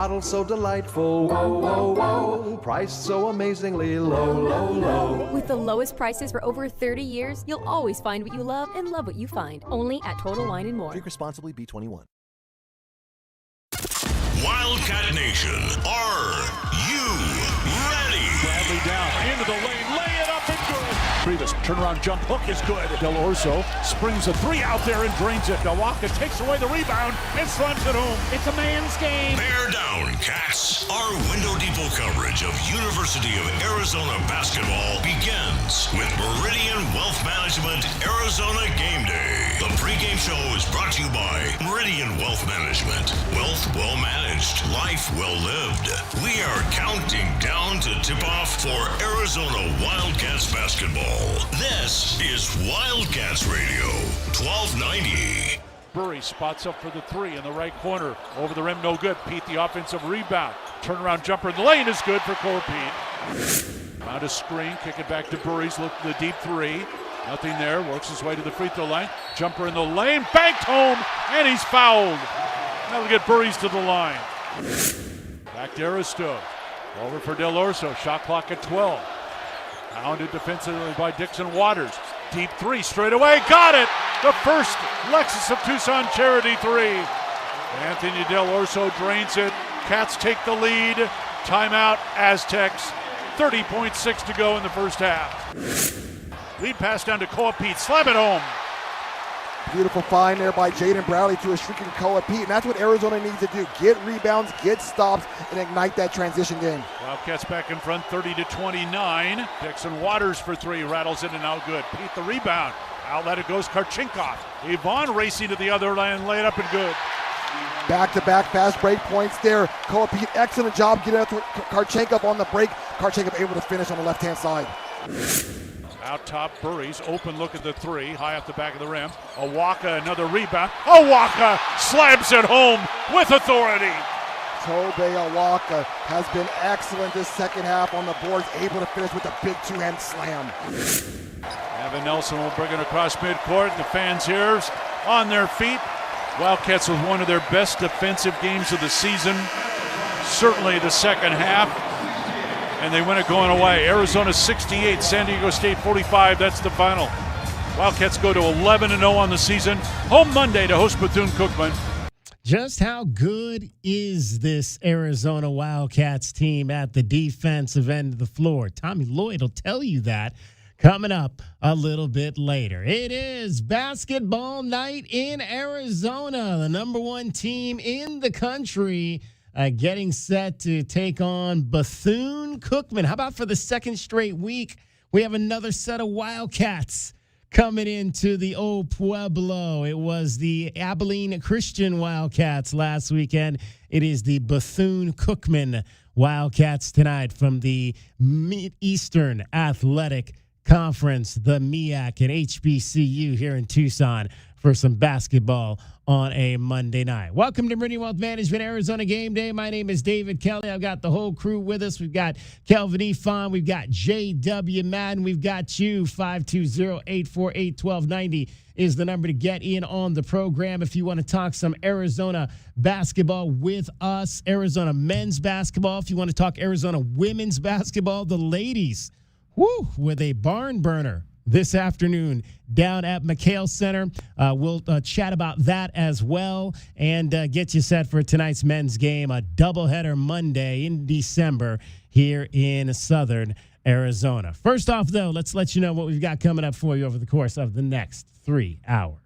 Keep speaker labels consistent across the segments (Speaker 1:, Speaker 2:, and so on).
Speaker 1: Bottle so delightful, whoa, whoa, whoa. Price so amazingly low, low, low.
Speaker 2: With the lowest prices for over 30 years, you'll always find what you love and love what you find. Only at Total Wine & More.
Speaker 1: Drink responsibly, B21.
Speaker 3: Wildcat Nation, are you ready?
Speaker 4: Bradley down into the lane, lay it up and good. Previous turnaround jump hook is good. Del Orso springs a three out there and drains it. Milwaukee takes away the rebound and slams it home. It's a man's game.
Speaker 3: Bear down, Cats. Our window depot coverage of University of Arizona basketball begins with Meridian Wealth Management Arizona Game Day. The pregame show is brought to you by Meridian Wealth Management. Wealth well managed, life well lived. We are counting down to tip off for Arizona Wildcats basketball. This is Wildcats Radio, 1290.
Speaker 4: Burry spots up for the three in the right corner. Over the rim, no good. Pete, the offensive rebound. Turnaround jumper in the lane is good for Cole Pete. Found a screen, kick it back to Burry's. Look for the deep three. Nothing there. Works his way to the free throw line. Jumper in the lane. Banked home, and he's fouled. That'll get Burry's to the line. Back to Aristo. Over for Del Orso. Shot clock at 12. Pounded defensively by Dixon Waters. Deep three straight away. Got it! The first Lexus of Tucson charity three. Anthony Del Orso drains it. Cats take the lead. Timeout, Aztecs. 30.6 to go in the first half. Lead pass down to Cole Pete. Slam it home.
Speaker 5: Beautiful find there by Jaden Bradley to a shrieking Koa Pete, and that's what Arizona needs to do. Get rebounds, get stops, and ignite that transition game.
Speaker 4: Wildcats back in front, 30-29. Dixon Waters for three, rattles in and out good. Pete the rebound. Outlet it goes Karchinkov. Yvonne racing to the other line, lay it up and good.
Speaker 5: Back-to-back fast break points there. Koa Pete, excellent job getting out to Karchenkov on the break. Karchenkov able to finish on the left-hand side.
Speaker 4: Out top, Burry's open look at the three, high off the back of the rim. Awaka, another rebound. Awaka slams it home with authority.
Speaker 5: Tobe Awaka has been excellent this second half on the boards, able to finish with a big two-hand slam.
Speaker 4: Evan Nelson will bring it across midcourt. The fans here on their feet. Wildcats with one of their best defensive games of the season, certainly the second half. And they win it going away. Arizona 68, San Diego State 45. That's the final. Wildcats go to 11-0 on the season. Home Monday to host Bethune-Cookman.
Speaker 6: Just how good is this Arizona Wildcats team at the defensive end of the floor? Tommy Lloyd will tell you that coming up a little bit later. It is basketball night in Arizona, the number one team in the country. Getting set to take on Bethune-Cookman. How about for the second straight week, we have another set of Wildcats coming into the old Pueblo. It was the Abilene Christian Wildcats last weekend. It is the Bethune-Cookman Wildcats tonight from the Mid-Eastern Athletic Conference, the MEAC and HBCU here in Tucson for some basketball on a Monday night. Welcome to Meridian Wealth Management Arizona Game Day. My name is David Kelly. I've got the whole crew with us. We've got Kelvin Efon. We've got J.W. Madden. We've got you. 520-848-1290 is the number to get in on the program if you want to talk some Arizona basketball with us. Arizona men's basketball. If you want to talk Arizona women's basketball, the ladies, with a barn burner this afternoon down at McHale Center. We'll chat about that as well and get you set for tonight's men's game, a doubleheader Monday in December here in Southern Arizona. First off, though, let's let you know what we've got coming up for you over the course of the next 3 hours.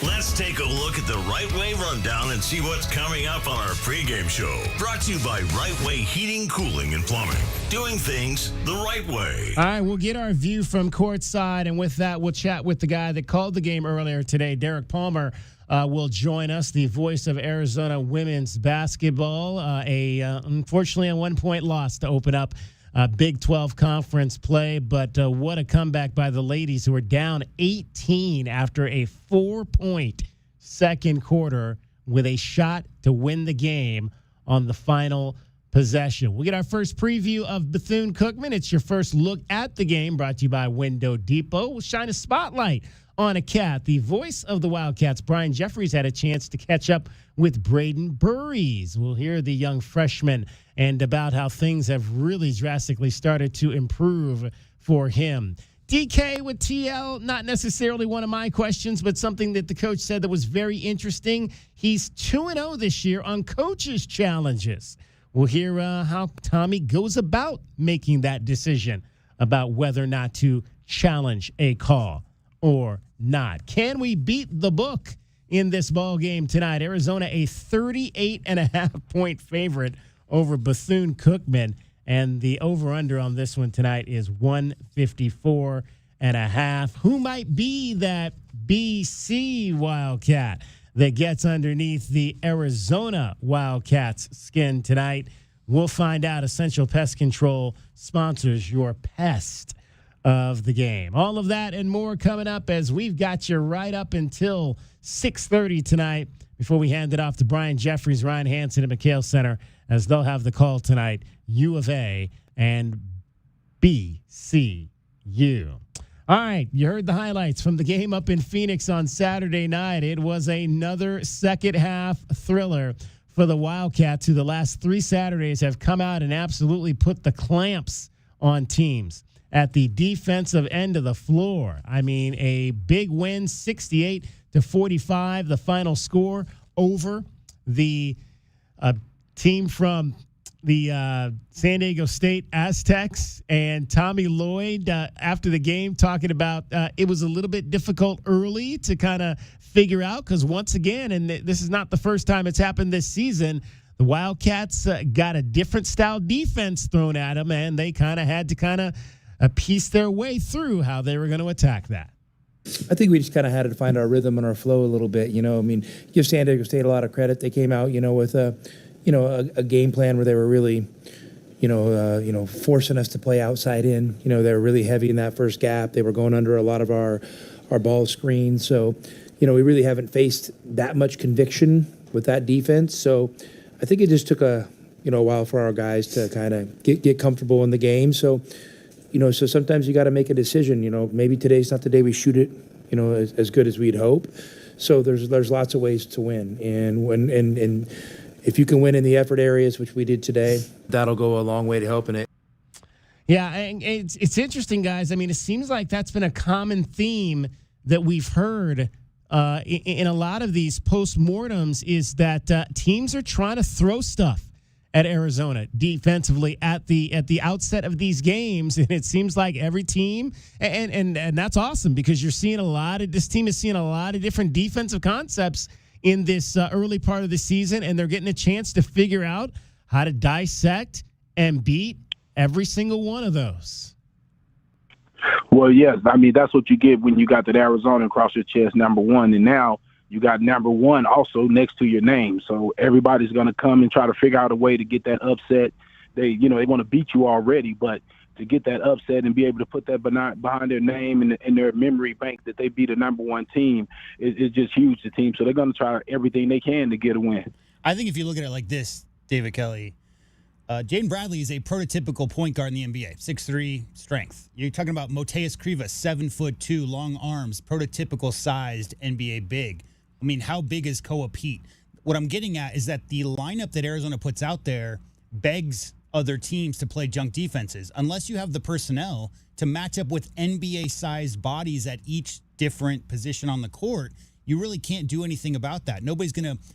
Speaker 3: Let's take a look at the Right Way Rundown and see what's coming up on our pregame show. Brought to you by Right Way Heating, Cooling, and Plumbing. Doing things the right way.
Speaker 6: All right, we'll get our view from courtside, and with that, we'll chat with the guy that called the game earlier today. Derek Palmer will join us, the voice of Arizona women's basketball. Unfortunately, a 1-point loss to open up Big 12 conference play, but what a comeback by the ladies who were down 18 after a 4-point second quarter with a shot to win the game on the final possession. We'll get our first preview of Bethune Cookman. It's your first look at the game, brought to you by Window Depot. We'll shine a spotlight on a cat. The voice of the Wildcats, Brian Jeffries, had a chance to catch up with Braden Burries. We'll hear the young freshman and about how things have really drastically started to improve for him. DK with TL, not necessarily one of my questions, but something that the coach said that was very interesting. He's 2-0 this year on coaches' challenges. We'll hear how Tommy goes about making that decision about whether or not to challenge a call or not. Can we beat the book in this ball game tonight? Arizona a 38.5-point favorite over Bethune-Cookman, and the over-under on this one tonight is 154.5. Who might be that BC Wildcat that gets underneath the Arizona Wildcats skin tonight? We'll find out. Essential Pest Control sponsors your pest of the game. All of that and more coming up as we've got you right up until 6:30 tonight before we hand it off to Brian Jeffries, Ryan Hansen, and McHale Center as they'll have the call tonight, U of A and BCU. All right, you heard the highlights from the game up in Phoenix on Saturday night. It was another second-half thriller for the Wildcats, who the last 3 Saturdays have come out and absolutely put the clamps on teams at the defensive end of the floor. I mean, a big win, 68-45, the final score over the team from the San Diego State Aztecs. And Tommy Lloyd, after the game, talking about it was a little bit difficult early to kind of figure out, because once again, and this is not the first time it's happened this season, the Wildcats got a different style defense thrown at them, and they kind of had to piece their way through how they were going to attack that.
Speaker 7: I think we just kind of had to find our rhythm and our flow a little bit. I mean, give San Diego State a lot of credit. They came out, with a game plan where they were really, forcing us to play outside in. They were really heavy in that first gap. They were going under a lot of our ball screens. So, we really haven't faced that much conviction with that defense. So I think it just took a while for our guys to kind of get comfortable in the game. So, so sometimes you got to make a decision. Maybe today's not the day we shoot it, as good as we'd hope. So there's lots of ways to win, and if you can win in the effort areas, which we did today, that'll go a long way to helping it.
Speaker 6: Yeah, and it's interesting, guys. I mean, it seems like that's been a common theme that we've heard in a lot of these postmortems, is that teams are trying to throw stuff at Arizona defensively at the outset of these games, and it seems like every team, and that's awesome, because you're seeing this team is seeing a lot of different defensive concepts in this early part of the season, and they're getting a chance to figure out how to dissect and beat every single one of those.
Speaker 8: Well, yes, I mean, that's what you get when you got that Arizona across your chest, number one, and now you got number one also next to your name. So everybody's going to come and try to figure out a way to get that upset. They want to beat you already, but to get that upset and be able to put that behind their name and their memory bank that they beat a number one team is just huge to team. So they're going to try everything they can to get a win.
Speaker 9: I think if you look at it like this, David Kelly, Jaden Bradley is a prototypical point guard in the NBA, 6'3", strength. You're talking about Moteus Krivas, 7'2", long arms, prototypical sized NBA big. I mean, how big is Koa Pete? What I'm getting at is that the lineup that Arizona puts out there begs other teams to play junk defenses. Unless you have the personnel to match up with NBA-sized bodies at each different position on the court, you really can't do anything about that.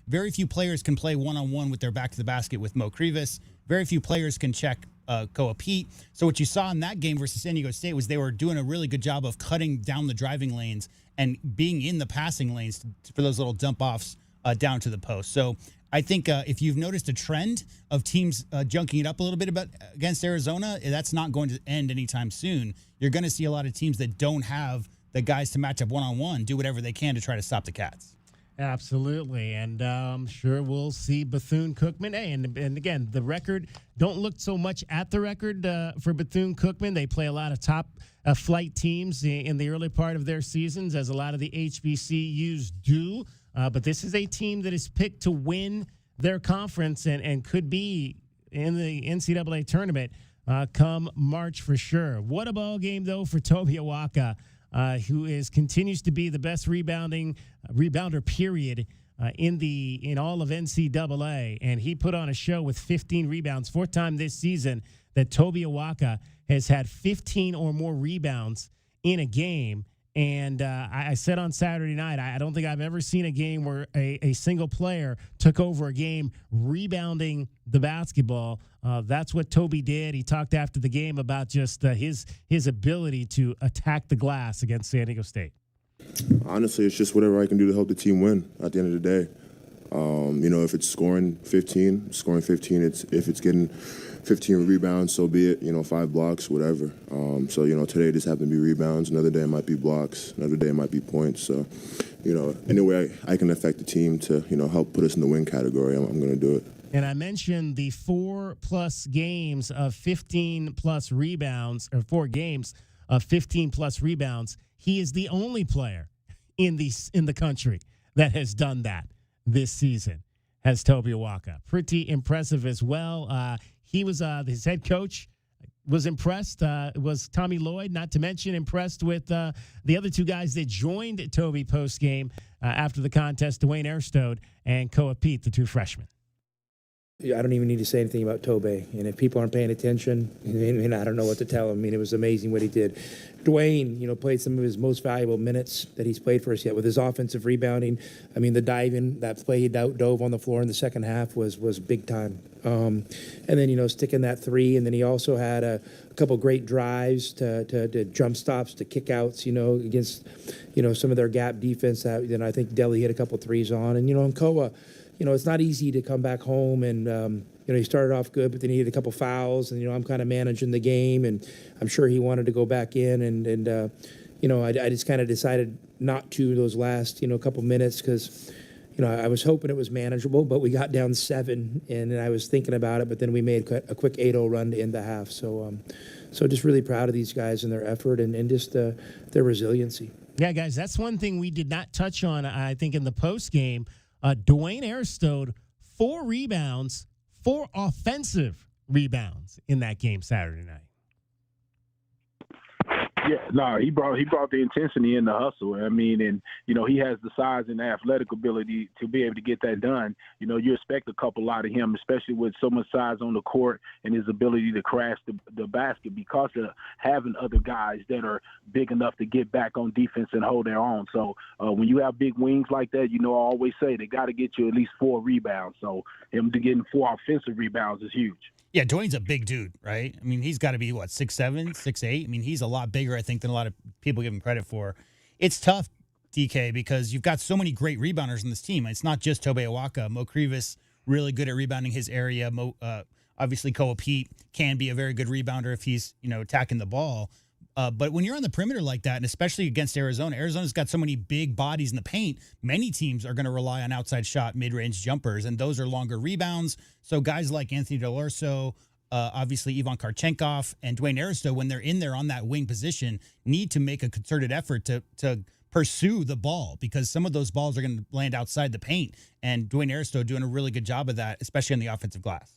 Speaker 9: Very few players can play one-on-one with their back to the basket with Mo Krivas. Very few players can check Koa Pete. So what you saw in that game versus San Diego State was they were doing a really good job of cutting down the driving lanes and being in the passing lanes for those little dump-offs down to the post. So I think if you've noticed a trend of teams junking it up a little bit against Arizona, that's not going to end anytime soon. You're going to see a lot of teams that don't have the guys to match up one-on-one do whatever they can to try to stop the Cats.
Speaker 6: Absolutely, and I'm sure we'll see Bethune-Cookman. Hey, and again, the record, don't look so much at the record for Bethune-Cookman. They play a lot of top flight teams in the early part of their seasons, as a lot of the HBCUs do. But this is a team that is picked to win their conference and could be in the NCAA tournament come March for sure. What a ball game, though, for Toby Awaka, who continues to be the best rebounder, period, in all of NCAA. And he put on a show with 15 rebounds, fourth time this season that Toby Awaka has had 15 or more rebounds in a game. And I said on Saturday night, I don't think I've ever seen a game where a single player took over a game rebounding the basketball. That's what Toby did. He talked after the game about just his ability to attack the glass against San Diego State.
Speaker 10: Honestly, it's just whatever I can do to help the team win at the end of the day. If it's scoring 15. If it's getting 15 rebounds, so be it. 5 blocks, whatever. Today just happened to be rebounds. Another day it might be blocks. Another day it might be points. So, any way I can affect the team to, help put us in the win category, I'm going to do it.
Speaker 6: And I mentioned the 4+ games of 15+ rebounds, or 4 games of 15+ rebounds. He is the only player in the country that has done that this season, has Toby Awaka. Pretty impressive as well. He was his head coach was impressed. Was Tommy Lloyd, not to mention impressed with the other 2 guys that joined Toby post game after the contest, Dwayne Erstode and Koa Pete, the 2 freshmen.
Speaker 7: I don't even need to say anything about Tobe. And if people aren't paying attention, I don't know what to tell them. It was amazing what he did. Dwayne, played some of his most valuable minutes that he's played for us yet with his offensive rebounding. The diving, that play he dove on the floor in the second half was big time. And then, sticking that 3. And then he also had a couple great drives to jump stops, to kickouts, against, some of their gap defense that, I think Delhi hit a couple 3s on. And, and Koa, it's not easy to come back home and, he started off good, but then he had a couple fouls and, I'm kind of managing the game and I'm sure he wanted to go back in and I just kind of decided not to those last, couple minutes because, I was hoping it was manageable, but we got down 7 and I was thinking about it, but then we made a quick 8-0 run to end the half. So just really proud of these guys and their effort and just their resiliency.
Speaker 6: Yeah, guys, that's one thing we did not touch on, I think, in the post game. Dwayne Erstode, 4 rebounds, 4 offensive rebounds in that game Saturday night.
Speaker 8: Yeah, no, he brought the intensity and the hustle. He has the size and the athletic ability to be able to get that done. You expect a couple out of him, especially with so much size on the court and his ability to crash the basket because of having other guys that are big enough to get back on defense and hold their own. So when you have big wings like that, I always say they got to get you at least 4 rebounds. So him getting 4 offensive rebounds is huge.
Speaker 9: Yeah, Dwayne's a big dude, right? He's got to be, 6'7", 6'8"? He's a lot bigger, I think, than a lot of people give him credit for. It's tough, DK, because you've got so many great rebounders in this team. It's not just Tobe Awaka. Mo Krivas, really good at rebounding his area. Obviously, Koa Pete can be a very good rebounder if he's, attacking the ball. But when you're on the perimeter like that, and especially against Arizona's got so many big bodies in the paint, many teams are going to rely on outside shot, mid-range jumpers, and those are longer rebounds. So guys like Anthony Delorso, obviously Ivan Karchenkov, and Dwayne Erstode, when they're in there on that wing position, need to make a concerted effort to pursue the ball because some of those balls are going to land outside the paint. And Dwayne Erstode doing a really good job of that, especially on the offensive glass.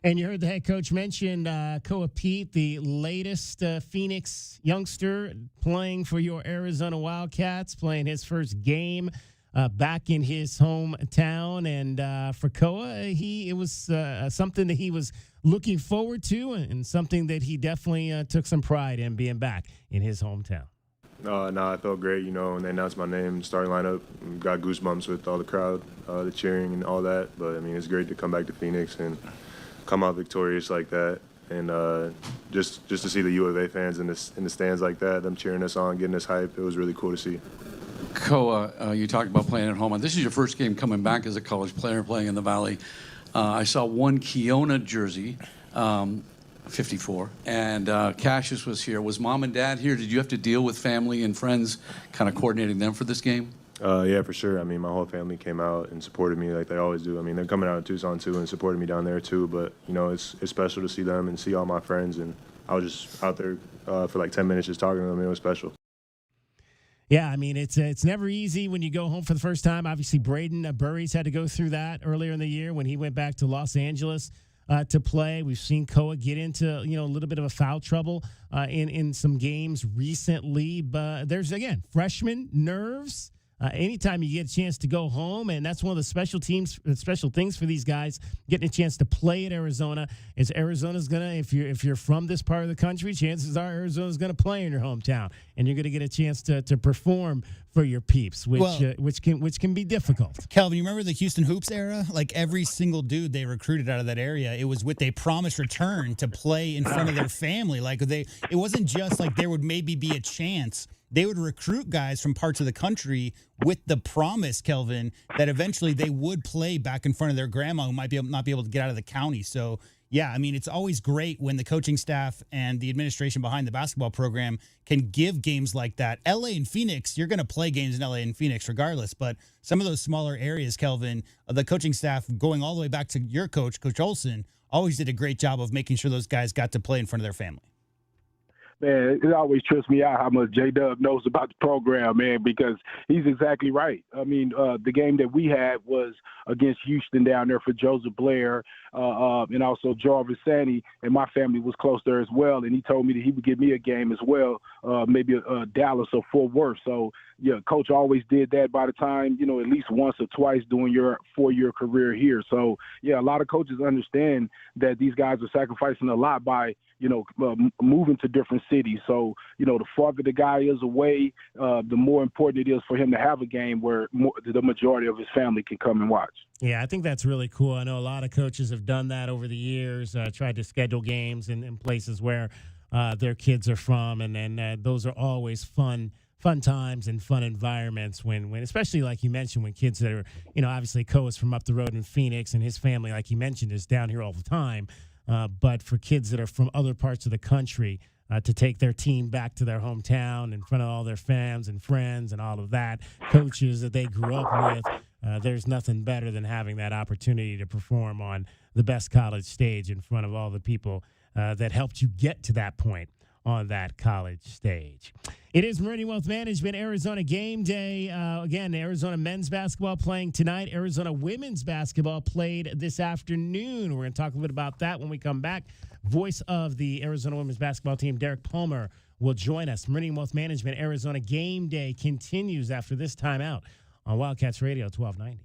Speaker 6: And you heard the head coach mention Koa Pete, the latest Phoenix youngster playing for your Arizona Wildcats, playing his first game back in his hometown. And for Koa, it was something that he was looking forward to and something that he definitely took some pride in being back in his hometown.
Speaker 10: I felt great, when they announced my name, starting lineup, got goosebumps with all the crowd, the cheering and all that. But, it's great to come back to Phoenix and come out victorious like that, and just to see the U of A fans in the stands like that, them cheering us on, getting us hype, it was really cool to see.
Speaker 11: Koa, you talked about playing at home. This is your first game coming back as a college player playing in the Valley. I saw one Keona jersey, 54, and Cassius was here. Was mom and dad here? Did you have to deal with family and friends kind of coordinating them for this game?
Speaker 10: Yeah, for sure. My whole family came out and supported me like they always do. They're coming out of Tucson too and supported me down there too. But it's special to see them and see all my friends. And I was just out there for like 10 minutes just talking to them. It was special.
Speaker 6: Yeah, it's never easy when you go home for the first time. Obviously, Braden Burries had to go through that earlier in the year when he went back to Los Angeles to play. We've seen Koa get into, a little bit of a foul trouble in some games recently. But there's, again, freshman nerves. Anytime you get a chance to go home, and that's one of the special things for these guys, getting a chance to play at Arizona, is Arizona's going to, if you're from this part of the country, chances are Arizona's going to play in your hometown, and you're going to get a chance to perform for your peeps, which can be difficult.
Speaker 9: Kelvin, you remember the Houston Hoops era? Like every single dude they recruited out of that area, it was with a promised return to play in front of their family. Like it wasn't just like there would maybe be a chance. They would recruit guys from parts of the country with the promise, Kelvin, that eventually they would play back in front of their grandma who might not be able to get out of the county. So, yeah, I mean, it's always great when the coaching staff and the administration behind the basketball program can give games like that. LA and Phoenix, you're going to play games in LA and Phoenix regardless, but some of those smaller areas, Kelvin, the coaching staff, going all the way back to your coach, Coach Olson, always did a great job of making sure those guys got to play in front of their family.
Speaker 8: Man, it always trips me out how much J-Dub knows about the program, man, because he's exactly right. I mean, the game that we had was against Houston down there for Joseph Blair and also Jarvis Sandy, and my family was close there as well, and he told me that he would give me a game as well, maybe Dallas or Fort Worth. So, yeah, Coach always did that by the time, at least once or twice during your 4-year career here. So, yeah, a lot of coaches understand that these guys are sacrificing a lot by, moving to different cities. So, the farther the guy is away, the more important it is for him to have a game where the majority of his family can come and watch.
Speaker 6: Yeah, I think that's really cool. I know a lot of coaches have done that over the years, tried to schedule games in places where their kids are from, and then those are always fun times and fun environments when especially like you mentioned, when kids that are, obviously Koa's from up the road in Phoenix and his family, like you mentioned, is down here all the time. But for kids that are from other parts of the country, to take their team back to their hometown in front of all their fans and friends and all of that, coaches that they grew up with, there's nothing better than having that opportunity to perform on the best college stage in front of all the people that helped you get to that point on that college stage. It is Meridian Wealth Management, Arizona Game Day. Again, Arizona men's basketball playing tonight. Arizona women's basketball played this afternoon. We're going to talk a little bit about that when we come back. Voice of the Arizona women's basketball team, Derek Palmer, will join us. Meridian Wealth Management, Arizona Game Day continues after this timeout on Wildcats Radio 1290.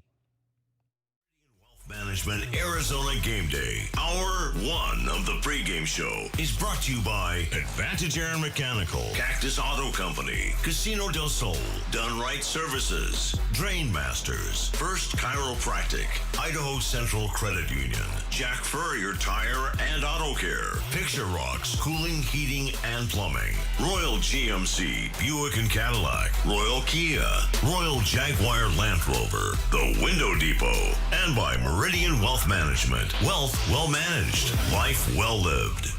Speaker 3: Management Arizona Game Day. Hour 1 of the pregame show is brought to you by Advantage Air and Mechanical, Cactus Auto Company, Casino del Sol, Done Right Services, Drain Masters, First Chiropractic, Idaho Central Credit Union, Jack Furrier Tire and Auto Care, Picture Rocks Cooling, Heating and Plumbing, Royal GMC, Buick and Cadillac, Royal Kia, Royal Jaguar Land Rover, The Window Depot, and by Meridian Wealth Management. Wealth well managed. Life well lived.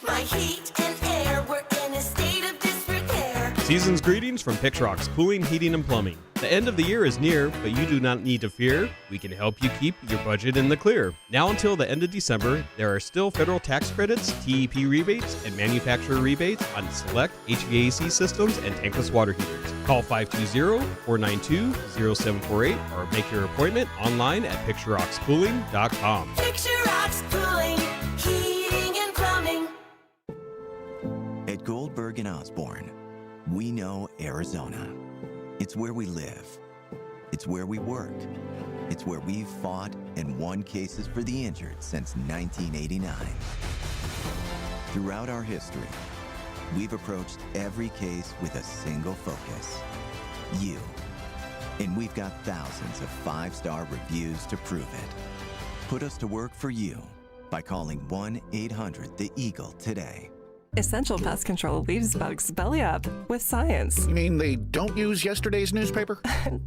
Speaker 12: My heat and air were in a state of disrepair.
Speaker 13: Season's greetings from Pixrock's Cooling, Heating, and Plumbing. The end of the year is near, but you do not need to fear. We can help you keep your budget in the clear. Now until the end of December, there are still federal tax credits, TEP rebates, and manufacturer rebates on select HVAC systems and tankless water heaters. Call 520-492-0748 or make your appointment online at PictureRocksCooling.com.
Speaker 12: Picture Rocks Cooling, Heating, and Plumbing.
Speaker 14: At Goldberg and Osborne, we know Arizona. It's where we live. It's where we work. It's where we've fought and won cases for the injured since 1989. Throughout our history, we've approached every case with a single focus: you. And we've got thousands of 5-star reviews to prove it. Put us to work for you by calling 1-800-THE-EAGLE today.
Speaker 15: Essential Pest Control leaves bugs belly up with science.
Speaker 16: You mean they don't use yesterday's newspaper?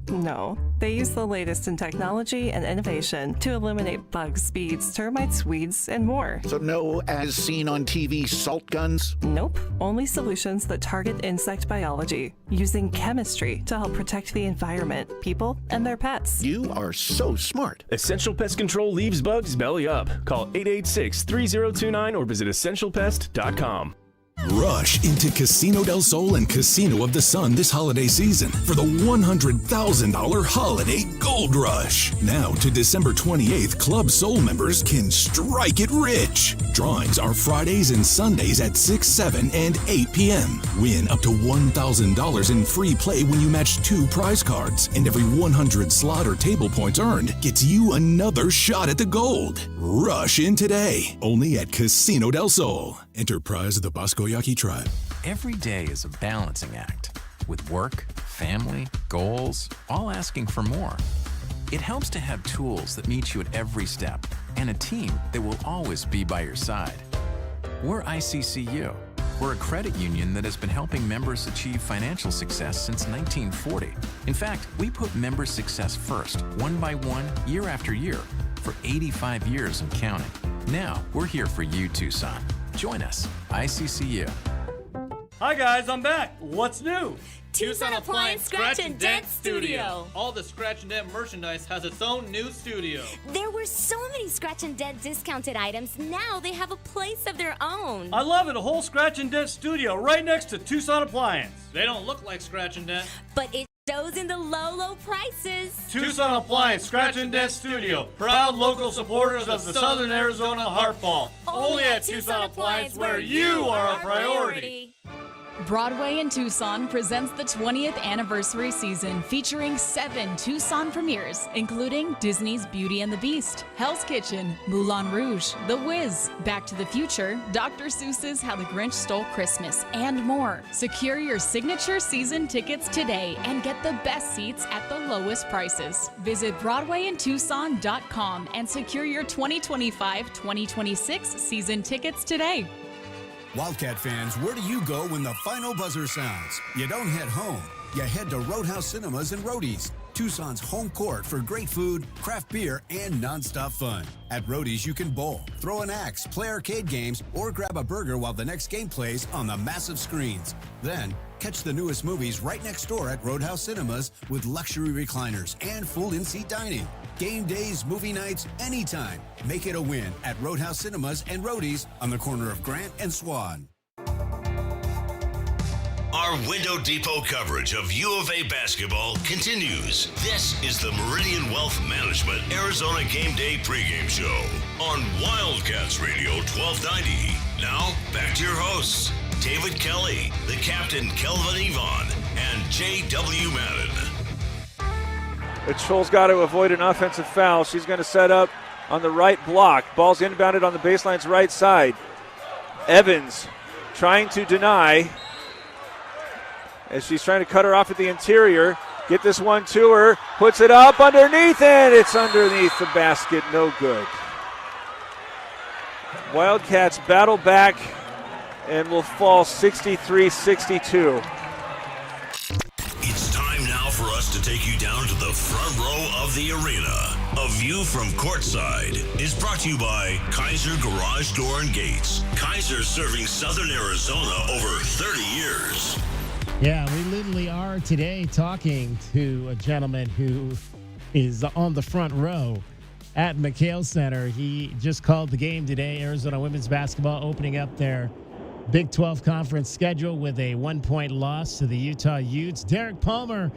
Speaker 15: No, they use the latest in technology and innovation to eliminate bugs, bees, termites, weeds, and more.
Speaker 16: So no as seen on TV salt guns?
Speaker 15: Nope, only solutions that target insect biology, using chemistry to help protect the environment, people, and their pets.
Speaker 16: You are so smart.
Speaker 17: Essential Pest Control leaves bugs belly up. Call 886-3029 or visit essentialpest.com. Rush into Casino del Sol and Casino of the Sun this holiday season for the $100,000 Holiday Gold Rush. Now to December 28th, Club Soul members can strike it rich. Drawings are Fridays and Sundays at 6, 7, and 8 p.m. Win up to $1,000 in free play when you match 2 prize cards, and every 100 slot or table points earned gets you another shot at the gold. Rush in today, only at Casino del Sol. Enterprise of the Bosco Yaqui Tribe.
Speaker 18: Every day is a balancing act, with work, family, goals, all asking for more. It helps to have tools that meet you at every step and a team that will always be by your side. We're ICCU. We're a credit union that has been helping members achieve financial success since 1940. In fact, we put member success first, one by one, year after year, for 85 years and counting. Now, we're here for you, Tucson. Join us, ICCU.
Speaker 19: Hi guys, I'm back. What's new?
Speaker 20: Tucson Appliance Scratch and Dent Studio.
Speaker 19: All the Scratch and Dent merchandise has its own new studio.
Speaker 20: There were so many Scratch and Dent discounted items. Now they have a place of their own.
Speaker 19: I love it. A whole Scratch and Dent studio right next to Tucson Appliance. They don't look like Scratch and Dent,
Speaker 20: but it shows in the low prices.
Speaker 19: Tucson Appliance Scratch and Dent Studio. Proud local supporters of the Southern Arizona Heartball. Only at Tucson Appliance, where you are a priority.
Speaker 21: Broadway in Tucson presents the 20th anniversary season featuring 7 Tucson premieres, including Disney's Beauty and the Beast, Hell's Kitchen, Moulin Rouge, The Wiz, Back to the Future, Dr. Seuss's How the Grinch Stole Christmas, and more. Secure your signature season tickets today and get the best seats at the lowest prices. Visit BroadwayInTucson.com and secure your 2025-2026 season tickets today.
Speaker 22: Wildcat fans, where do you go when the final buzzer sounds? You don't head home. You head to Roadhouse Cinemas and Roadies, Tucson's home court for great food, craft beer, and nonstop fun. At Roadies, you can bowl, throw an axe, play arcade games, or grab a burger while the next game plays on the massive screens. Then, catch the newest movies right next door at Roadhouse Cinemas with luxury recliners and full in-seat dining. Game days, movie nights, anytime. Make it a win at Roadhouse Cinemas and Roadies on the corner of Grant and Swan.
Speaker 3: Our Window Depot coverage of U of A basketball continues. This is the Meridian Wealth Management Arizona Game Day pregame show on Wildcats Radio 1290. Now, back to your hosts, David Kelly, the captain Kelvin Yvonne, and J.W. Madden.
Speaker 23: Scholl's got to avoid an offensive foul. She's going to set up on the right block. Ball's inbounded on the baseline's right side. Evans trying to deny as she's trying to cut her off at the interior. Get this one to her. Puts it up underneath, and it's underneath the basket. No good. Wildcats battle back and will fall 63-62.
Speaker 3: It's time now for us to take you down to the front row of the arena. A view from courtside is brought to you by Kaiser Garage Door and Gates. Kaiser serving Southern Arizona over 30 years.
Speaker 6: Yeah, we literally are today talking to a gentleman who is on the front row at McHale Center. He just called the game today. Arizona women's basketball opening up their Big 12 conference schedule with a 1-point loss to the Utah Utes. Derek Palmer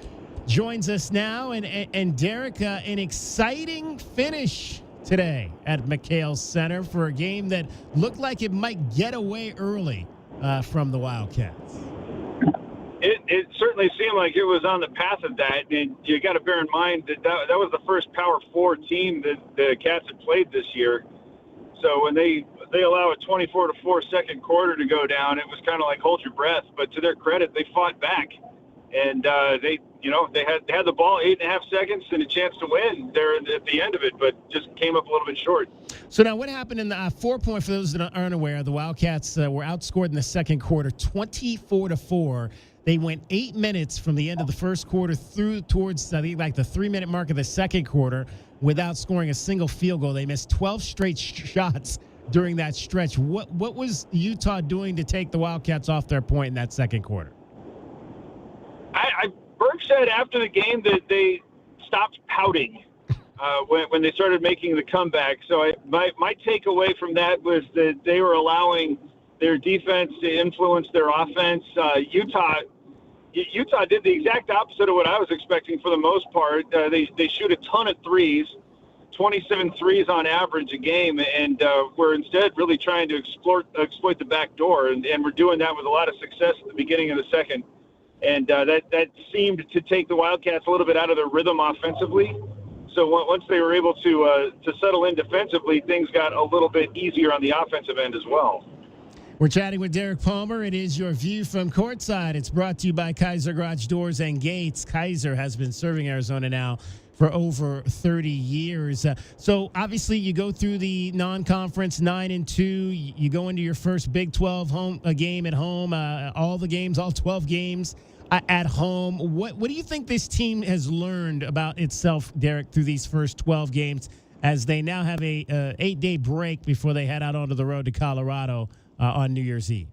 Speaker 6: joins us now. And Derek, an exciting finish today at McHale Center for a game that looked like it might get away early from the Wildcats.
Speaker 24: It certainly seemed like it was on the path of that. And you got to bear in mind that was the first Power 4 team that the Cats had played this year. So when they allow a 24-4 second quarter to go down, it was kind of like hold your breath. But to their credit, they fought back, and they had the ball 8.5 seconds and a chance to win there at the end of it, but just came up a little bit short.
Speaker 6: So now, what happened in the 4-point? For those that aren't aware, the Wildcats were outscored in the second quarter, 24-4. They went 8 minutes from the end of the first quarter through towards the 3-minute mark of the second quarter without scoring a single field goal. They missed 12 straight shots during that stretch. What was Utah doing to take the Wildcats off their point in that second quarter?
Speaker 24: Berg said after the game that they stopped pouting when they started making the comeback. So my takeaway from that was that they were allowing their defense influenced their offense. Utah did the exact opposite of what I was expecting for the most part. They shoot a ton of threes, 27 threes on average a game, and we're instead really trying to exploit the back door, and we're doing that with a lot of success at the beginning of the second. And that seemed to take the Wildcats a little bit out of their rhythm offensively. So once they were able to settle in defensively, things got a little bit easier on the offensive end as well.
Speaker 6: We're chatting with Derek Palmer. It is your view from courtside. It's brought to you by Kaiser Garage Doors and Gates. Kaiser has been serving Arizona now for over 30 years. So obviously you go through the non-conference 9-2. You go into your first Big 12 game at home. All the games, all 12 games at home. What do you think this team has learned about itself, Derek, through these first 12 games, as they now have a 8-day break before they head out onto the road to Colorado on New Year's Eve?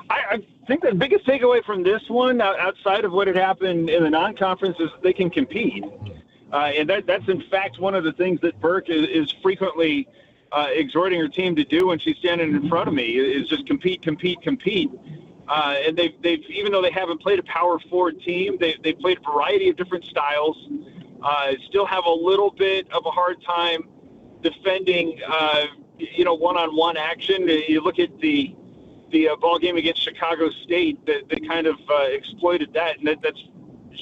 Speaker 24: I think the biggest takeaway from this one, outside of what had happened in the non-conference, is they can compete. And that's, in fact, one of the things that Burke is frequently exhorting her team to do when she's standing in front of me, is just compete. And they've even though they haven't played a power forward team, they've played a variety of different styles, still have a little bit of a hard time defending, one-on-one action. You look at the ball game against Chicago State, they kind of exploited that, and that's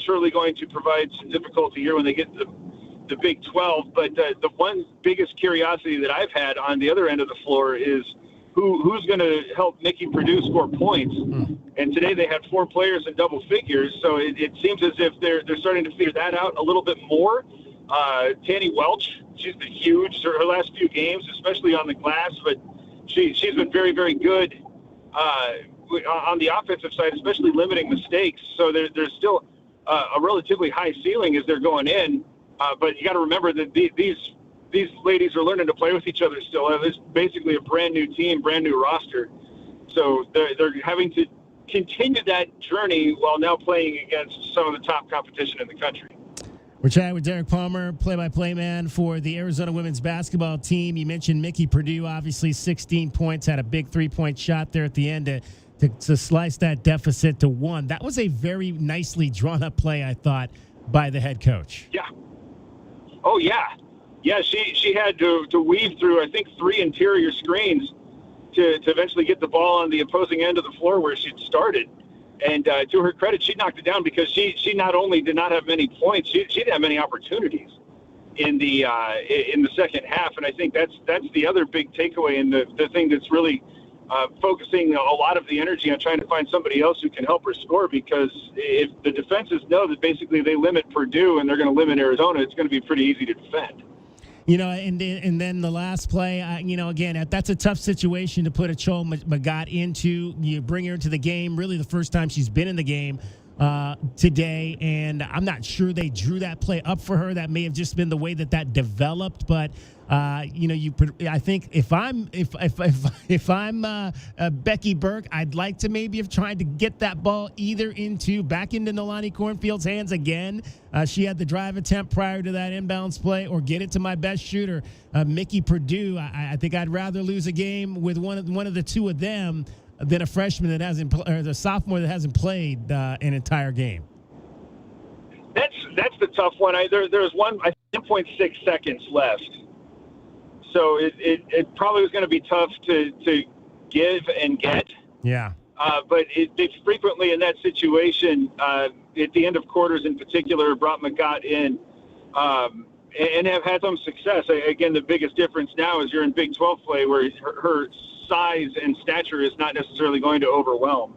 Speaker 24: surely going to provide some difficulty here when they get the Big 12. But the one biggest curiosity that I've had on the other end of the floor is who's going to help Mickey Purdue score points. And today they had 4 players in double figures, so it seems as if they're starting to figure that out a little bit more. Tanny Welch, she's been huge her last few games, especially on the glass, but she's been very, very good on the offensive side, especially limiting mistakes. So there's still a relatively high ceiling as they're going in, but you got to remember that these ladies are learning to play with each other still. It's basically a brand new team, brand new roster. So they're having to continue that journey while now playing against some of the top competition in the country.
Speaker 6: We're chatting with Derek Palmer, play-by-play man for the Arizona women's basketball team. You mentioned Mickey Purdue, obviously 16 points, had a big three-point shot there at the end to slice that deficit to 1. That was a very nicely drawn-up play, I thought, by the head coach.
Speaker 24: Yeah. Oh, yeah. Yeah, she had to weave through, I think, 3 interior screens to eventually get the ball on the opposing end of the floor where she'd started. And to her credit, she knocked it down because she not only did not have many points, she didn't have many opportunities in the second half. And I think that's the other big takeaway, and the thing that's really focusing a lot of the energy on trying to find somebody else who can help her score, because if the defenses know that basically they limit Purdue and they're going to limit Arizona, it's going to be pretty easy to defend.
Speaker 6: And then the last play, again, that's a tough situation to put a Cho Magat into. You bring her into the game, really the first time she's been in the game today, and I'm not sure they drew that play up for her. That may have just been the way that developed, but I think if I'm Becky Burke, I'd like to maybe have tried to get that ball either back into Nolani Cornfield's hands again. She had the drive attempt prior to that inbounds play, or get it to my best shooter, Mickey Purdue. I think I'd rather lose a game with one of the two of them than a freshman that hasn't, or the sophomore that hasn't played an entire game.
Speaker 24: That's the tough one. There's 1.6 seconds left. So it probably was going to be tough to give and get.
Speaker 6: Yeah.
Speaker 24: But it's frequently in that situation, at the end of quarters in particular, brought Magat in and have had some success. Again, the biggest difference now is you're in Big 12 play, where her size and stature is not necessarily going to overwhelm.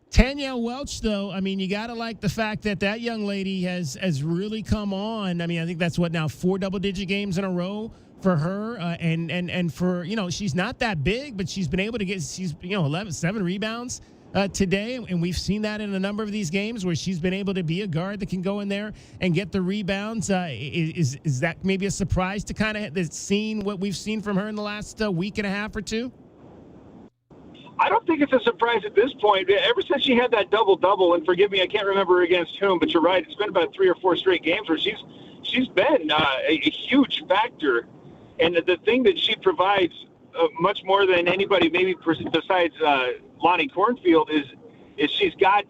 Speaker 6: Tanya Welch, though, you got to like the fact that young lady has really come on. I think that's now 4 double-digit games in a row for her, and for, she's not that big, but she's been able to get 7 rebounds today, and we've seen that in a number of these games where she's been able to be a guard that can go in there and get the rebounds. Is that maybe a surprise to kind of seeing what we've seen from her in the last week and a half or two?
Speaker 24: I don't think it's a surprise at this point. Ever since she had that double-double, and forgive me, I can't remember against whom, but you're right, it's been about 3 or 4 straight games where she's been a huge factor. And the thing that she provides much more than anybody, maybe besides Lonnie Cornfield, is she's got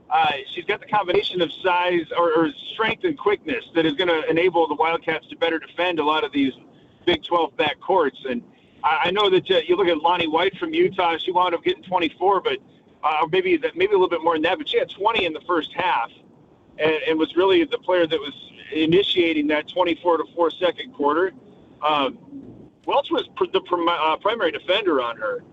Speaker 24: the combination of size or strength and quickness that is going to enable the Wildcats to better defend a lot of these Big 12 backcourts. And I know that you look at Lonnie White from Utah; she wound up getting 24, but maybe a little bit more than that. But she had 20 in the first half, and was really the player that was initiating that 24-4 second quarter. Welch was the primary defender on her,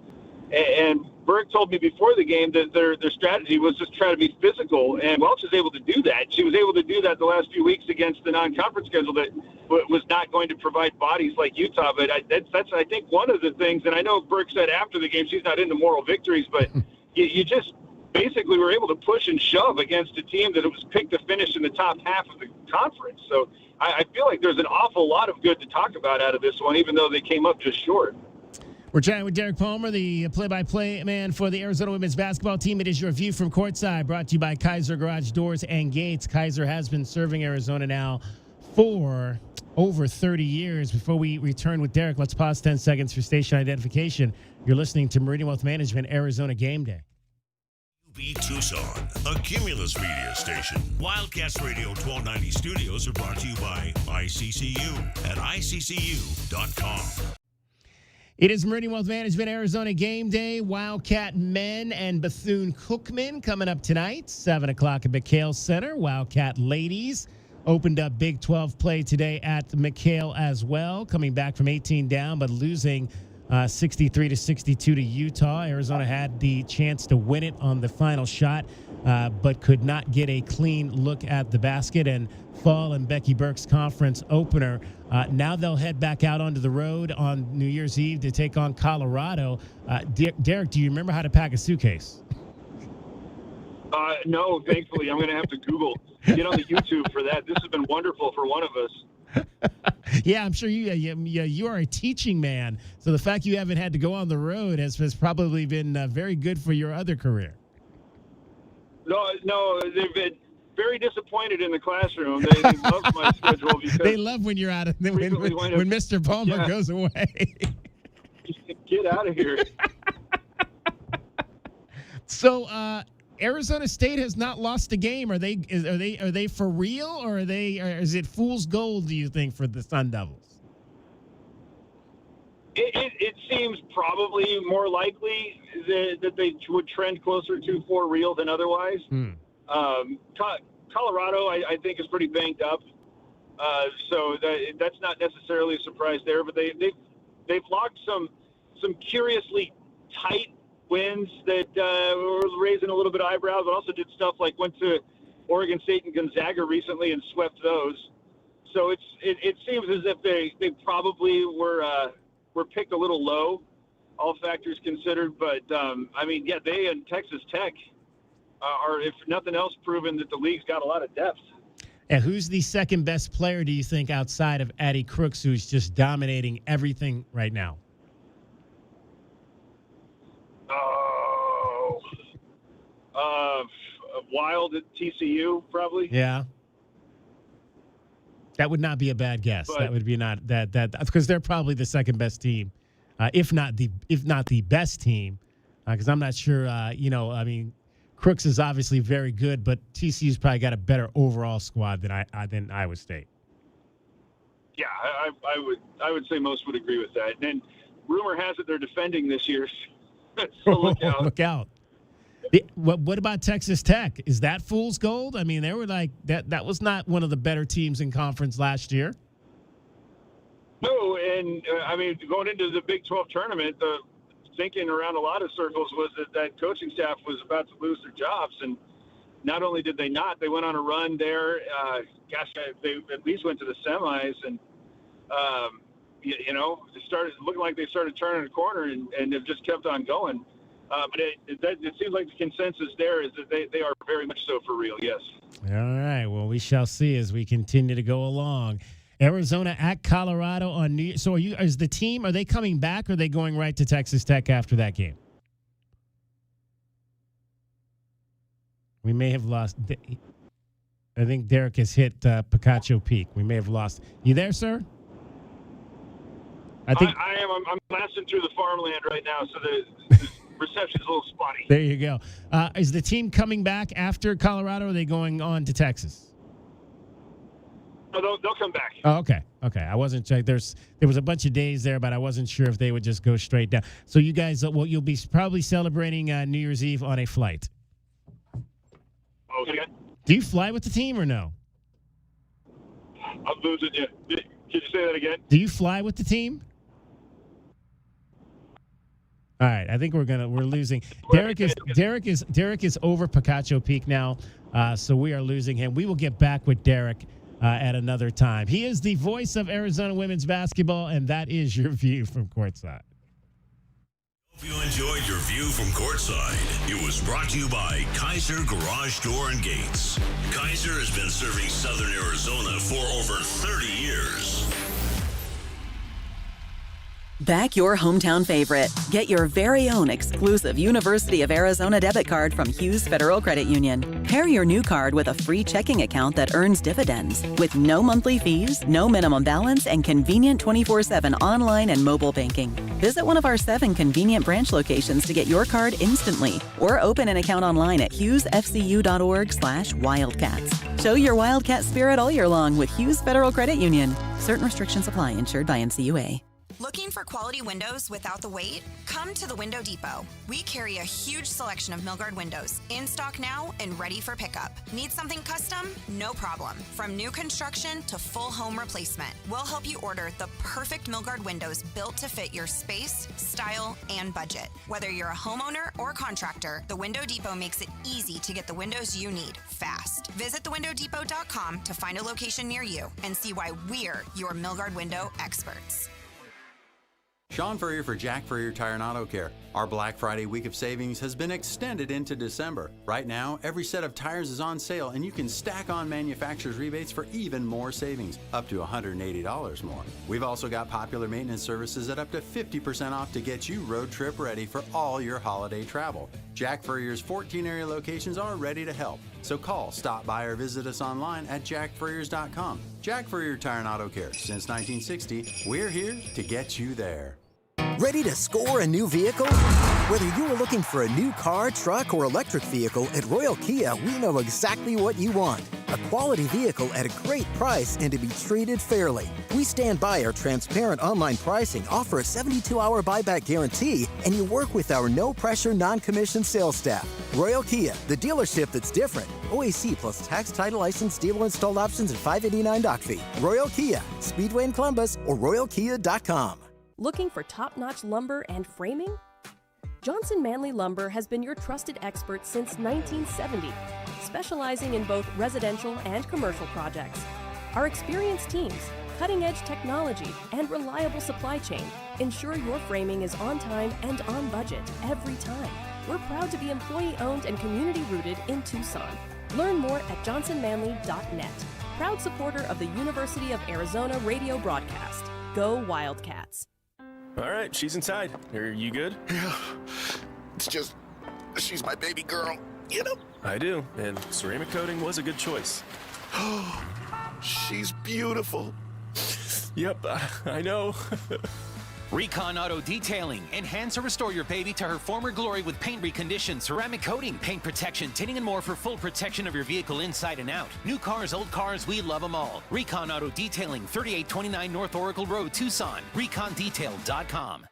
Speaker 24: and Berg told me before the game that their strategy was just try to be physical, and Welch is able to do that. She was able to do that the last few weeks against the non-conference schedule that was not going to provide bodies like Utah. But that's I think one of the things, and I know Berg said after the game she's not into moral victories, but you just basically were able to push and shove against a team that it was picked to finish in the top half of the conference. So I feel like there's an awful lot of good to talk about out of this one, even though they came up just short.
Speaker 6: We're chatting with Derek Palmer, the play-by-play man for the Arizona women's basketball team. It is your view from courtside, brought to you by Kaiser Garage Doors and Gates. Kaiser has been serving Arizona now for over 30 years. Before we return with Derek, let's pause 10 seconds for station identification. You're listening to Meridian Wealth Management, Arizona Game Day.
Speaker 3: Tucson, a Cumulus media station. Wildcats Radio 1290 studios are brought to you by ICCU at ICCU.com.
Speaker 6: It is Meridian Wealth Management, Arizona Game Day. Wildcat men and Bethune Cookman coming up tonight, 7 o'clock at McHale Center. Wildcat ladies opened up Big 12 play today at McHale as well, coming back from 18 down, but losing 63-62 to Utah. Arizona had the chance to win it on the final shot, but could not get a clean look at the basket. And Fall and Becky Burke's conference opener. Now they'll head back out onto the road on New Year's Eve to take on Colorado. Derek, do you remember how to pack a suitcase?
Speaker 24: No, thankfully. I'm going to have to get on the YouTube for that. This has been wonderful for one of us.
Speaker 6: Yeah, I'm sure you are a teaching man. So the fact you haven't had to go on the road has probably been very good for your other career.
Speaker 24: No, they've been very disappointed in the classroom. They love my schedule because
Speaker 6: they love when you're out of when Mr. Palmer goes away.
Speaker 24: Get out of here.
Speaker 6: So Arizona State has not lost a game. Are they for real, or is it fool's gold, do you think, for the Sun Devils?
Speaker 24: It seems probably more likely that they would trend closer to for real than otherwise. Colorado, I think, is pretty banged up, so that's not necessarily a surprise there. But they've locked some curiously tight wins that were raising a little bit of eyebrows, but also did stuff like went to Oregon State and Gonzaga recently and swept those. So it seems as if they probably were picked a little low, all factors considered. But they and Texas Tech are, if nothing else, proven that the league's got a lot of depth.
Speaker 6: And who's the second best player, do you think, outside of Addie Crooks, who's just dominating everything right now?
Speaker 24: Wild at TCU, probably.
Speaker 6: Yeah. That would not be a bad guess. But that would be not that because they're probably the second best team, if not the best team, because I'm not sure. Crooks is obviously very good, but TCU's probably got a better overall squad than Iowa State.
Speaker 24: Yeah, I would say most would agree with that. And rumor has it they're defending this year, so look out.
Speaker 6: Look out. What about Texas Tech? Is that fool's gold? I mean, they were like that. That was not one of the better teams in conference last year.
Speaker 24: No, and going into the Big 12 tournament, the thinking around a lot of circles was that coaching staff was about to lose their jobs, and not only did they not, they went on a run there. They at least went to the semis, and it started looking like they started turning a corner, and have just kept on going. But it seems like the consensus there is that they are very much so for real, yes.
Speaker 6: All right. Well, we shall see as we continue to go along. Arizona at Colorado on New Year's. So is the team, are they coming back, or are they going right to Texas Tech after that game? We may have lost. I think Derek has hit Picacho Peak. We may have lost. You there, sir? I think
Speaker 24: I am. I'm blasting through the farmland right now, so the reception's a little spotty.
Speaker 6: there you go. Is the team coming back after Colorado, or are they going on to Texas?
Speaker 24: No, they'll come back.
Speaker 6: Oh, okay. I wasn't checking. There was a bunch of days there, but I wasn't sure if they would just go straight down. So you guys, you'll be probably celebrating New Year's Eve on a flight.
Speaker 24: Oh, again?
Speaker 6: Do you fly with the team or no?
Speaker 24: I'm losing you. Can you say that again?
Speaker 6: Do you fly with the team? All right, I think we're losing. Derek is over Picacho Peak now, so we are losing him. We will get back with Derek at another time. He is the voice of Arizona women's basketball, and that is your view from courtside.
Speaker 3: Hope you enjoyed your view from courtside. It was brought to you by Kaiser Garage Door and Gates. Kaiser has been serving Southern Arizona for over 30 years.
Speaker 1: Back your hometown favorite. Get your very own exclusive University of Arizona debit card from Hughes Federal Credit Union. Pair your new card with a free checking account that earns dividends with no monthly fees, no minimum balance, and convenient 24/7 online and mobile banking. Visit one of our 7 convenient branch locations to get your card instantly or open an account online at hughesfcu.org/wildcats. Show your Wildcat spirit all year long with Hughes Federal Credit Union. Certain restrictions apply. Insured by NCUA.
Speaker 2: Looking for quality windows without the wait? Come to the Window Depot. We carry a huge selection of Milgard windows, in stock now and ready for pickup. Need something custom? No problem. From new construction to full home replacement, we'll help you order the perfect Milgard windows built to fit your space, style, and budget. Whether you're a homeowner or contractor, the Window Depot makes it easy to get the windows you need fast. Visit thewindowdepot.com to find a location near you and see why we're your Milgard window experts.
Speaker 4: Sean Furrier for Jack Furrier Tire and Auto Care. Our Black Friday week of savings has been extended into December. Right now, every set of tires is on sale and you can stack on manufacturer's rebates for even more savings, up to $180 more. We've also got popular maintenance services at up to 50% off to get you road trip ready for all your holiday travel. Jack Furrier's 14 area locations are ready to help. So call, stop by, or visit us online at jackfurriers.com. Jack Furrier Tire and Auto Care. Since 1960, we're here to get you there.
Speaker 5: Ready to score a new vehicle? Whether you are looking for a new car, truck, or electric vehicle, at Royal Kia, we know exactly what you want. A quality vehicle at a great price and to be treated fairly. We stand by our transparent online pricing, offer a 72-hour buyback guarantee, and you work with our no-pressure, non-commissioned sales staff. Royal Kia, the dealership that's different. OAC plus tax, title, license, dealer installed options, and $589 doc fee. Royal Kia, Speedway in Columbus, or royalkia.com.
Speaker 25: Looking for top-notch lumber and framing? Johnson Manley Lumber has been your trusted expert since 1970, specializing in both residential and commercial projects. Our experienced teams, cutting-edge technology, and reliable supply chain ensure your framing is on time and on budget every time. We're proud to be employee-owned and community-rooted in Tucson. Learn more at johnsonmanley.net. Proud supporter of the University of Arizona radio broadcast. Go Wildcats.
Speaker 26: All right, she's inside. Are you good?
Speaker 16: Yeah. It's just, she's my baby girl, you know?
Speaker 26: I do, and ceramic coating was a good choice.
Speaker 16: Oh, she's beautiful.
Speaker 26: Yep, I know.
Speaker 27: Recon Auto Detailing. Enhance or restore your baby to her former glory with paint recondition, ceramic coating, paint protection, tinting, and more for full protection of your vehicle inside and out. New cars, old cars, we love them all. Recon Auto Detailing, 3829 North Oracle Road, Tucson. ReconDetail.com.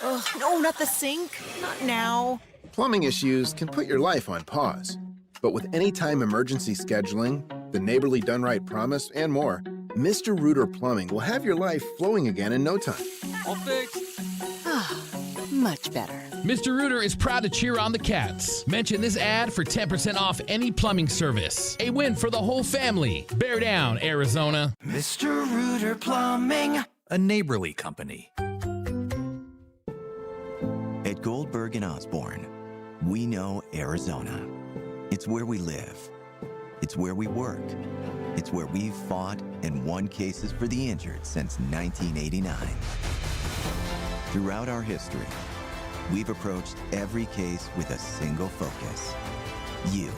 Speaker 28: Ugh, no, not the sink. Not now.
Speaker 29: Plumbing issues can put your life on pause. But with anytime emergency scheduling, the neighborly done right promise, and more, Mr. Rooter Plumbing will have your life flowing again in no time.
Speaker 28: All fixed. Much better.
Speaker 30: Mr. Rooter is proud to cheer on the Cats. Mention this ad for 10% off any plumbing service. A win for the whole family. Bear down, Arizona.
Speaker 28: Mr. Rooter Plumbing.
Speaker 14: A neighborly company. At Goldberg and Osborne, we know Arizona. It's where we live. It's where we work. It's where we've fought and won cases for the injured since 1989. Throughout our history, we've approached every case with a single focus: you.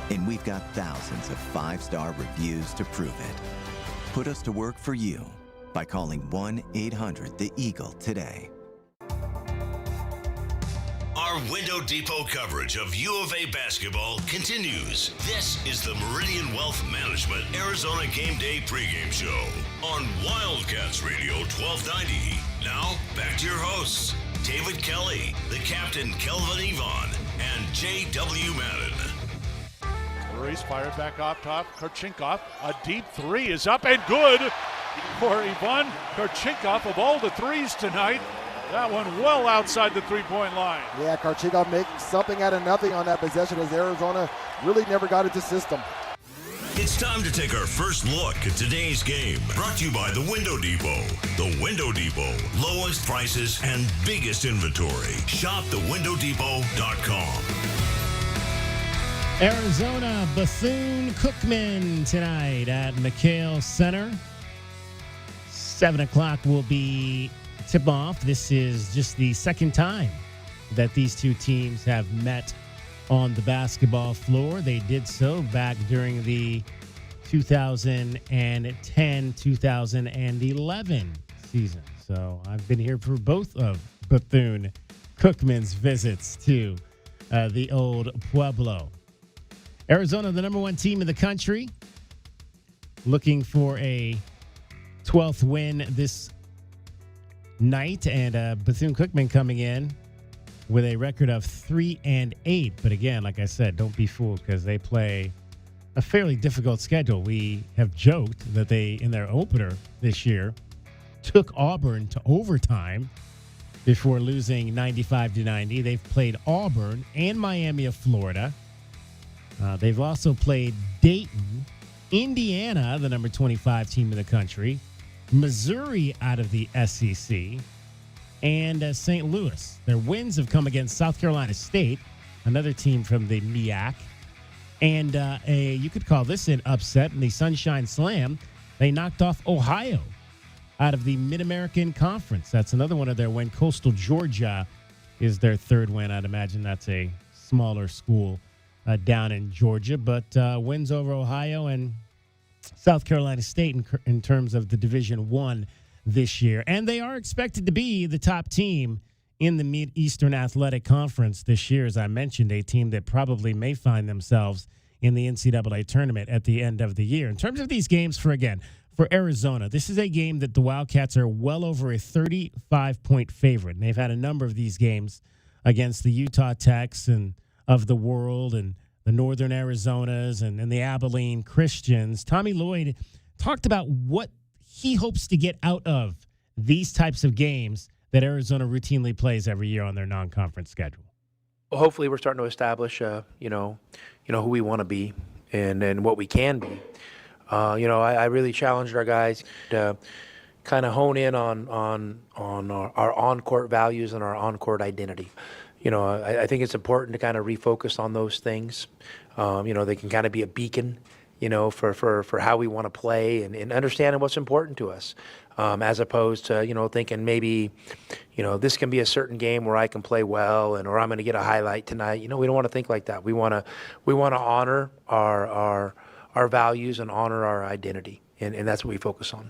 Speaker 14: And we've got thousands of 5-star reviews to prove it. Put us to work for you by calling 1-800-THE-EAGLE today.
Speaker 3: Our Window Depot coverage of U of A basketball continues. This is the Meridian Wealth Management Arizona Game Day pregame show on Wildcats Radio 1290. Now, back to your hosts, David Kelly, the captain Kelvin Yvonne, and J.W. Madden.
Speaker 7: Murray's fired back up top. Korchinkov, a deep three is up and good for Ivan Korchinkov. Of all the threes tonight, that one well outside the three-point line.
Speaker 8: Yeah, Korchinkov makes something out of nothing on that possession as Arizona really never got into system.
Speaker 3: It's time to take our first look at today's game. Brought to you by the Window Depot. The Window Depot. Lowest prices and biggest inventory. Shop thewindow.depot.com.
Speaker 6: Arizona, Bethune, Cookman tonight at McHale Center. 7 o'clock will be tip-off. This is just the second time that these two teams have met on the basketball floor. They did so back during the 2010-2011 season. So I've been here for both of Bethune-Cookman's visits to the old Pueblo. Arizona, the number one team in the country, looking for a 12th win this night, and Bethune-Cookman coming in with a record of 3-8. But again, like I said, don't be fooled because they play a fairly difficult schedule. We have joked that they, in their opener this year, took Auburn to overtime before losing 95-90. They've played Auburn and Miami of Florida. They've also played Dayton, Indiana, the number 25 team in the country, Missouri out of the SEC, and St. Louis. Their wins have come against South Carolina State, another team from the MEAC, and you could call this an upset in the Sunshine Slam. They knocked off Ohio out of the Mid-American Conference. That's another one of their wins. Coastal Georgia is their third win. I'd imagine that's a smaller school down in Georgia, but wins over Ohio and South Carolina State in terms of the Division I this year. And they are expected to be the top team in the Mid-Eastern Athletic Conference this year, as I mentioned, a team that probably may find themselves in the NCAA tournament at the end of the year. In terms of these games, for Arizona, this is a game that the Wildcats are well over a 35-point favorite. And they've had a number of these games against the Utah Techs and of the world and the Northern Arizonas and the Abilene Christians. Tommy Lloyd talked about what he hopes to get out of these types of games that Arizona routinely plays every year on their non-conference schedule.
Speaker 9: Well, hopefully we're starting to establish, who we want to be and what we can be. I really challenged our guys to kind of hone in on our on-court values and our on-court identity. I think it's important to kind of refocus on those things. They can kind of be a beacon, for how we want to play and understanding what's important to us, as opposed to, thinking maybe, this can be a certain game where I can play well or I'm going to get a highlight tonight. We don't want to think like that. We want to honor our values and honor our identity, and that's what we focus on.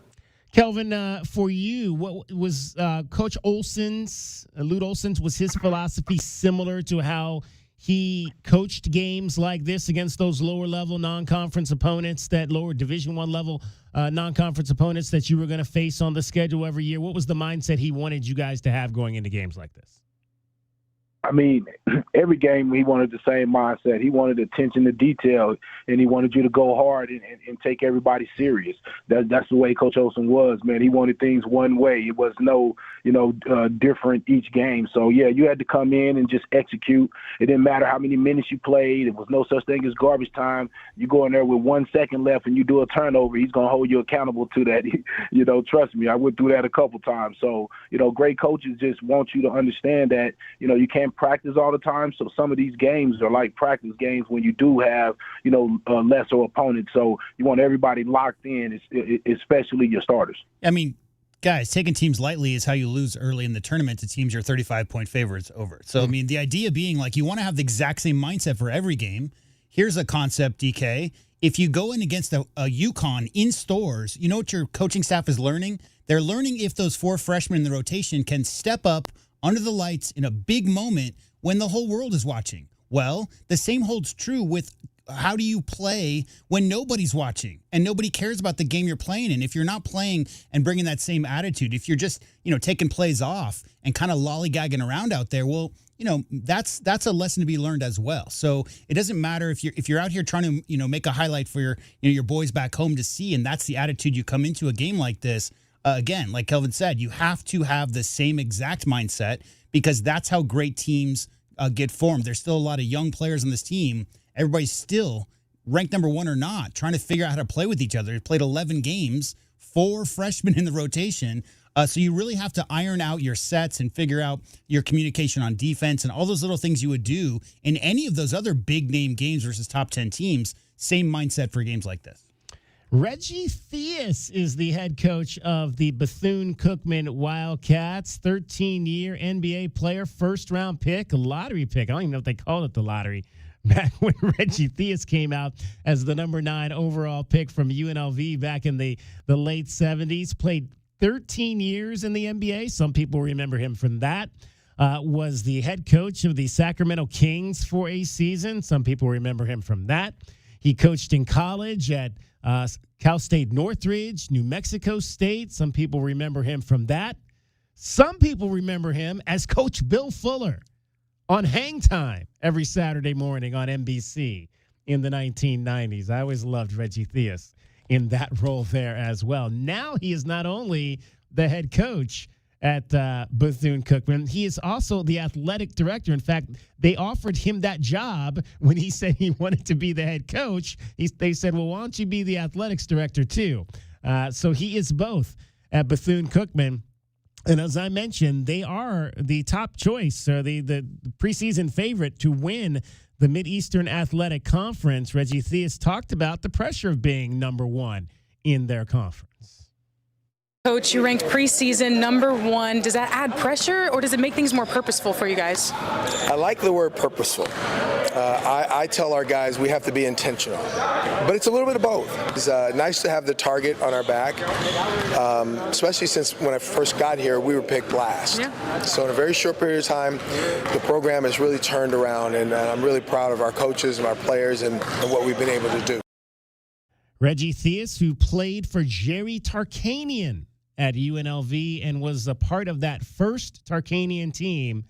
Speaker 6: Kelvin, for you, what was Coach Olson's, Lute Olson's, was his philosophy similar to how he coached games like this against those lower-level non-conference opponents, that lower Division I level non-conference opponents that you were going to face on the schedule every year? What was the mindset he wanted you guys to have going into games like this?
Speaker 10: I mean, every game he wanted the same mindset. He wanted attention to detail, and he wanted you to go hard and take everybody serious. That's the way Coach Olson was, man. He wanted things one way. It was no, different each game. So, yeah, you had to come in and just execute. It didn't matter how many minutes you played. There was no such thing as garbage time. You go in there with 1 second left and you do a turnover, he's going to hold you accountable to that. Trust me, I went through that a couple times. So, great coaches just want you to understand that, you can't practice all the time. So some of these games are like practice games when you do have, lesser opponents. So you want everybody locked in, especially your starters.
Speaker 11: I mean, guys, taking teams lightly is how you lose early in the tournament to teams you're 35-point favorites over. So, I mean, the idea being like you want to have the exact same mindset for every game. Here's a concept, DK. If you go in against a UConn in stores, you know what your coaching staff is learning? They're learning if those 4 freshmen in the rotation can step up under the lights in a big moment when the whole world is watching. Well, the same holds true with how do you play when nobody's watching and nobody cares about the game you're playing in? If you're not playing and bringing that same attitude, if you're just, taking plays off and kind of lollygagging around out there, well, that's a lesson to be learned as well. So it doesn't matter if you're out here trying to, make a highlight for your boys back home to see, and that's the attitude you come into a game like this. Again, like Kelvin said, you have to have the same exact mindset because that's how great teams get formed. There's still a lot of young players on this team. Everybody's still ranked number 1 or not, trying to figure out how to play with each other. They played 11 games, 4 freshmen in the rotation. So you really have to iron out your sets and figure out your communication on defense and all those little things you would do in any of those other big-name games versus top 10 teams. Same mindset for games like this.
Speaker 6: Reggie Theus is the head coach of the Bethune-Cookman Wildcats, 13-year NBA player, first-round pick, a lottery pick. I don't even know if they called it the lottery back when Reggie Theus came out as the number 9 overall pick from UNLV back in the late 70s. Played 13 years in the NBA. Some people remember him from that. Was the head coach of the Sacramento Kings for a season. Some people remember him from that. He coached in college at Cal State Northridge, New Mexico State. Some people remember him from that. Some people remember him as Coach Bill Fuller on Hang Time every Saturday morning on NBC in the 1990s. I always loved Reggie Theus in that role there as well. Now he is not only the head coach at Bethune-Cookman, he is also the athletic director. In fact, they offered him that job when he said he wanted to be the head coach. They said, well, why don't you be the athletics director too? So he is both at Bethune-Cookman. And as I mentioned, they are the top choice, or the preseason favorite to win the Mid-Eastern Athletic Conference. Reggie Theus talked about the pressure of being number 1 in their conference.
Speaker 12: Coach, you ranked preseason number 1. Does that add pressure, or does it make things more purposeful for you guys?
Speaker 13: I like the word purposeful. I tell our guys we have to be intentional, but it's a little bit of both. It's nice to have the target on our back, especially since when I first got here, we were picked last. Yeah. So in a very short period of time, the program has really turned around, and I'm really proud of our coaches and our players and what we've been able to do.
Speaker 6: Reggie Theus, who played for Jerry Tarkanian at UNLV and was a part of that first Tarkanian team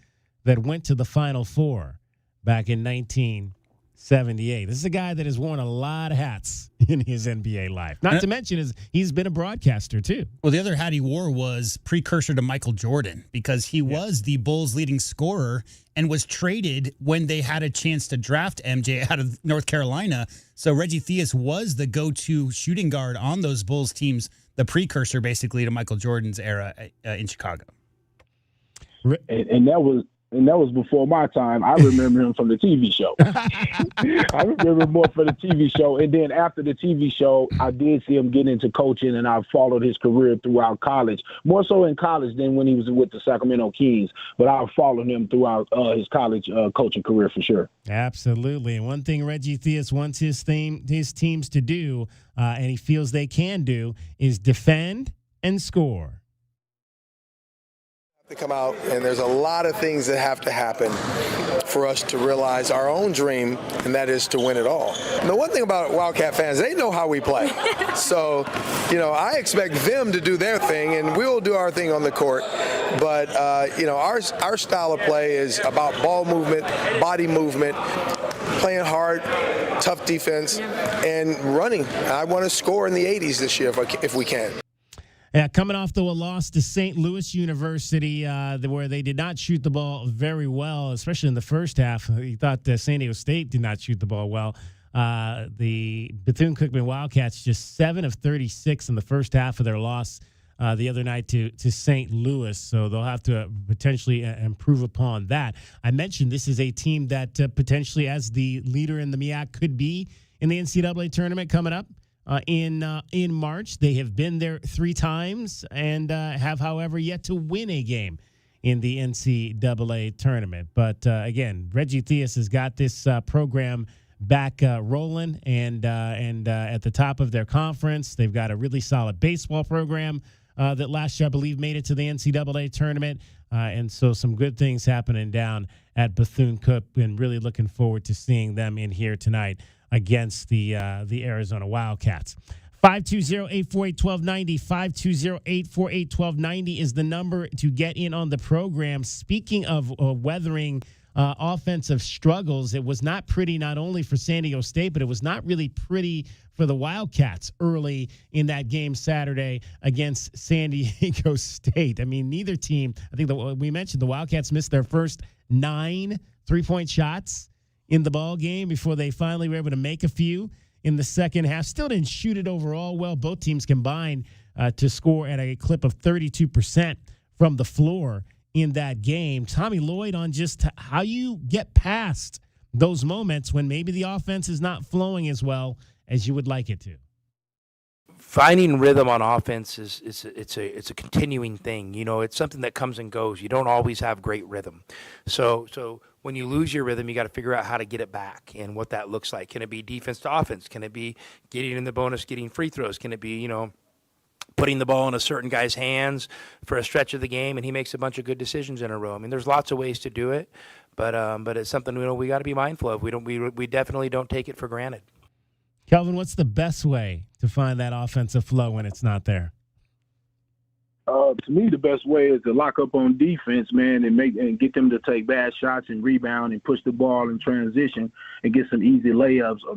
Speaker 6: that went to the Final Four back in 1978. This is a guy that has worn a lot of hats in his NBA life. Not to mention he's been a broadcaster too.
Speaker 11: Well, the other hat he wore was precursor to Michael Jordan because he was the Bulls' leading scorer and was traded when they had a chance to draft MJ out of North Carolina. So Reggie Theus was the go-to shooting guard on those Bulls teams, the precursor basically to Michael Jordan's era in Chicago.
Speaker 10: And that was before my time. I remember him from the TV show. I remember more for the TV show. And then after the TV show, I did see him get into coaching, and I followed his career throughout college, more so in college than when he was with the Sacramento Kings. But I followed him throughout his college coaching career for sure.
Speaker 6: Absolutely. And one thing Reggie Theus wants his teams to do, and he feels they can do, is defend and score.
Speaker 13: To come out, and there's a lot of things that have to happen for us to realize our own dream, and that is to win it all. And the one thing about Wildcat fans, they know how we play. So, I expect them to do their thing, and we'll do our thing on the court. But, our style of play is about ball movement, body movement, playing hard, tough defense, and running. I want to score in the 80s this year if we can.
Speaker 6: Yeah, coming off, though, a loss to St. Louis University, where they did not shoot the ball very well, especially in the first half. He thought San Diego State did not shoot the ball well. The Bethune-Cookman Wildcats just 7 of 36 in the first half of their loss the other night to St. Louis, so they'll have to potentially improve upon that. I mentioned this is a team that potentially, as the leader in the MEAC, could be in the NCAA tournament coming up. In March. They have been there 3 times and have, however, yet to win a game in the NCAA tournament. But, again, Reggie Theus has got this program back rolling and at the top of their conference. They've got a really solid baseball program that last year, I believe, made it to the NCAA tournament. And so some good things happening down at Bethune-Cookman, and really looking forward to seeing them in here tonight against the Arizona Wildcats. 520-848-1290, 520-848-1290 is the number to get in on the program. Speaking of weathering offensive struggles, it was not pretty not only for San Diego State, but it was not really pretty for the Wildcats early in that game Saturday against San Diego State. I mean, neither team, I think we mentioned the Wildcats missed their first 9 3-point shots in the ball game before they finally were able to make a few in the second half. Still didn't shoot it overall well. Both teams combined to score at a clip of 32% from the floor in that game. Tommy Lloyd, on just how you get past those moments when maybe the offense is not flowing as well as you would like it to.
Speaker 9: Finding rhythm on offense it's a continuing thing. You know, it's something that comes and goes. You don't always have great rhythm. So when you lose your rhythm, you got to figure out how to get it back and what that looks like. Can it be defense to offense? Can it be getting in the bonus, getting free throws? Can it be, you know, putting the ball in a certain guy's hands for a stretch of the game and he makes a bunch of good decisions in a row? I mean, there's lots of ways to do it, but it's something, you know, we got to be mindful of. We definitely don't take it for granted.
Speaker 6: Kelvin, what's the best way to find that offensive flow when it's not there?
Speaker 10: To me, the best way is to lock up on defense, man, and get them to take bad shots and rebound and push the ball in transition and get some easy layups or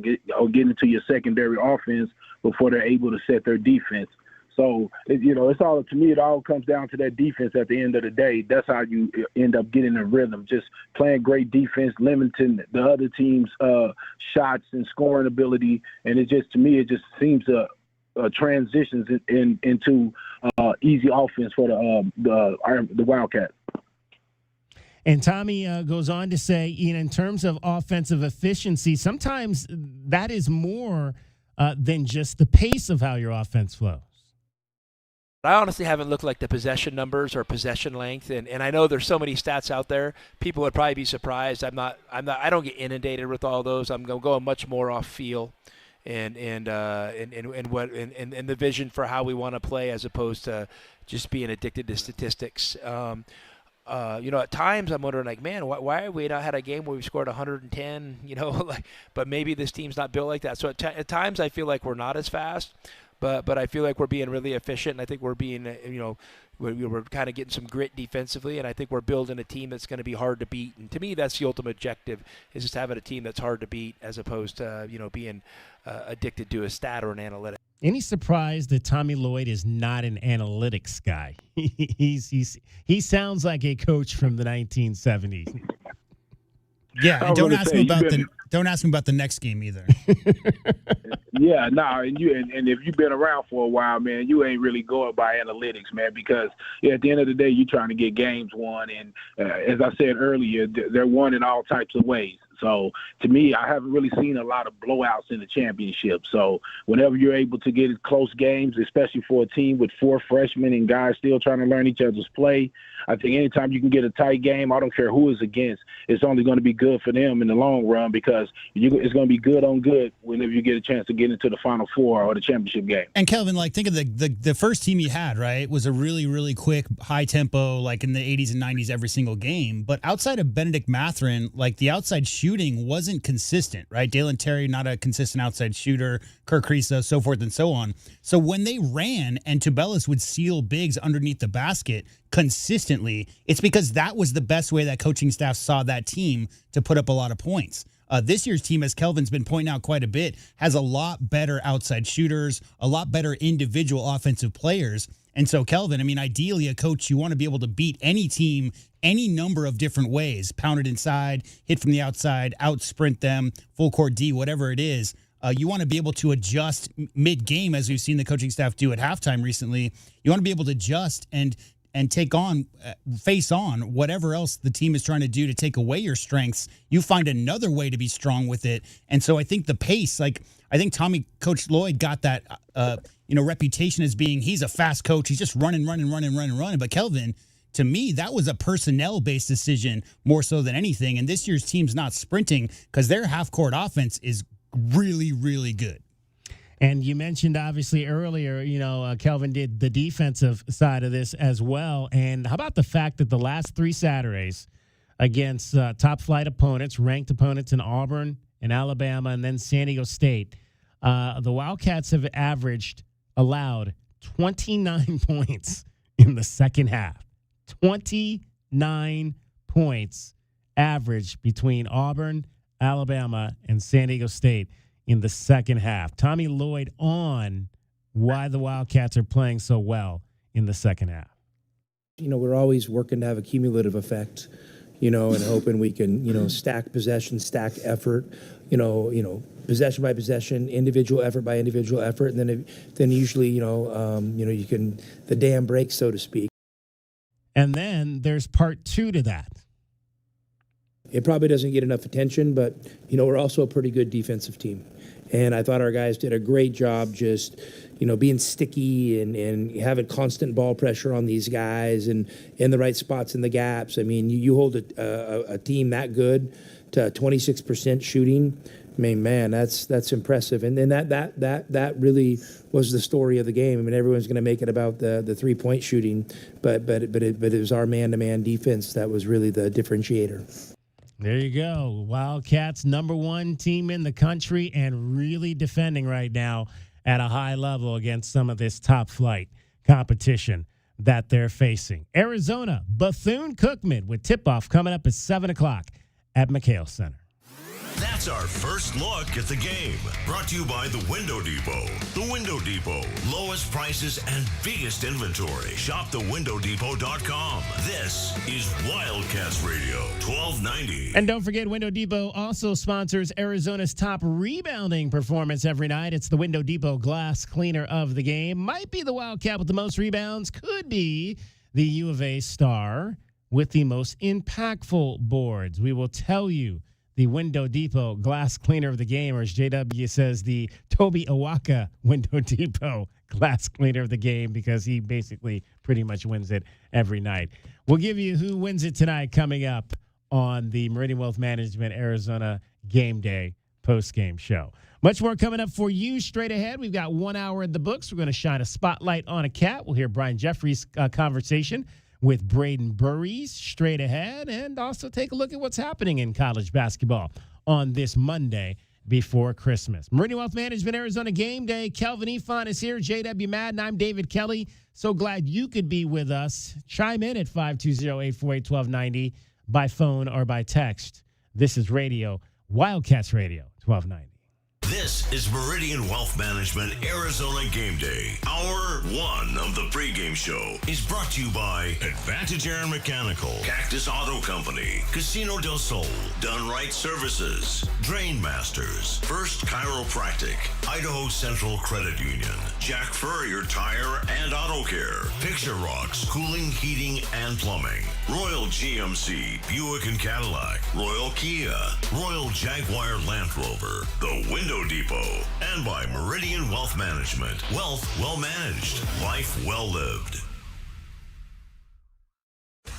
Speaker 10: get into your secondary offense before they're able to set their defense. So, it's all, to me, it all comes down to that defense at the end of the day. That's how you end up getting a rhythm, just playing great defense, limiting the other team's shots and scoring ability. And it just, to me, it just seems transitions into easy offense for the Wildcats.
Speaker 6: And Tommy goes on to say, in terms of offensive efficiency, sometimes that is more than just the pace of how your offense flows.
Speaker 9: I honestly haven't looked like the possession numbers or possession length, and I know there's so many stats out there. People would probably be surprised. I don't get inundated with all those. I'm going much more off feel and the vision for how we want to play as opposed to just being addicted to statistics. At times I'm wondering, like, man, why have we not had a game where we scored 110? But maybe this team's not built like that. So at times I feel like we're not as fast. But I feel like we're being really efficient, and I think we're being, we're kind of getting some grit defensively, and I think we're building a team that's going to be hard to beat. And to me, that's the ultimate objective, is just having a team that's hard to beat as opposed to, being addicted to a stat or an analytic.
Speaker 6: Any surprise that Tommy Lloyd is not an analytics guy? He sounds like a coach from the 1970s.
Speaker 11: Yeah, and don't ask him about the next game either.
Speaker 10: Yeah, and if you've been around for a while, man, you ain't really going by analytics, man, because at the end of the day, you're trying to get games won, and as I said earlier, they're won in all types of ways. So to me, I haven't really seen a lot of blowouts in the championship. So whenever you're able to get close games, especially for a team with 4 freshmen and guys still trying to learn each other's play, I think anytime you can get a tight game, I don't care who it's against, it's only going to be good for them in the long run, because it's going to be good on good whenever you get a chance to get into the Final Four or the championship game.
Speaker 11: And Kelvin, think of the first team you had, right, was a really, really quick, high tempo, like in the 80s and 90s every single game. But outside of Benedict Mathurin, the outside shooting wasn't consistent, right? Dalen Terry, not a consistent outside shooter, Kirk Kriisa, so forth and so on. So when they ran and Tubelis would seal bigs underneath the basket consistently, it's because that was the best way that coaching staff saw that team to put up a lot of points. This year's team, as Kelvin's been pointing out quite a bit, has a lot better outside shooters, a lot better individual offensive players. And so, Kelvin, ideally a coach, you want to be able to beat any team any number of different ways. Pound it inside, hit from the outside, out sprint them, full court D, whatever it is. You want to be able to adjust mid-game, as we've seen the coaching staff do at halftime recently. You want to be able to adjust and take on, face on whatever else the team is trying to do to take away your strengths. You find another way to be strong with it. And so I think the pace, I think Coach Lloyd got that, reputation as being, he's a fast coach. He's just running. But Kelvin, to me, that was a personnel-based decision more so than anything. And this year's team's not sprinting because their half-court offense is really, really good.
Speaker 6: And you mentioned, obviously, earlier, Kelvin did the defensive side of this as well. And how about the fact that the last 3 Saturdays against top-flight opponents, ranked opponents in Auburn and Alabama and then San Diego State, the Wildcats have allowed 29 points in the second half. 29 points average between Auburn, Alabama, and San Diego State in the second half. Tommy Lloyd on why the Wildcats are playing so well in the second half.
Speaker 9: We're always working to have a cumulative effect, and hoping we can, stack possession, stack effort, possession by possession, individual effort by individual effort, and then usually, you can the dam breaks, so to speak.
Speaker 6: And then there's part 2 to that.
Speaker 9: It probably doesn't get enough attention, but, we're also a pretty good defensive team. And I thought our guys did a great job just, being sticky and having constant ball pressure on these guys and in the right spots in the gaps. I mean, you hold a team that good to 26% shooting. I mean, man, that's impressive. And then that really was the story of the game. I mean, everyone's going to make it about the 3-point shooting, but it was our man-to-man defense that was really the differentiator.
Speaker 6: There you go. Wildcats, number 1 team in the country and really defending right now at a high level against some of this top-flight competition that they're facing. Arizona, Bethune Cookman with tip-off coming up at 7 o'clock at McHale Center.
Speaker 3: That's our first look at the game. Brought to you by the Window Depot. The Window Depot. Lowest prices and biggest inventory. Shop thewindowdepot.com. This is Wildcats Radio 1290.
Speaker 6: And don't forget, Window Depot also sponsors Arizona's top rebounding performance every night. It's the Window Depot Glass Cleaner of the game. Might be the Wildcat with the most rebounds. Could be the U of A star with the most impactful boards. We will tell you the Window Depot Glass Cleaner of the game, or as JW says, the Toby Awaka Window Depot Glass Cleaner of the game, because he basically pretty much wins it every night. We'll give you who wins it tonight coming up on the Meridian Wealth Management Arizona Game Day post-game show. Much more coming up for you straight ahead. We've got 1 hour in the books. We're going to shine a spotlight on a cat. We'll hear Brian Jeffries' conversation with Braden Burries straight ahead, and also take a look at what's happening in college basketball on this Monday before Christmas. Meridian Wealth Management Arizona Game Day. Kelvin Efon is here. JW Madden. I'm David Kelly. So glad you could be with us. Chime in at 520-848-1290 by phone or by text. This is Radio, Wildcats Radio 1290.
Speaker 3: This is Meridian Wealth Management Arizona Game Day. Hour 1 of the pregame show is brought to you by Advantage Air and Mechanical, Cactus Auto Company, Casino del Sol, Done Right Services, Drain Masters, First Chiropractic, Idaho Central Credit Union, Jack Furrier Tire and Auto Care, Picture Rocks Cooling, Heating, and Plumbing, Royal GMC, Buick and Cadillac, Royal Kia, Royal Jaguar Land Rover, The Window Depot, and by Meridian Wealth Management. Wealth well managed, life well lived.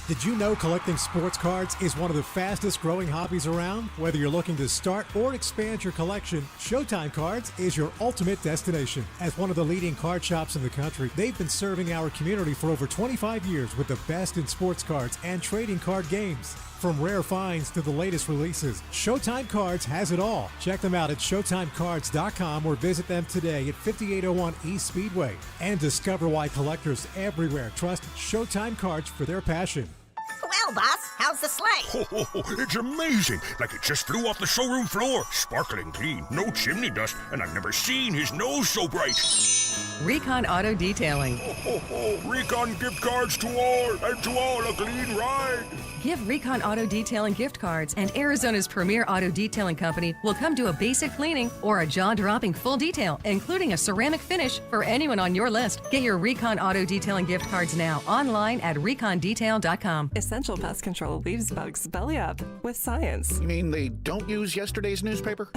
Speaker 1: Did you know collecting sports cards is one of the fastest growing hobbies around? Whether you're looking to start or expand your collection, Showtime Cards is your ultimate destination. As one of the leading card shops in the country, they've been serving our community for over 25 years with the best in sports cards and trading card games. From rare finds to the latest releases, Showtime Cards has it all. Check them out at ShowtimeCards.com or visit them today at 5801 East Speedway. And discover why collectors everywhere trust Showtime Cards for their passion.
Speaker 15: Well, boss, how's the sleigh?
Speaker 16: Oh, it's amazing. Like it just flew off the showroom floor. Sparkling clean, no chimney dust, and I've never seen his nose so bright.
Speaker 17: Recon Auto Detailing.
Speaker 16: Recon gift cards to all, and to all a clean ride.
Speaker 17: Give Recon Auto Detailing gift cards, and Arizona's premier auto detailing company will come do a basic cleaning or a jaw-dropping full detail, including a ceramic finish for anyone on your list. Get your Recon Auto Detailing gift cards now online at recondetail.com.
Speaker 18: Essential Pest Control leaves bugs belly up with science.
Speaker 16: You mean they don't use yesterday's newspaper?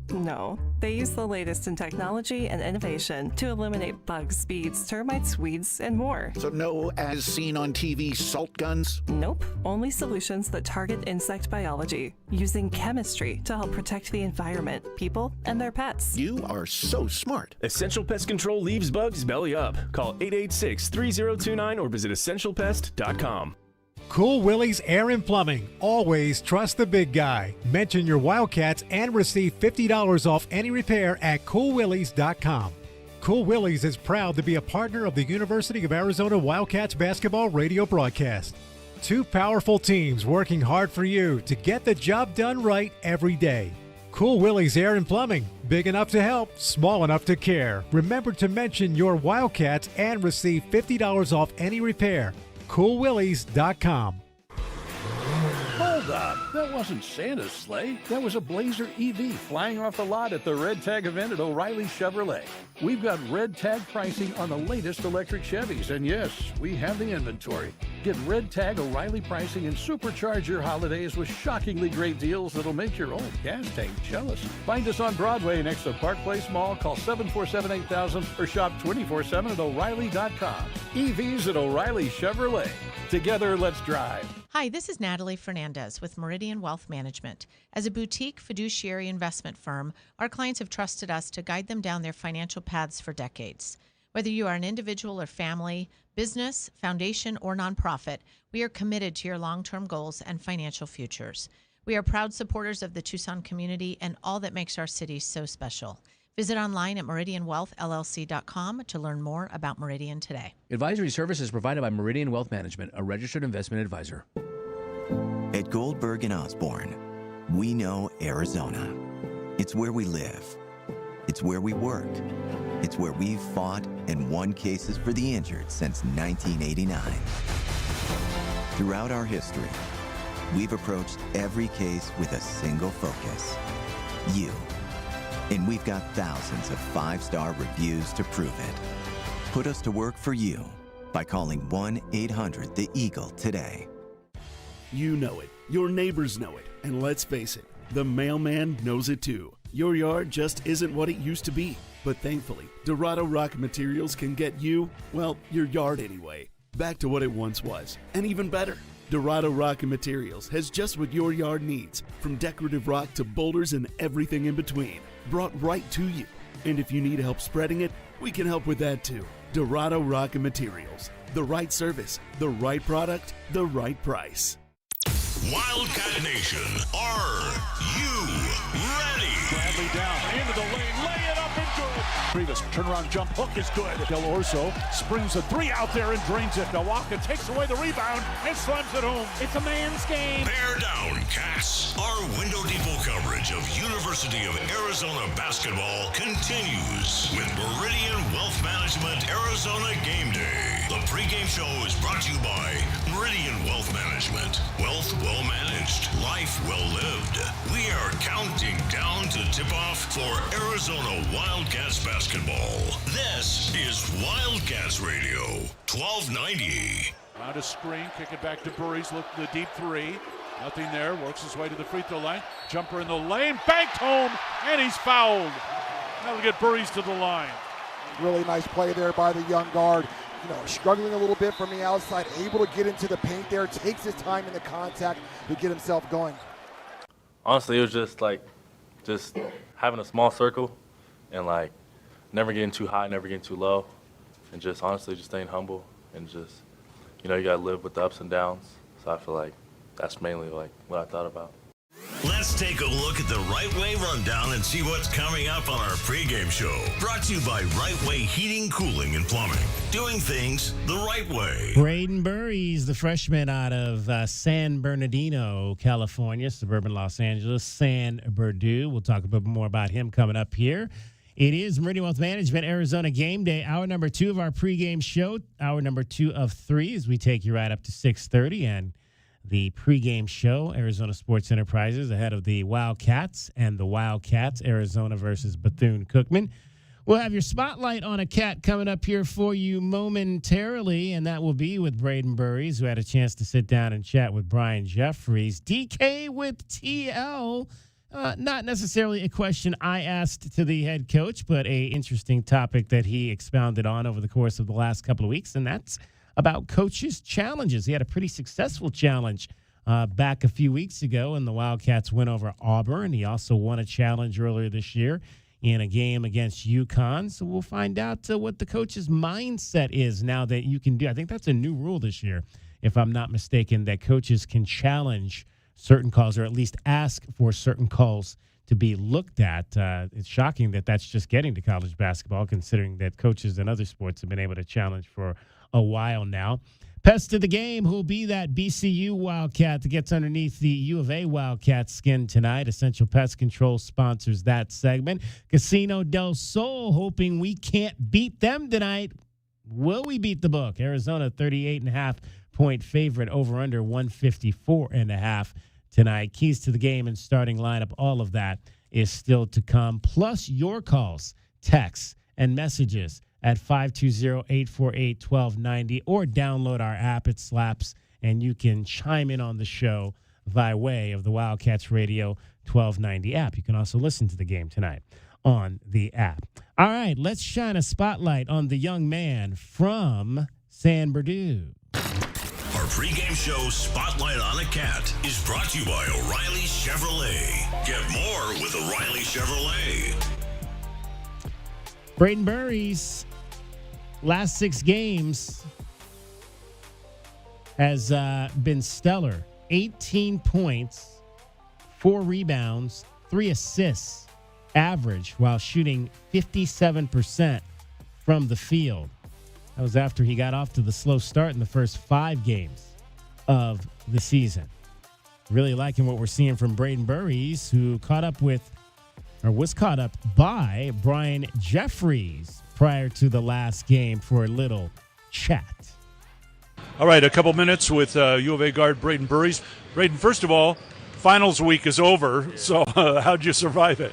Speaker 18: No, they use the latest in technology and innovation to eliminate fight bugs, bees, termites, weeds, and more.
Speaker 2: So no as seen on TV salt guns?
Speaker 18: Nope. Only solutions that target insect biology, using chemistry to help protect the environment, people, and their pets.
Speaker 2: You are so smart.
Speaker 26: Essential Pest Control leaves bugs belly up. Call 886-3029 or visit essentialpest.com.
Speaker 1: Cool Willie's Air and Plumbing. Always trust the big guy. Mention your Wildcats and receive $50 off any repair at coolwillies.com. Cool Willie's is proud to be a partner of the University of Arizona Wildcats basketball radio broadcast. Two powerful teams working hard for you to get the job done right every day. Cool Willie's Air and Plumbing. Big enough to help, small enough to care. Remember to mention your Wildcats and receive $50 off any repair. coolwillies.com.
Speaker 4: Hold up, that wasn't Santa's sleigh. That was a Blazer EV flying off the lot at the Red Tag event at O'Reilly Chevrolet. We've got Red Tag pricing on the latest electric Chevys, and yes, we have the inventory. Get Red Tag O'Reilly pricing and supercharge your holidays with shockingly great deals that'll make your old gas tank jealous. Find us on Broadway next to Park Place Mall. Call 747-8000 or shop 24/7 at O'Reilly.com. EVs at O'Reilly Chevrolet. Together, let's drive.
Speaker 28: Hi, this is Natalie Fernandez with Meridian Wealth Management. As a boutique fiduciary investment firm, our clients have trusted us to guide them down their financial paths for decades. Whether you are an individual or family, business, foundation, or nonprofit, we are committed to your long-term goals and financial futures. We are proud supporters of the Tucson community and all that makes our city so special. Visit online at meridianwealthllc.com to learn more about Meridian today.
Speaker 5: Advisory services provided by Meridian Wealth Management, a registered investment advisor.
Speaker 14: At Goldberg and Osborne, we know Arizona. It's where we live. It's where we work. It's where we've fought and won cases for the injured since 1989. Throughout our history, we've approached every case with a single focus: you. And we've got thousands of 5-star reviews to prove it. Put us to work for you by calling 1-800-THE-EAGLE today.
Speaker 19: You know it. Your neighbors know it. And let's face it, the mailman knows it too. Your yard just isn't what it used to be. But thankfully, Dorado Rock Materials can get you, well, your yard anyway, back to what it once was, and even better. Dorado Rock Materials has just what your yard needs, from decorative rock to boulders and everything in between, brought right to you. And if you need help spreading it, we can help with that too. Dorado Rock Materials. The right service, the right product, the right price.
Speaker 3: Wildcat Nation, are you ready?
Speaker 7: Bradley down into the lane, lay it up and good. Previous turnaround jump hook is good. Del Orso springs a three out there and drains it. Nawaka takes away the rebound and slams it home. It's a man's game.
Speaker 3: Bear down, Cats. Our window depot coverage of University of Arizona basketball continues with Meridian Wealth Management Arizona Gameday. The pregame show is brought to you by Meridian Wealth Management. Wealth well managed, life well lived. We are counting down to tip off for Arizona Wildcats basketball. This is Wildcats Radio, 1290.
Speaker 7: On a screen, kick it back to Burries, look at the deep three. Nothing there, works his way to the free throw line. Jumper in the lane, banked home, and he's fouled. That'll get Burries to the line.
Speaker 8: Really nice play there by the young guard. Struggling a little bit from the outside, able to get into the paint there, takes his time in the contact to get himself going.
Speaker 20: Honestly, it was just having a small circle and never getting too high, never getting too low, and just honestly just staying humble and just, you gotta live with the ups and downs. So I feel like that's mainly what I thought about.
Speaker 3: Let's take a look at the Right Way Rundown and see what's coming up on our pregame show. Brought to you by Right Way Heating, Cooling, and Plumbing. Doing things the right way.
Speaker 6: Braden Burries, the freshman out of San Bernardino, California, suburban Los Angeles, San Bernardino. We'll talk a bit more about him coming up here. It is Meridian Wealth Management Arizona Game Day, hour number 2 of our pregame show, hour number 2 of 3 as we take you right up to 6:30, and the pregame show, Arizona Sports Enterprises, ahead of the Wildcats and the Wildcats, Arizona versus Bethune Cookman. We'll have your spotlight on a cat coming up here for you momentarily, and that will be with Braden Burries, who had a chance to sit down and chat with Brian Jeffries. DK with TL Not necessarily a question I asked to the head coach, but a interesting topic that he expounded on over the course of the last couple of weeks, and that's about coaches' challenges. He had a pretty successful challenge back a few weeks ago, and the Wildcats went over Auburn. He also won a challenge earlier this year in a game against UConn. So we'll find out what the coach's mindset is now that you can do. I think that's a new rule this year, if I'm not mistaken, that coaches can challenge certain calls, or at least ask for certain calls to be looked at. It's shocking that that's just getting to college basketball, considering that coaches in other sports have been able to challenge for a while now. Pest of the game, who'll be that BCU Wildcat that gets underneath the U of A Wildcat skin tonight. Essential Pest Control sponsors that segment. Casino del Sol, hoping we can't beat them tonight. Will we beat the book? Arizona 38.5-point favorite, over under 154.5 tonight. Keys to the game and starting lineup, all of that is still to come. Plus your calls, texts, and messages at 520-848-1290, or download our app. It slaps, and you can chime in on the show by way of the Wildcats Radio 1290 app. You can also listen to the game tonight on the app. All right, let's shine a spotlight on the young man from San Bernardino.
Speaker 3: Our pregame show, Spotlight on a Cat, is brought to you by O'Reilly Chevrolet. Get more with O'Reilly Chevrolet.
Speaker 6: Braden Burry's last 6 games has been stellar. 18 points, 4 rebounds, 3 assists average, while shooting 57% from the field. That was after he got off to the slow start in the first 5 games of the season. Really liking what we're seeing from Braden Burries, who was caught up by Brian Jeffries prior to the last game for a little chat.
Speaker 7: All right, a couple minutes with U of A guard Braden Burries. Braden, first of all, finals week is over, so how'd you survive it?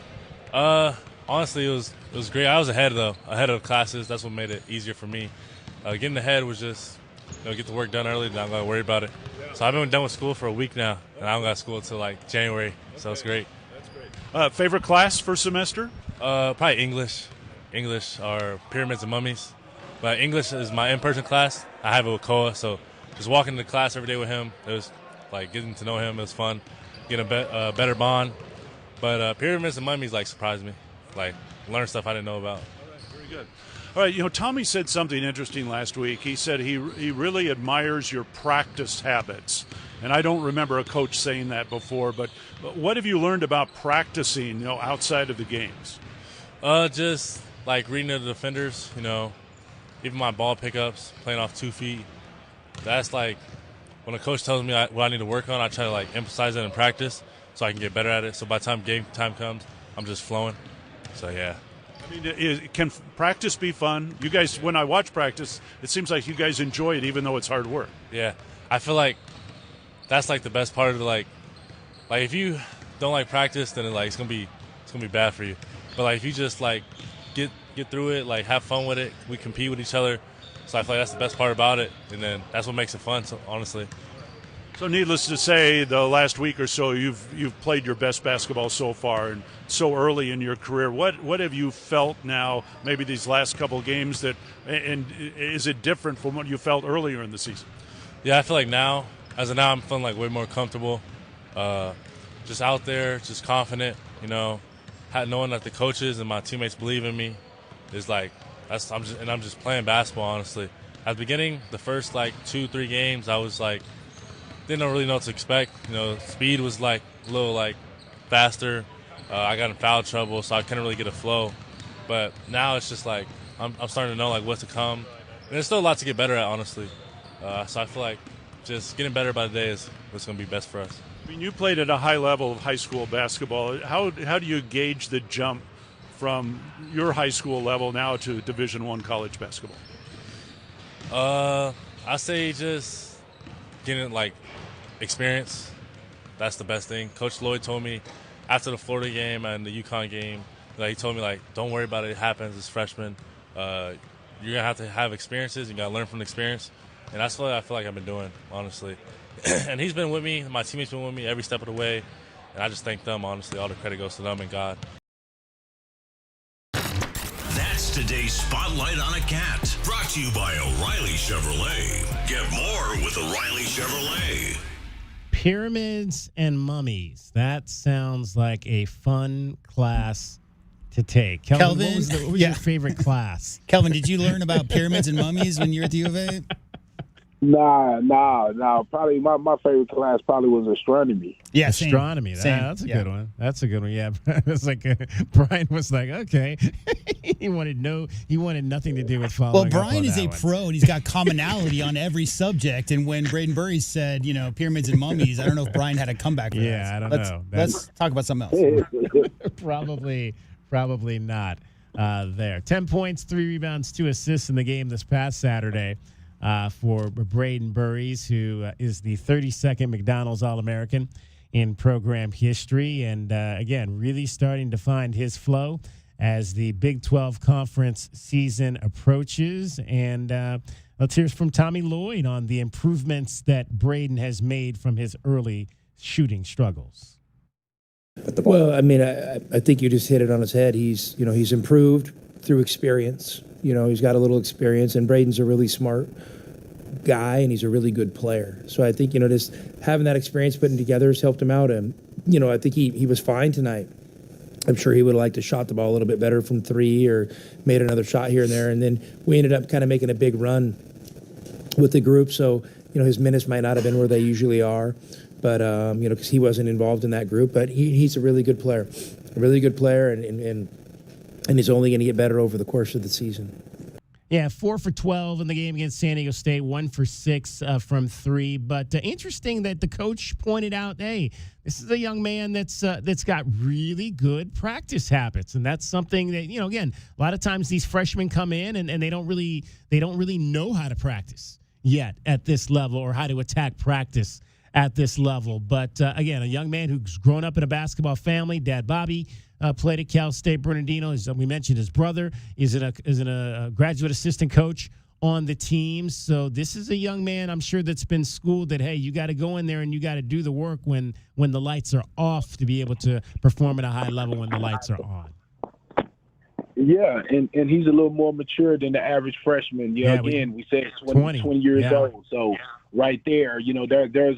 Speaker 20: Honestly, it was great. I was ahead of classes. That's what made it easier for me. Getting ahead was just get the work done early, not going to worry about it. So I've been done with school for a week now, and I don't got school until like January, so it's great.
Speaker 7: That's great. Favorite class for semester?
Speaker 20: Probably English or Pyramids and Mummies. But English is my in-person class. I have it with Koa, so just walking to class every day with him, it was like getting to know him. It was fun, getting a better bond. But Pyramids and Mummies surprised me, learn stuff I didn't know about.
Speaker 7: All right, very good. All right, Tommy said something interesting last week. He said he really admires your practice habits. And I don't remember a coach saying that before, but what have you learned about practicing, outside of the games?
Speaker 20: Just reading the defenders, even my ball pickups, playing off 2 feet. That's when a coach tells me what I need to work on, I try to emphasize that in practice so I can get better at it. So by the time game time comes, I'm just flowing. So, yeah.
Speaker 7: I mean, can practice be fun? You guys, when I watch practice, it seems like you guys enjoy it even though it's hard work.
Speaker 20: Yeah. I feel like that's the best part of the if you don't like practice, then it's gonna be bad for you. But if you just get through it, have fun with it, we compete with each other. So I feel like that's the best part about it, and then that's what makes it fun. So honestly.
Speaker 7: So needless to say, the last week or so, you've played your best basketball so far, and so early in your career. What have you felt now? Maybe these last couple of games and is it different from what you felt earlier in the season?
Speaker 20: Yeah, I feel like now. As of now, I'm feeling way more comfortable, just out there, just confident. Knowing that the coaches and my teammates believe in me is I'm just playing basketball. Honestly, at the beginning, the first 2-3 games, I was didn't really know what to expect. Speed was a little faster. I got in foul trouble, so I couldn't really get a flow. But now it's just I'm starting to know what's to come, and there's still a lot to get better at, honestly. So I feel like just getting better by the day is what's going to be best for us.
Speaker 7: I mean, you played at a high level of high school basketball. How do you gauge the jump from your high school level now to Division I college basketball?
Speaker 20: I say just getting experience. That's the best thing. Coach Lloyd told me after the Florida game and the UConn game, he told me don't worry about it. It happens as freshmen. You're gonna have experiences. You gotta learn from the experience. And that's what I feel like I've been doing, honestly. And he's been with me. My teammates been with me every step of the way. And I just thank them, honestly. All the credit goes to them and God.
Speaker 3: That's today's Spotlight on a Cat. Brought to you by O'Reilly Chevrolet. Get more with O'Reilly Chevrolet.
Speaker 6: Pyramids and mummies. That sounds like a fun class to take. Kelvin, what was your favorite class?
Speaker 11: Kelvin, did you learn about pyramids and mummies when you were at the U of A?
Speaker 10: Nah. Probably my favorite class probably was astronomy.
Speaker 11: Yeah,
Speaker 6: astronomy. That's a good one. That's a good one. Yeah, it's like Brian was like, okay, he wanted nothing to do with following.
Speaker 11: Well, Brian is a pro, and he's got commonality on every subject. And when Braden Burry said, pyramids and mummies, I don't know if Brian had a comeback for that.
Speaker 6: I don't know.
Speaker 11: Let's talk about something else.
Speaker 6: Probably not. There, 10 points, 3 rebounds, 2 assists in the game this past Saturday. For Braden Burries, who is the 32nd McDonald's All-American in program history. And, again, really starting to find his flow as the Big 12 Conference season approaches. And let's hear from Tommy Lloyd on the improvements that Braden has made from his early shooting struggles.
Speaker 9: Well, I mean, I think you just hit it on his head. He's improved through experience. He's got a little experience, and Braden's a really smart guy, and he's a really good player. So I think, just having that experience putting together has helped him out. And, I think he was fine tonight. I'm sure he would have liked to shot the ball a little bit better from 3 or made another shot here and there. And then we ended up kind of making a big run with the group. So, his minutes might not have been where they usually are, but, because he wasn't involved in that group. But he's a really good player, and he's only going to get better over the course of the season.
Speaker 6: Yeah, 4 for 12 in the game against San Diego State, 1 for 6 from 3. But interesting that the coach pointed out, hey, this is a young man that's got really good practice habits, and that's something that again, a lot of times these freshmen come in and they don't really know how to practice yet at this level or how to attack practice at this level. But again, a young man who's grown up in a basketball family. Dad Bobby played at Cal State Bernardino. As we mentioned, his brother is a graduate assistant coach on the team. So this is a young man, I'm sure, that's been schooled that, hey, you got to go in there and you got to do the work when the lights are off to be able to perform at a high level when the lights are on.
Speaker 10: Yeah, and he's a little more mature than the average freshman. We said 20 years old. So right there, there's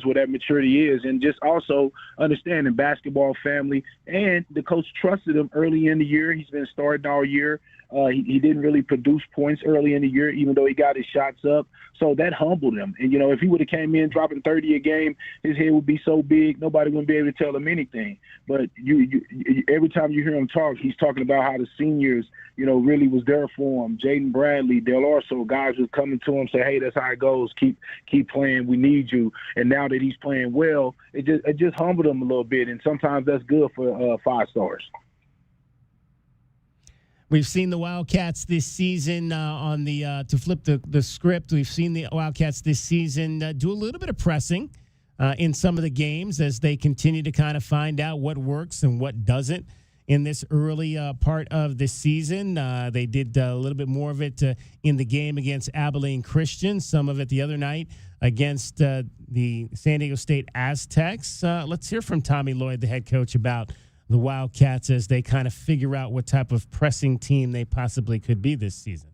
Speaker 10: where that maturity is. And just also understanding basketball family, and the coach trusted him early in the year. He's been starting all year. He didn't really produce points early in the year, even though he got his shots up. So that humbled him. And, if he would have came in dropping 30 a game, his head would be so big, nobody wouldn't be able to tell him anything. But you every time you hear him talk, he's talking about how the seniors, really was there for him. Jaden Bradley, Del Orso, guys was coming to him, say, hey, that's how it goes. Keep playing. We need you. And now that he's playing well, it just humbled him a little bit. And sometimes that's good for 5 stars.
Speaker 6: We've seen the Wildcats this season on the to flip the script. We've seen the Wildcats this season do a little bit of pressing in some of the games as they continue to kind of find out what works and what doesn't in this early part of the season. They did a little bit more of it in the game against Abilene Christian, some of it the other night against the San Diego State Aztecs. Let's hear from Tommy Lloyd, the head coach, about the Wildcats as they kind of figure out what type of pressing team they possibly could be this season.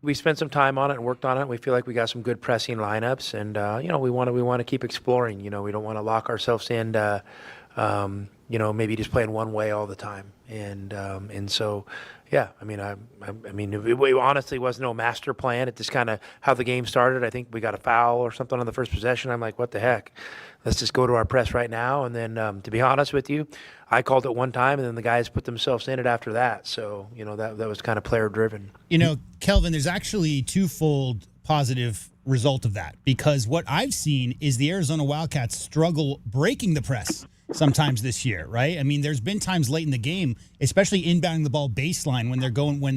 Speaker 9: We spent some time on it and worked on it. We feel like we got some good pressing lineups, and we want to keep exploring. We don't want to lock ourselves in, maybe just playing one way all the time. And so, yeah. I mean, it honestly was no master plan. It's just kind of how the game started. I think we got a foul or something on the first possession. I'm like, what the heck? Let's just go to our press right now. And then, to be honest with you, I called it one time, and then the guys put themselves in it after that. So, that was kind of player-driven.
Speaker 11: Kelvin, there's actually twofold positive result of that, because what I've seen is the Arizona Wildcats struggle breaking the press sometimes this year, right? I mean, there's been times late in the game, especially inbounding the ball baseline when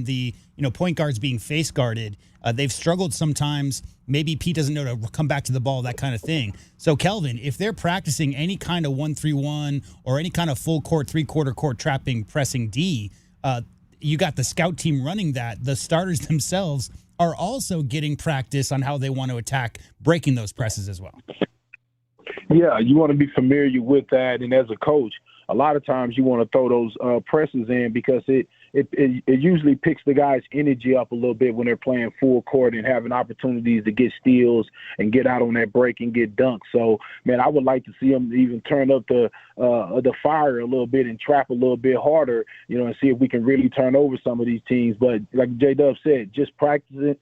Speaker 11: the point guard's being face guarded. They've struggled sometimes. Maybe Pete doesn't know to come back to the ball, that kind of thing. So, Kelvin, if they're practicing any kind of 1-3-1 or any kind of full court, 3/4 court trapping, pressing D, you got the scout team running that. The starters themselves are also getting practice on how they want to attack breaking those presses as well.
Speaker 10: Yeah, you want to be familiar with that, and as a coach, a lot of times you want to throw those presses in because it usually picks the guys' energy up a little bit when they're playing full court and having opportunities to get steals and get out on that break and get dunked. So, man, I would like to see them even turn up the fire a little bit and trap a little bit harder, and see if we can really turn over some of these teams. But like J-Dub said, just practicing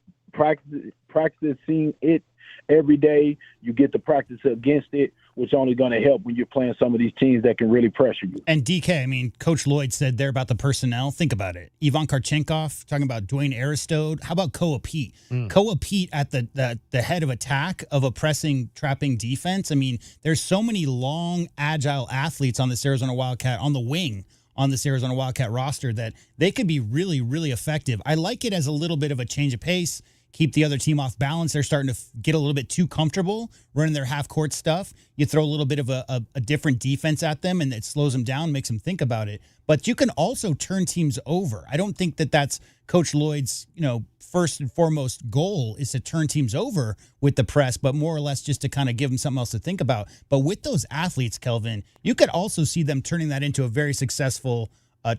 Speaker 10: it every day. You get the practice against it, which is only going to help when you're playing some of these teams that can really pressure you.
Speaker 11: And DK, I mean, Coach Lloyd said there about the personnel. Think about it. Ivan Karchenkov, talking about Dwayne Aristode. How about Koa Pete? Koa Pete at the head of attack of a pressing, trapping defense. I mean, there's so many long, agile athletes on this Arizona Wildcat, on the wing, on this Arizona Wildcat roster that they could be really, really effective. I like it as a little bit of a change of pace. Keep the other team off balance. They're starting to get a little bit too comfortable running their half-court stuff. You throw a little bit of a different defense at them, and it slows them down, makes them think about it. But you can also turn teams over. I don't think that that's Coach Lloyd's, first and foremost goal is to turn teams over with the press, but more or less just to kind of give them something else to think about. But with those athletes, Kelvin, you could also see them turning that into a very successful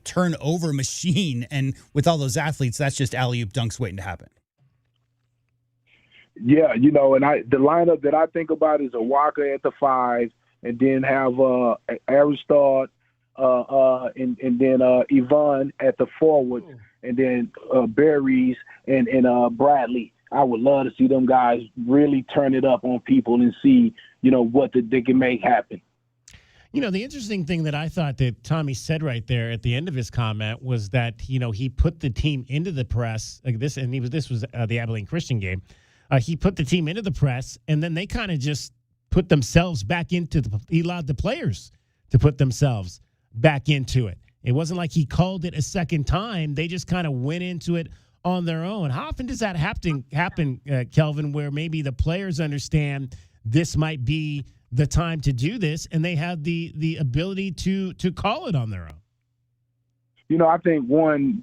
Speaker 11: turnover machine. And with all those athletes, that's just alley-oop dunks waiting to happen.
Speaker 10: Yeah, and the lineup that I think about is a Walker at the 5, and then have Aristod, and then Yvonne at the forward, and then Berries and Bradley. I would love to see them guys really turn it up on people and see, what they can make happen.
Speaker 6: The interesting thing that I thought that Tommy said right there at the end of his comment was that, he put the team into the press like this, and this was the Abilene Christian game. He put the team into the press, and then they kind of just put themselves back into he allowed the players to put themselves back into it. It wasn't like he called it a second time. They just kind of went into it on their own. How often does that happen, Kelvin, where maybe the players understand this might be the time to do this, and they have the ability to call it on their own?
Speaker 10: I think one,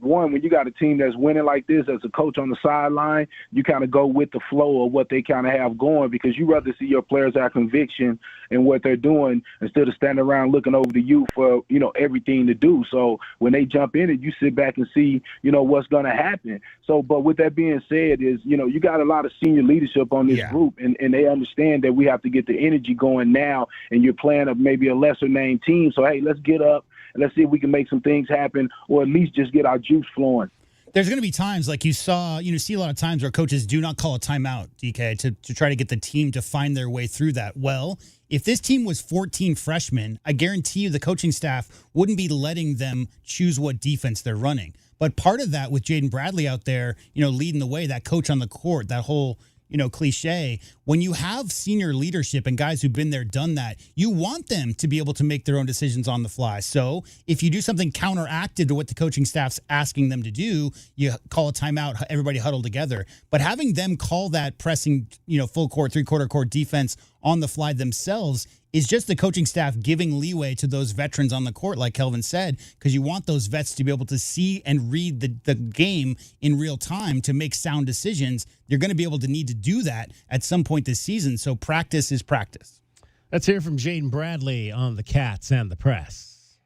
Speaker 10: when you got a team that's winning like this, as a coach on the sideline, you kind of go with the flow of what they kind of have going, because you rather see your players have conviction in what they're doing instead of standing around looking over to you for, everything to do. So when they jump in it, you sit back and see, what's going to happen. So, but with that being said is, you got a lot of senior leadership on this group, and they understand that we have to get the energy going now, and you're playing maybe a lesser named team. So, hey, let's get up. Let's see if we can make some things happen, or at least just get our juice flowing.
Speaker 11: There's going to be times like you see a lot of times where coaches do not call a timeout, DK, to try to get the team to find their way through that. Well, if this team was 14 freshmen, I guarantee you the coaching staff wouldn't be letting them choose what defense they're running. But part of that with Jaden Bradley out there, leading the way, that coach on the court, that whole cliche, when you have senior leadership and guys who've been there, done that, you want them to be able to make their own decisions on the fly. So if you do something counteractive to what the coaching staff's asking them to do, you call a timeout, everybody huddle together. But having them call that pressing, full court, three-quarter court defense on the fly themselves is just the coaching staff giving leeway to those veterans on the court, like Kelvin said, because you want those vets to be able to see and read the game in real time to make sound decisions. You're going to be able to need to do that at some point this season, so practice is practice.
Speaker 6: Let's hear from Jaden Bradley on the Cats and the press.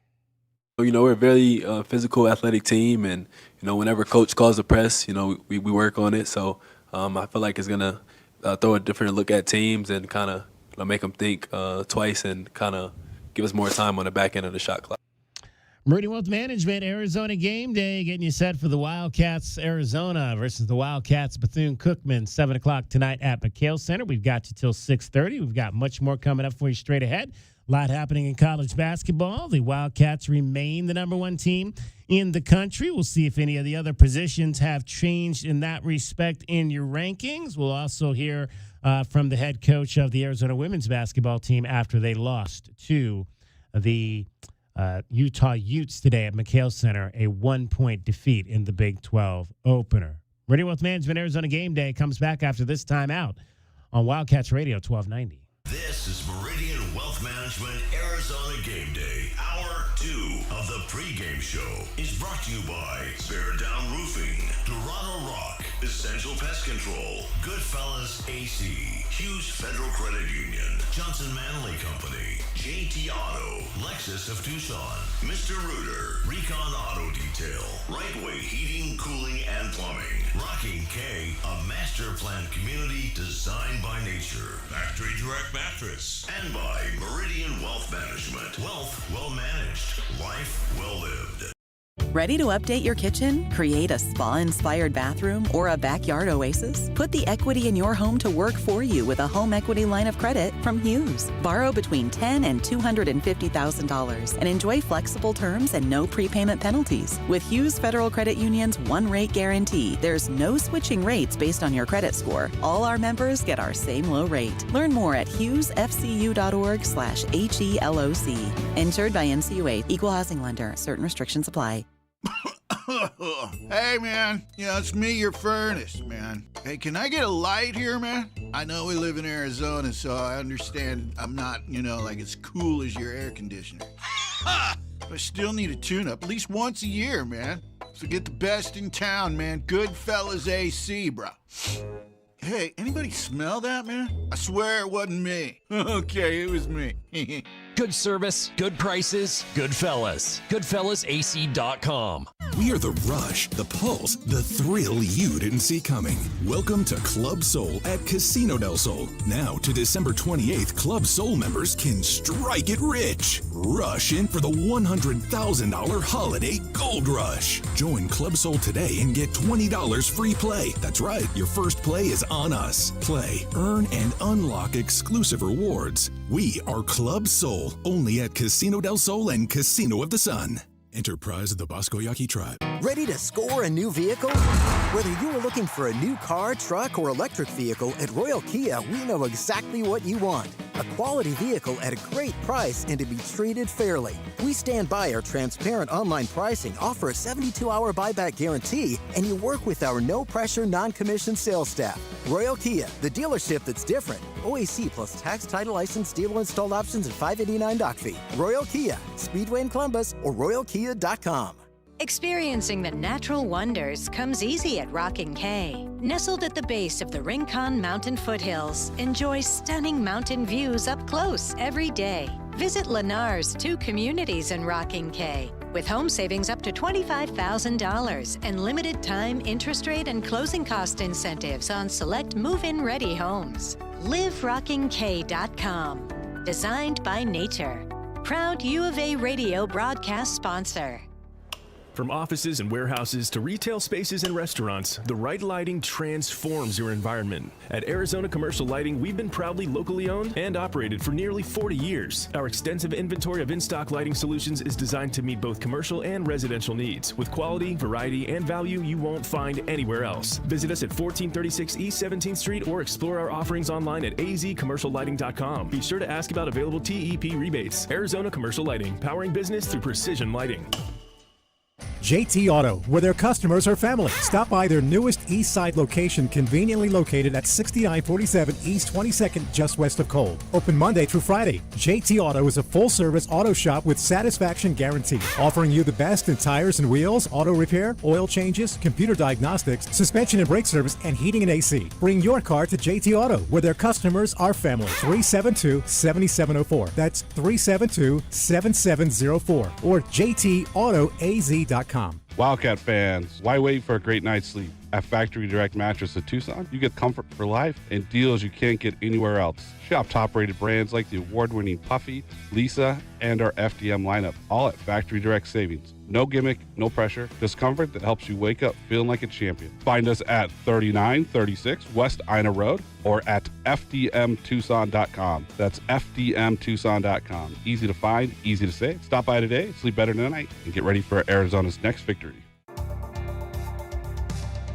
Speaker 12: We're a very physical, athletic team, and, whenever coach calls the press, we work on it. So I feel like it's going to throw a different look at teams and kind of make them think twice and kind of give us more time on the back end of the shot clock.
Speaker 6: Meridian Wealth Management, Arizona Game Day, getting you set for the Wildcats, Arizona versus the Wildcats, Bethune Cookman, 7 o'clock tonight at McHale Center. We've got you till 6:30. We've got much more coming up for you straight ahead. A lot happening in college basketball. The Wildcats remain the number one team in the country. We'll see if any of the other positions have changed in that respect in your rankings. We'll also hear from the head coach of the Arizona women's basketball team after they lost to the Utah Utes today at McHale Center, a 1-point defeat in the Big 12 opener. Meridian Wealth Management, Arizona Game Day comes back after this timeout on Wildcats Radio 1290.
Speaker 3: This is Meridian Wealth Management Arizona Game Day. Hour 2 of the pregame show is brought to you by Bear Down Roofing, Dorado Rock, Essential Pest Control, Goodfellas AC, Hughes Federal Credit Union, Johnson Johnson Manley Company, JT Auto, Lexus of Tucson, Mr. Rooter, Recon Auto Detail, Rightway Heating, Cooling, and Plumbing, Rocking K, a master plan community designed by nature, Factory Direct Mattress, and by Meridian Wealth Management. Wealth well managed, life well lived.
Speaker 13: Ready to update your kitchen, create a spa-inspired bathroom, or a backyard oasis? Put the equity in your home to work for you with a home equity line of credit from Hughes. Borrow between $10,000 and $250,000 and enjoy flexible terms and no prepayment penalties. With Hughes Federal Credit Union's one-rate guarantee, there's no switching rates based on your credit score. All our members get our same low rate. Learn more at hughesfcu.org/HELOC. Insured by NCUA. Equal housing lender. Certain restrictions apply.
Speaker 2: Hey, man. Yeah, it's me, your furnace, man. Hey, can I get a light here, man? I know we live in Arizona, so I understand I'm not, like as cool as your air conditioner. I still need a tune-up at least once a year, man. So get the best in town, man. Goodfellas AC, bro. Hey, anybody smell that, man? I swear it wasn't me. Okay, it was me.
Speaker 15: Good service, good prices, Goodfellas. GoodfellasAC.com.
Speaker 21: We are the rush, the pulse, the thrill you didn't see coming. Welcome to Club Soul at Casino del Sol. Now to December 28th, Club Soul members can strike it rich. Rush in for the $100,000 holiday gold rush. Join Club Soul today and get $20 free play. That's right, your first play is on us. Play, earn, and unlock exclusive rewards. We are Club Soul, only at Casino del Sol and Casino of the Sun. Enterprise of the Bosco Yaqui Tribe.
Speaker 22: Ready to score a new vehicle? Whether you are looking for a new car, truck, or electric vehicle, at Royal Kia, we know exactly what you want. A quality vehicle at a great price and to be treated fairly. We stand by our transparent online pricing, offer a 72-hour buyback guarantee, and you work with our no-pressure, non-commissioned sales staff. Royal Kia, the dealership that's different. OAC plus tax, title, license, dealer installed options, and $589 doc fee. Royal Kia, Speedway in Columbus, or royalkia.com.
Speaker 23: Experiencing the natural wonders comes easy at Rocking K. Nestled at the base of the Rincon Mountain foothills, enjoy stunning mountain views up close every day. Visit Lennar's 2 communities in Rocking K, with home savings up to $25,000 and limited time interest rate and closing cost incentives on select move-in ready homes. LiveRockingK.com. Designed by nature. Proud U of A radio broadcast sponsor.
Speaker 26: From offices and warehouses to retail spaces and restaurants, the right lighting transforms your environment. At Arizona Commercial Lighting, we've been proudly locally owned and operated for nearly 40 years. Our extensive inventory of in-stock lighting solutions is designed to meet both commercial and residential needs, with quality, variety, and value you won't find anywhere else. Visit us at 1436 East 17th Street or explore our offerings online at azcommerciallighting.com. Be sure to ask about available TEP rebates. Arizona Commercial Lighting, powering business through precision lighting.
Speaker 1: JT Auto, where their customers are family. Stop by their newest East Side location, conveniently located at 6947 East 22nd, just west of Cole. Open Monday through Friday. JT Auto is a full-service auto shop with satisfaction guarantee, offering you the best in tires and wheels, auto repair, oil changes, computer diagnostics, suspension and brake service, and heating and AC. Bring your car to JT Auto, where their customers are family. 372-7704. That's 372-7704. Or jtautoaz.com.
Speaker 24: Wildcat fans, why wait for a great night's sleep? At Factory Direct Mattress of Tucson, you get comfort for life and deals you can't get anywhere else. Shop top-rated brands like the award-winning Puffy, Lisa, and our FDM lineup, all at Factory Direct Savings. No gimmick, no pressure, just comfort that helps you wake up feeling like a champion. Find us at 3936 West Ina Road or at fdmtucson.com. That's fdmtucson.com. Easy to find, easy to save. Stop by today, sleep better tonight, and get ready for Arizona's next victory.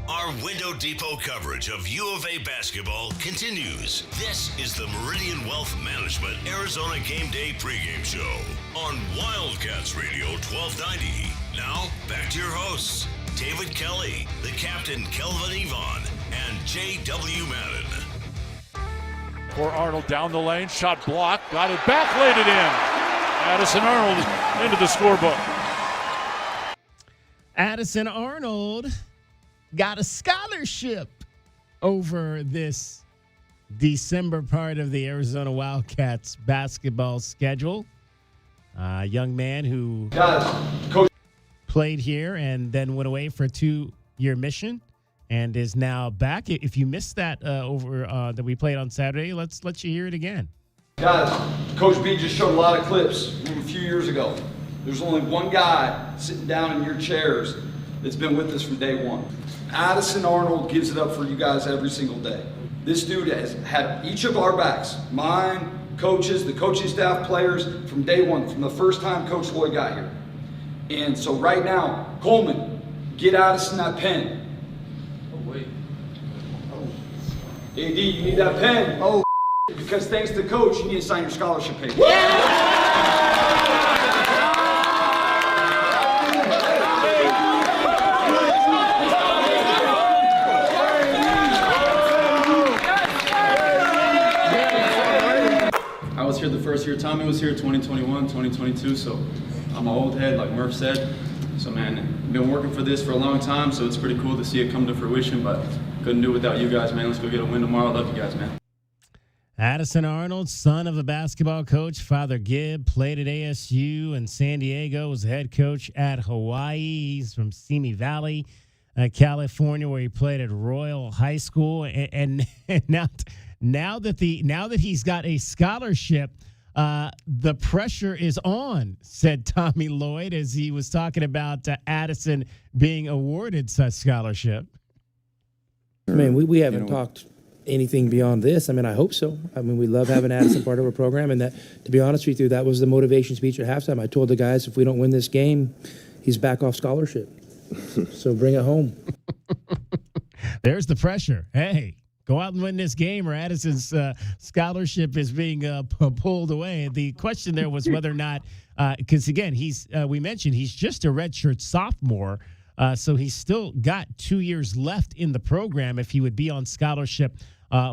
Speaker 3: Our Window Depot coverage of U of A basketball continues. This is the Meridian Wealth Management Arizona Game Day pregame show on Wildcats Radio 1290. Now, back to your hosts, David Kelly, the captain Kelvin Yvonne, and J.W. Madden.
Speaker 7: For Arnold down the lane, shot blocked, got it back, laid it in. Addison Arnold into the scorebook.
Speaker 6: Addison Arnold got a scholarship over this December part of the Arizona Wildcats basketball schedule. Young man who played here and then went away for a 2-year mission and is now back. If you missed that that we played on Saturday, let's let you hear it again.
Speaker 4: Guys, Coach B just showed a lot of clips from a few years ago. There's only one guy sitting down in your chairs that's been with us from day one. Addison Arnold gives it up for you guys every single day. This dude has had each of our backs, mine, coaches, the coaching staff, players, from day one, from the first time Coach Lloyd got here. And so right now, Coleman, get Addison that pen. Oh, wait. AD, you need that pen. Oh, because thanks to Coach, you need to sign your scholarship paper.
Speaker 5: I was here the first year. Tommy was here 2021, 2022, so I'm an old head, like Murph said. So, man, I've been working for this for a long time, so it's pretty cool to see it come to fruition, but couldn't do it without you guys, man. Let's go get a win tomorrow. Love you guys, man.
Speaker 6: Addison Arnold, son of a basketball coach, Father Gibb, played at ASU and San Diego, was the head coach at Hawaii. He's from Simi Valley, California, where he played at Royal High School. And now that he's got a scholarship, the pressure is on, said Tommy Lloyd as he was talking about Addison being awarded such scholarship.
Speaker 9: I mean, we haven't talked anything beyond this. I mean, I hope so. I mean, we love having Addison part of our program, and that, to be honest with you, that was the motivation speech at halftime. I told the guys, if we don't win this game, he's back off scholarship. So bring it home.
Speaker 6: There's the pressure. Hey, go out and win this game, or Addison's scholarship is being pulled away. The question there was whether or not, because again, we mentioned he's just a redshirt sophomore, so he's still got 2 years left in the program if he would be on scholarship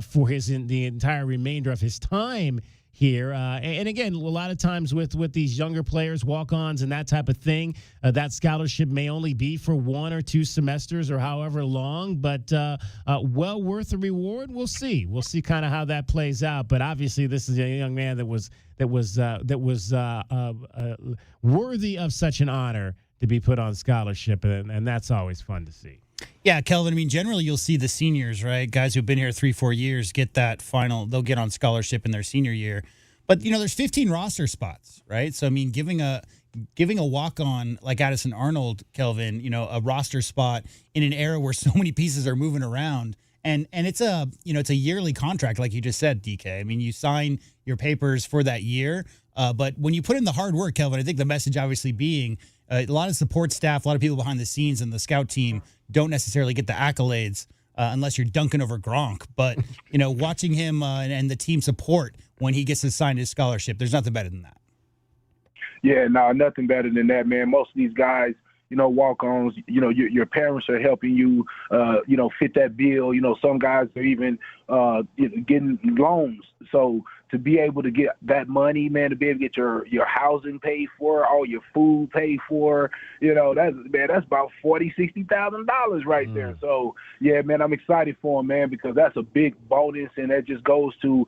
Speaker 6: for the entire remainder of his time here. And again, a lot of times with these younger players, walk-ons and that type of thing, that scholarship may only be for 1 or 2 semesters or however long, but well worth the reward. We'll see. We'll see kind of how that plays out. But obviously, this is a young man that was worthy of such an honor to be put on scholarship, and that's always fun to see.
Speaker 11: Yeah, Kelvin, I mean, generally you'll see the seniors, right? Guys who've been here 3-4 years get that final, they'll get on scholarship in their senior year. But, there's 15 roster spots, right? So, I mean, giving a walk-on like Addison Arnold, Kelvin, a roster spot in an era where so many pieces are moving around. And it's it's a yearly contract, like you just said, DK. I mean, you sign your papers for that year. But when you put in the hard work, Kelvin, I think the message obviously being a lot of support staff, a lot of people behind the scenes, and the scout team don't necessarily get the accolades unless you're dunking over Gronk. But, watching him and the team support when he gets assigned his scholarship, there's nothing better than that.
Speaker 10: Yeah, no, nothing better than that, man. Most of these guys, walk-ons, your parents are helping you, fit that bill. Some guys are even getting loans. So to be able to get that money, man, to be able to get your housing paid for, all your food paid for, that's about $40,000-$60,000 right there. So yeah, man, I'm excited for him, man, because that's a big bonus, and that just goes to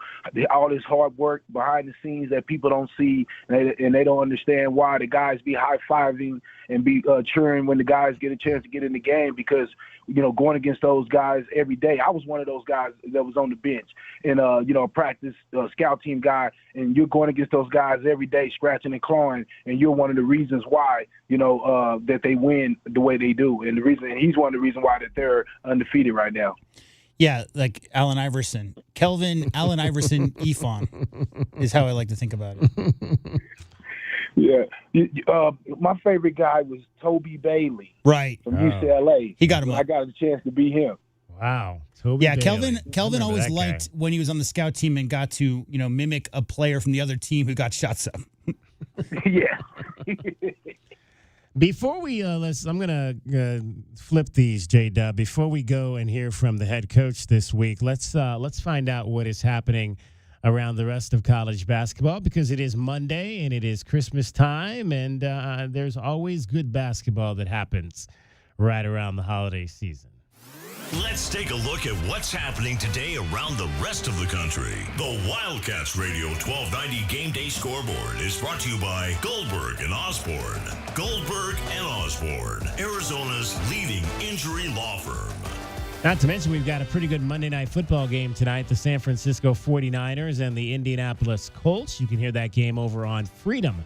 Speaker 10: all this hard work behind the scenes that people don't see, and they don't understand why the guys be high-fiving and be cheering when the guys get a chance to get in the game, because going against those guys every day. I was one of those guys that was on the bench and, practice scout team guy, and you're going against those guys every day, scratching and clawing, and you're one of the reasons why, that they win the way they do. And he's one of the reasons why that they're undefeated right now.
Speaker 11: Yeah, like Allen Iverson. Kelvin, Allen Iverson, Ifon is how I like to think about it.
Speaker 10: Yeah. My favorite guy was Toby Bailey.
Speaker 11: Right.
Speaker 10: From UCLA.
Speaker 11: He got him up.
Speaker 10: I got a chance to be him.
Speaker 6: Wow.
Speaker 11: Yeah, Kelvin always liked when he was on the scout team and got to, mimic a player from the other team who got shots up.
Speaker 10: Yeah.
Speaker 6: Before we I'm gonna flip these, J-Dub. Before we go and hear from the head coach this week, let's find out what is happening around the rest of college basketball, because it is Monday and it is Christmas time, and there's always good basketball that happens right around the holiday season.
Speaker 3: Let's take a look at what's happening today around the rest of the country. The Wildcats Radio 1290 Game Day Scoreboard is brought to you by Goldberg and Osborne. Goldberg and Osborne, Arizona's leading injury law firm.
Speaker 6: Not to mention, we've got a pretty good Monday Night Football game tonight. The San Francisco 49ers and the Indianapolis Colts. You can hear that game over on Freedom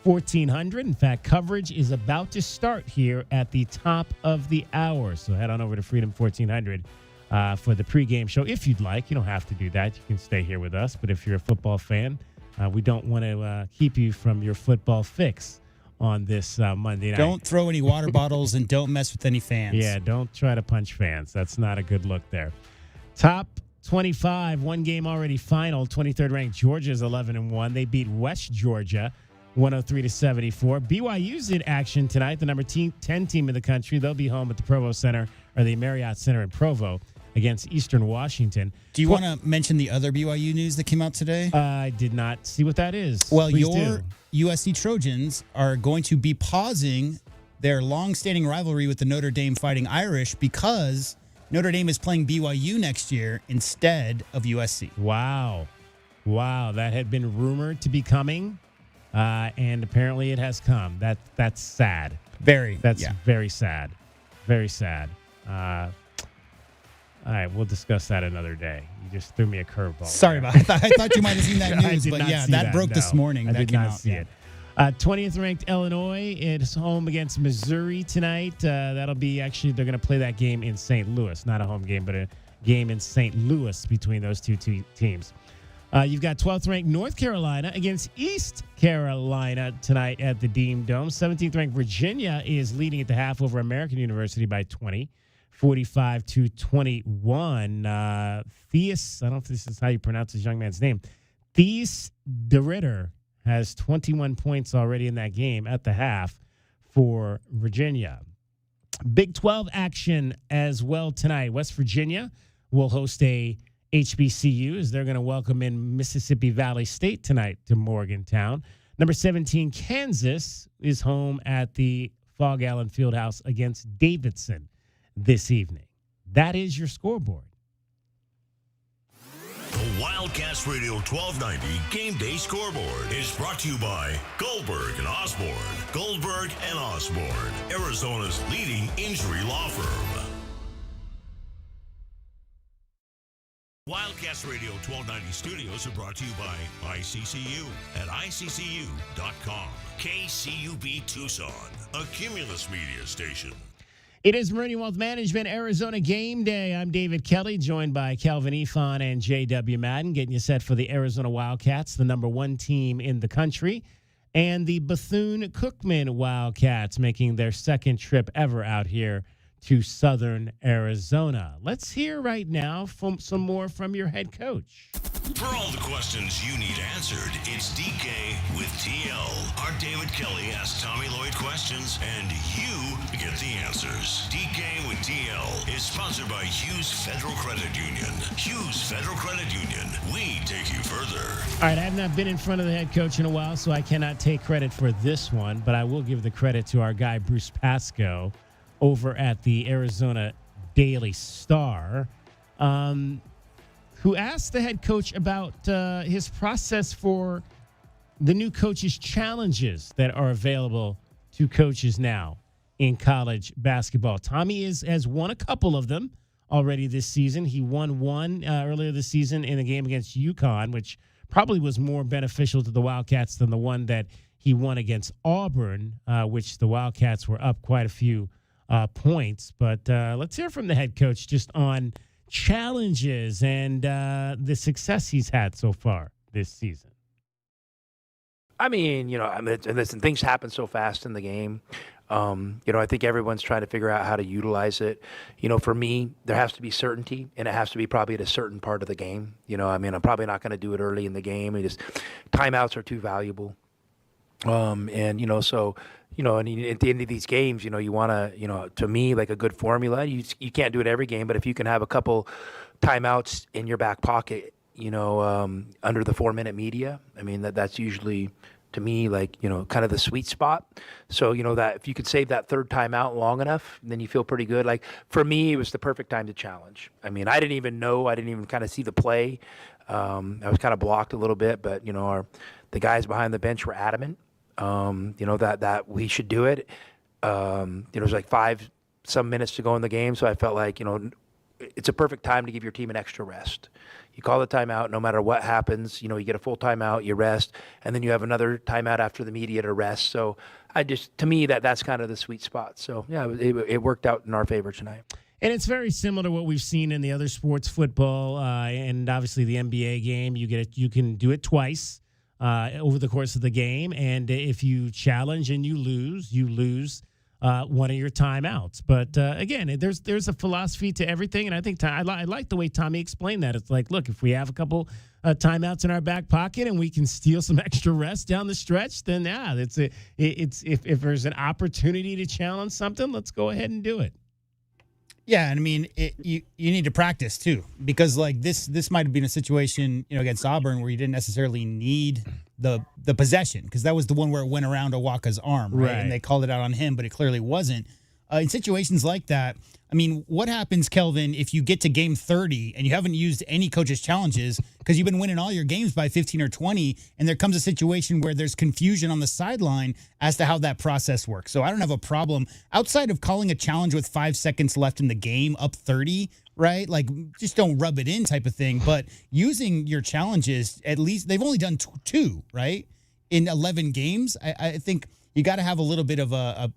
Speaker 6: 1400. In fact, coverage is about to start here at the top of the hour. So head on over to Freedom 1400 for the pregame show if you'd like. You don't have to do that. You can stay here with us. But if you're a football fan, we don't want to keep you from your football fix on this Monday night.
Speaker 11: Don't throw any water bottles and don't mess with any fans.
Speaker 6: Yeah, don't try to punch fans. That's not a good look there. Top 25, one game already final. 23rd ranked Georgia is 11-1. They beat West Georgia 103-74. BYU's in action tonight, the number 10 team in the country. They'll be home at the Provo Center, or the Marriott Center in Provo, against Eastern Washington.
Speaker 11: Do you want to mention the other BYU news that came out today?
Speaker 6: I did not see what that is.
Speaker 11: Well,
Speaker 6: Please
Speaker 11: your
Speaker 6: do.
Speaker 11: USC Trojans are going to be pausing their long-standing rivalry with the Notre Dame Fighting Irish because Notre Dame is playing BYU next year instead of USC.
Speaker 6: Wow. That had been rumored to be coming. And apparently it has come. That's sad. That's very sad. Very sad. All right, we'll discuss that another day. You just threw me a curveball.
Speaker 11: Sorry about it. I thought you might have seen that news, but yeah, that broke this morning.
Speaker 6: I
Speaker 11: That
Speaker 6: did
Speaker 11: came
Speaker 6: not
Speaker 11: out,
Speaker 6: see it. 20th ranked Illinois is home against Missouri tonight. That'll be they're going to play that game in St. Louis. Not a home game, but a game in St. Louis between those two teams. You've got 12th ranked North Carolina against East Carolina tonight at the Dean Dome. 17th ranked Virginia is leading at the half over American University by 20, 45-21. Theus, I don't know if this is how you pronounce this young man's name. Theus DeRitter has 21 points already in that game at the half for Virginia. Big 12 action as well tonight. West Virginia will host a HBCU as they're going to welcome in Mississippi Valley State tonight to Morgantown. Number 17, Kansas, is home at the Fog Allen Fieldhouse against Davidson this evening. That is your scoreboard.
Speaker 3: The Wildcats Radio 1290 Game Day Scoreboard is brought to you by Goldberg and Osborne. Goldberg and Osborne, Arizona's leading injury law firm. Wildcats Radio 1290 studios are brought to you by ICCU at ICCU.com. KCUB Tucson, a Cumulus media station.
Speaker 6: It is Meridian Wealth Management Arizona Game Day. I'm David Kelly, joined by Calvin Efon and J.W. Madden, getting you set for the Arizona Wildcats, the number 1 team in the country, and the Bethune Cookman Wildcats making their second trip ever out here to Southern Arizona. Let's hear right now from some more from your head coach.
Speaker 3: For all the questions you need answered, it's DK with TL. Our David Kelly asks Tommy Lloyd questions, and you get the answers. DK with TL is sponsored by Hughes Federal Credit Union. Hughes Federal Credit Union. We take you further.
Speaker 6: All right, I have not been in front of the head coach in a while, so I cannot take credit for this one, but I will give the credit to our guy, Bruce Pascoe, over at the Arizona Daily Star, who asked the head coach about his process for the new coaches' challenges that are available to coaches now in college basketball. Tommy has won a couple of them already this season. He won one earlier this season in a game against UConn, which probably was more beneficial to the Wildcats than the one that he won against Auburn, which the Wildcats were up quite a few points. But let's hear from the head coach just on challenges and the success he's had so far this season.
Speaker 9: I mean, listen, things happen so fast in the game. I think everyone's trying to figure out how to utilize it. For me, there has to be certainty, and it has to be probably at a certain part of the game. I'm probably not going to do it early in the game. Timeouts are too valuable. And at the end of these games, you want to, to me, like a good formula, you can't do it every game, but if you can have a couple timeouts in your back pocket, under the 4-minute media, that's usually to me, like, kind of the sweet spot. So, that if you could save that third timeout long enough, then you feel pretty good. Like, for me, it was the perfect time to challenge. I mean, I didn't even kind of see the play. I was kind of blocked a little bit, but, the guys behind the bench were adamant, that we should do it. It was like 5 some minutes to go in the game. So I felt like, it's a perfect time to give your team an extra rest. You call the timeout, no matter what happens, you get a full timeout, you rest, and then you have another timeout after the media to rest. So to me, that's kind of the sweet spot. So yeah, it worked out in our favor tonight.
Speaker 6: And it's very similar to what we've seen in the other sports, football, and obviously the NBA game. You can do it twice over the course of the game, and if you challenge and you lose one of your timeouts. But again, there's a philosophy to everything, and I think I like the way Tommy explained that. It's like, look, if we have a couple timeouts in our back pocket and we can steal some extra rest down the stretch, then yeah, it's if there's an opportunity to challenge something, let's go ahead and do it.
Speaker 11: Yeah, and I mean, you need to practice too, because like this might have been a situation against Auburn where you didn't necessarily need the possession, because that was the one where it went around Owaka's arm, right? And they called it out on him, but it clearly wasn't. In situations like that, I mean, what happens, Kelvin, if you get to game 30 and you haven't used any coach's challenges because you've been winning all your games by 15 or 20, and there comes a situation where there's confusion on the sideline as to how that process works? So I don't have a problem outside of calling a challenge with 5 seconds left in the game, up 30, right? Like, just don't rub it in type of thing. But using your challenges, at least they've only done 2, right? In 11 games, I think you got to have a little bit of a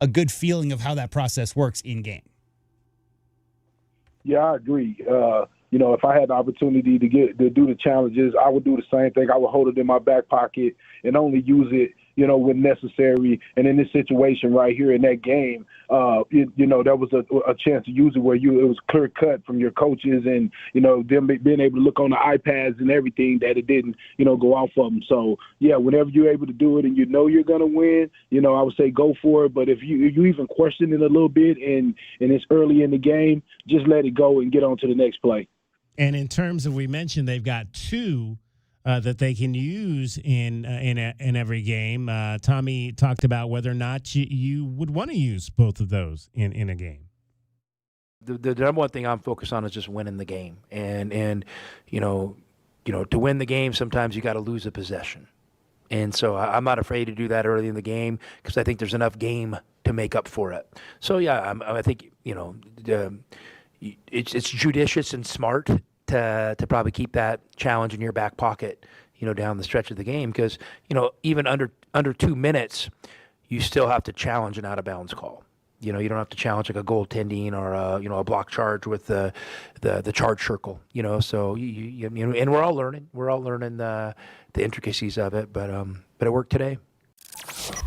Speaker 11: good feeling of how that process works in game.
Speaker 10: Yeah, I agree. If I had the opportunity to do the challenges, I would do the same thing. I would hold it in my back pocket and only use it, when necessary. And in this situation right here in that game, there was a chance to use it where it was clear cut from your coaches and, them being able to look on the iPads and everything that it didn't, go off of them. So, yeah, whenever you're able to do it and you're going to win, I would say go for it. But if you even question it a little bit and it's early in the game, just let it go and get on to the next play.
Speaker 6: And in terms of, we mentioned they've got 2 that they can use in every game. Tommy talked about whether or not you would want to use both of those in a game.
Speaker 9: The number one thing I'm focused on is just winning the game, and to win the game, sometimes you got to lose a possession, and so I'm not afraid to do that early in the game because I think there's enough game to make up for it. So yeah, I think it's judicious and smart to probably keep that challenge in your back pocket, down the stretch of the game, because, even under 2 minutes, you still have to challenge an out of bounds call. You don't have to challenge like a goaltending or a block charge with the charge circle. So and we're all learning the intricacies of it, but it worked today.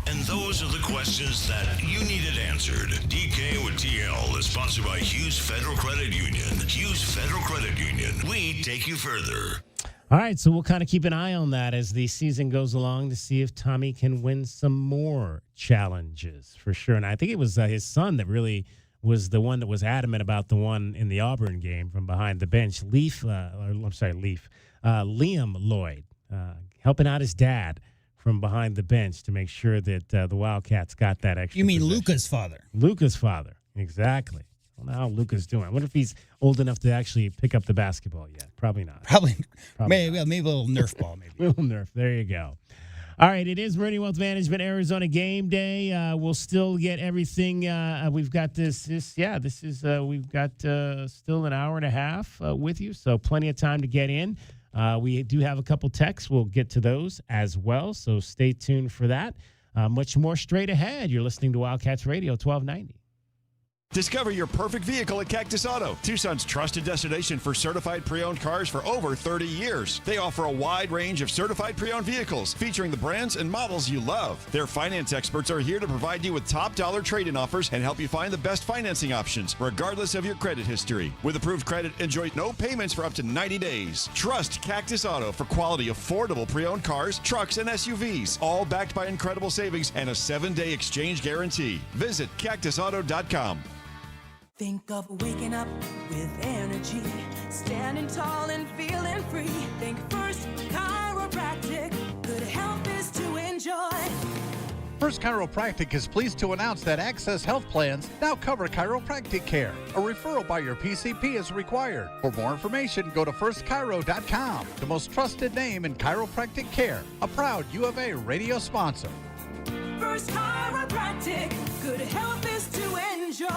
Speaker 3: And those are the questions that you needed answered. DK with TL is sponsored by Hughes Federal Credit Union. Hughes Federal Credit Union. We take you further.
Speaker 6: All right, so we'll kind of keep an eye on that as the season goes along to see if Tommy can win some more challenges for sure. And I think it was his son that really was the one that was adamant about the one in the Auburn game from behind the bench. Liam Lloyd, helping out his dad from behind the bench to make sure that the Wildcats got that extra.
Speaker 11: You mean
Speaker 6: possession.
Speaker 11: Luca's father?
Speaker 6: Luca's father, exactly. I don't know how Luca's doing. I wonder if he's old enough to actually pick up the basketball yet. Probably not.
Speaker 11: Probably maybe a little Nerf ball, maybe.
Speaker 6: A little Nerf. There you go. All right, it is Meridian Wealth Management Arizona Game Day. We'll still get everything. We've got we've got still an hour and a half with you, so plenty of time to get in. We do have a couple texts. We'll get to those as well, so stay tuned for that. Much more straight ahead. You're listening to Wildcats Radio 1290.
Speaker 14: Discover your perfect vehicle at Cactus Auto, Tucson's trusted destination for certified pre-owned cars for over 30 years. They offer a wide range of certified pre-owned vehicles featuring the brands and models you love. Their finance experts are here to provide you with top dollar trade-in offers and help you find the best financing options, regardless of your credit history. With approved credit, enjoy no payments for up to 90 days. Trust Cactus Auto for quality, affordable pre-owned cars, trucks, and SUVs, all backed by incredible savings and a 7-day exchange guarantee. Visit cactusauto.com.
Speaker 16: Think of waking up with energy, standing tall and feeling free. Think First Chiropractic, good health is to enjoy.
Speaker 8: First Chiropractic is pleased to announce that Access Health Plans now cover chiropractic care. A referral by your PCP is required. For more information, go to firstchiro.com, the most trusted name in chiropractic care. A proud U of A radio sponsor.
Speaker 16: First Chiropractic, good health is to enjoy.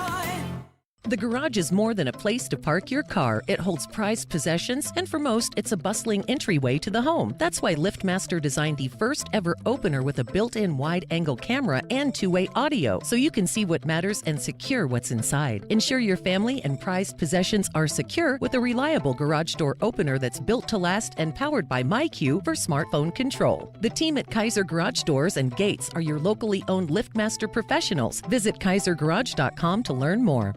Speaker 17: The garage is more than a place to park your car. It holds prized possessions, and for most, it's a bustling entryway to the home. That's why LiftMaster designed the first ever opener with a built-in wide-angle camera and two-way audio, so you can see what matters and secure what's inside. Ensure your family and prized possessions are secure with a reliable garage door opener that's built to last and powered by MyQ for smartphone control. The team at Kaiser Garage Doors and Gates are your locally owned LiftMaster professionals. Visit kaisergarage.com to learn more.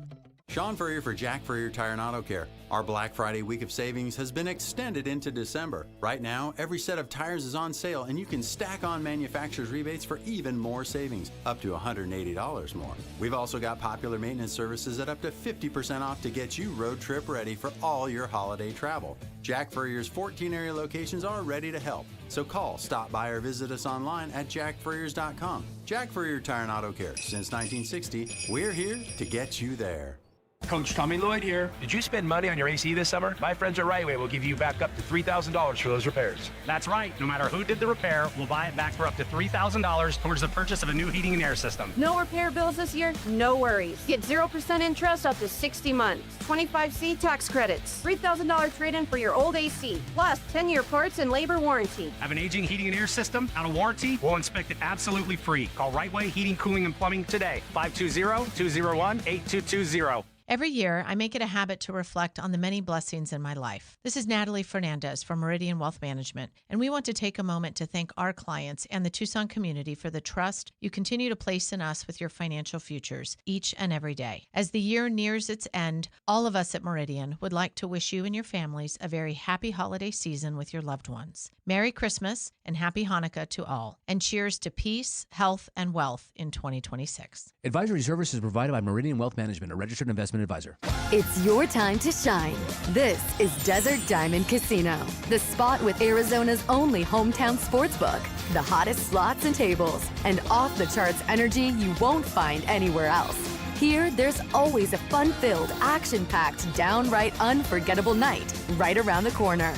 Speaker 18: Sean Furrier for Jack Furrier Tire and Auto Care. Our Black Friday week of savings has been extended into December. Right now, every set of tires is on sale and you can stack on manufacturer's rebates for even more savings, up to $180 more. We've also got popular maintenance services at up to 50% off to get you road trip ready for all your holiday travel. Jack Furrier's 14 area locations are ready to help. So call, stop by, or visit us online at jackfurriers.com. Jack Furrier Tire and Auto Care. Since 1960, we're here to get you there.
Speaker 19: Coach Tommy Lloyd here. Did you spend money on your AC this summer? My friends at Rightway will give you back up to $3,000 for those repairs.
Speaker 20: That's right. No matter who did the repair, we'll buy it back for up to $3,000 towards the purchase of a new heating and air system.
Speaker 25: No repair bills this year? No worries. Get 0% interest up to 60 months. 25C tax credits. $3,000 trade-in for your old AC. Plus 10-year parts and labor warranty.
Speaker 20: Have an aging heating and air system out of warranty? We'll inspect it absolutely free. Call Rightway Heating, Cooling, and Plumbing today. 520-201-8220.
Speaker 27: Every year, I make it a habit to reflect on the many blessings in my life. This is Natalie Fernandez from Meridian Wealth Management, and we want to take a moment to thank our clients and the Tucson community for the trust you continue to place in us with your financial futures each and every day. As the year nears its end, all of us at Meridian would like to wish you and your families a very happy holiday season with your loved ones. Merry Christmas and Happy Hanukkah to all, and cheers to peace, health, and wealth in 2026.
Speaker 28: Advisory services provided by Meridian Wealth Management, a registered investment advisor.
Speaker 29: It's your time to shine. This is Desert Diamond Casino, the spot with Arizona's only hometown sportsbook, the hottest slots and tables, and off-the-charts energy you won't find anywhere else. Here, there's always a fun-filled, action-packed, downright unforgettable night right around the corner.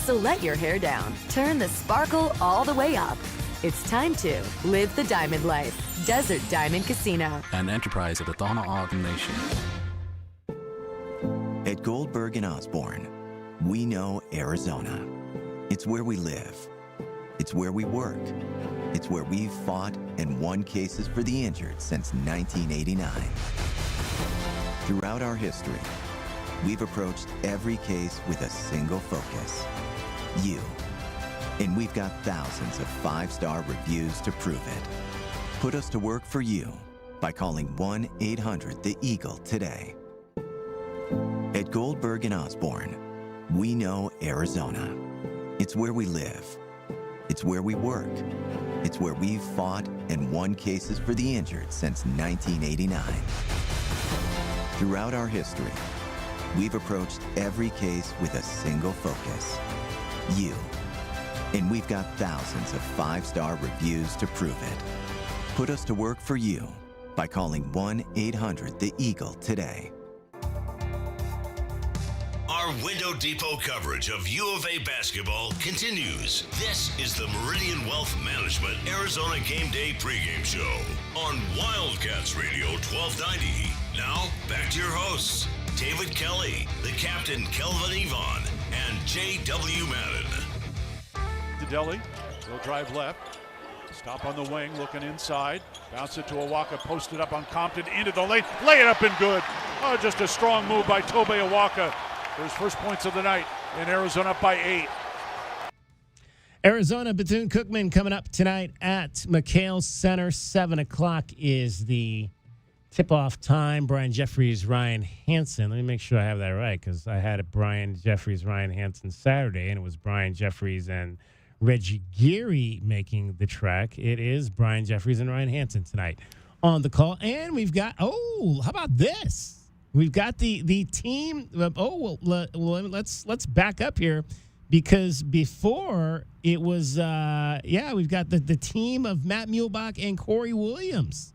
Speaker 29: So let your hair down, turn the sparkle all the way up. It's time to live the diamond life. Desert Diamond Casino.
Speaker 28: An enterprise of the Thana Ogden Nation.
Speaker 30: At Goldberg and Osborne, we know Arizona. It's where we live. It's where we work. It's where we've fought and won cases for the injured since 1989. Throughout our history, we've approached every case with a single focus: you. And we've got thousands of five-star reviews to prove it. Put us to work for you by calling 1-800-THE-EAGLE today. At Goldberg and Osborne, we know Arizona. It's where we live. It's where we work. It's where we've fought and won cases for the injured since 1989. Throughout our history, we've approached every case with a single focus: you. And we've got thousands of five-star reviews to prove it. Put us to work for you by calling 1-800-THE-EAGLE today.
Speaker 3: Our Window Depot coverage of U of A basketball continues. This is the Meridian Wealth Management Arizona Game Day pregame show on Wildcats Radio 1290. Now, back to your hosts, David Kelly, the captain Kelvin Yvonne, and J.W. Madden.
Speaker 7: Deli, he'll drive left. Stop on the wing, looking inside. Bounce it to Awaka, posted up on Compton, into the lane. Lay it up and good. Oh, just a strong move by Tobe Awaka. His first points of the night, and Arizona up by 8.
Speaker 6: Arizona, Bethune Cookman coming up tonight at McHale Center. 7 o'clock is the tip-off time. Brian Jeffries, Ryan Hansen. Let me make sure I have that right, because I had it Brian Jeffries, Ryan Hansen Saturday, and it was Brian Jeffries and Reggie Geary making the track. It is Brian Jeffries and Ryan Hansen tonight on the call. And we've got, how about this? We've got the team. Let's back up here. because before it was, we've got the team of Matt Muehlbach and Corey Williams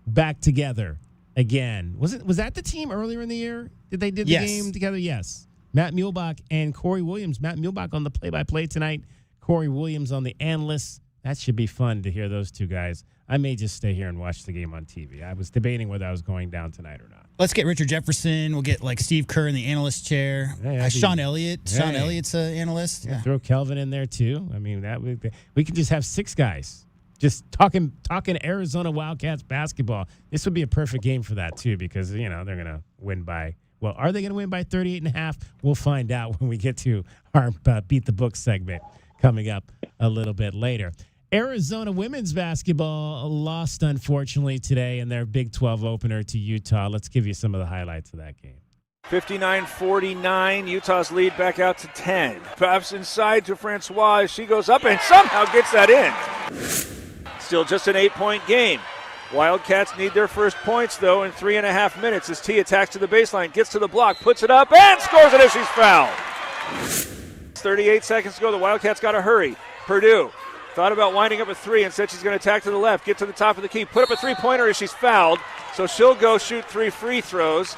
Speaker 6: back together again. Was that the team earlier in the year? Did they did the game together? Yes. Matt Muehlbach and Corey Williams. Matt Muehlbach on the play-by-play tonight. Corey Williams on the analyst. That should be fun to hear those two guys. I may just stay here and watch the game on TV. I was debating whether I was going down tonight or not.
Speaker 11: Let's get Richard Jefferson. We'll get like Steve Kerr in the analyst chair. Sean Elliott. Sean Elliott's an analyst. Yeah.
Speaker 6: Throw Kelvin in there too. I mean, we could just have 6 guys just talking Arizona Wildcats basketball. This would be a perfect game for that too, because they're gonna win by. Well, are they going to win by 38.5? We'll find out when we get to our Beat the Book segment coming up a little bit later. Arizona women's basketball lost, unfortunately, today in their Big 12 opener to Utah. Let's give you some of the highlights of that game.
Speaker 1: 59-49, Utah's lead back out to 10. Pass inside to Francois. She goes up and somehow gets that in. Still just an 8-point game. Wildcats need their first points, though, in 3.5 minutes as T attacks to the baseline, gets to the block, puts it up, and scores it as she's fouled. 38 seconds to go. The Wildcats got to hurry. Purdue thought about winding up a 3 and said she's going to attack to the left, get to the top of the key, put up a 3-pointer as she's fouled. So she'll go shoot 3 free throws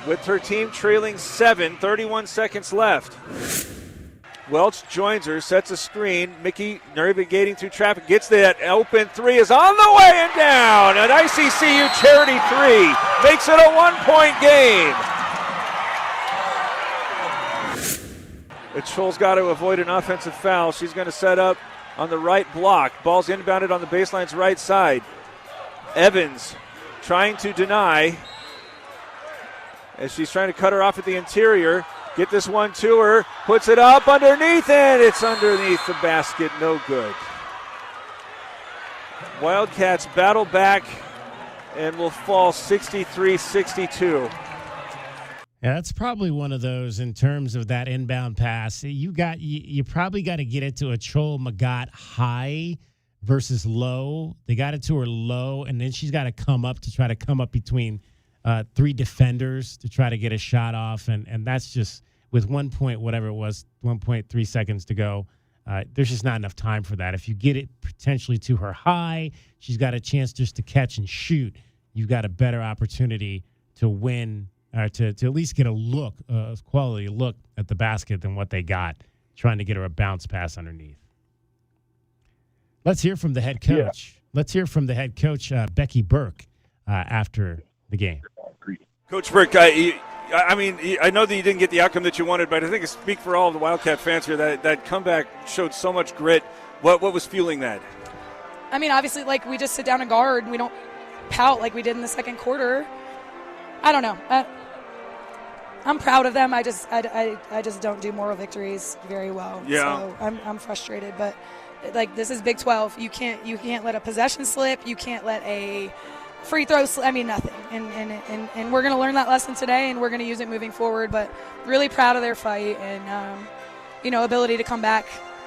Speaker 1: with her team trailing 7, 31 seconds left. Welch joins her, sets a screen. Mickey navigating through traffic, gets that open 3, is on the way and down. An ICCU charity 3 makes it a 1-point game. Troll's got to avoid an offensive foul. She's going to set up on the right block. Ball's inbounded on the baseline's right side. Evans trying to deny as she's trying to cut her off at the interior. Get this one to her, puts it up underneath, and it's underneath the basket, no good. Wildcats battle back and will fall 63-62.
Speaker 6: Yeah, that's probably one of those in terms of that inbound pass. You probably got to get it to a Chol Magat high versus low. They got it to her low, and then she's got to come up between 3 defenders to try to get a shot off, and that's just with 1.3 seconds to go. There's just not enough time for that. If you get it potentially to her high, she's got a chance just to catch and shoot. You've got a better opportunity to win, or to at least get a quality look at the basket than what they got, trying to get her a bounce pass underneath. Let's hear from the head coach. Let's hear from the head coach, Becky Burke, after the game.
Speaker 1: Coach Burke, I mean, I know that you didn't get the outcome that you wanted, but I think I speak for all of the Wildcat fans here that comeback showed so much grit. What was fueling that?
Speaker 2: I mean, obviously, like, we just sit down and guard. We don't pout like we did in the second quarter. I don't know. I'm proud of them. I just don't do moral victories very well.
Speaker 1: Yeah.
Speaker 2: So I'm frustrated, but like, this is Big 12. You can't let a possession slip. You can't let a free throw slip. I mean, nothing. And we're going to learn that lesson today, and we're going to use it moving forward. But really proud of their fight and ability to come back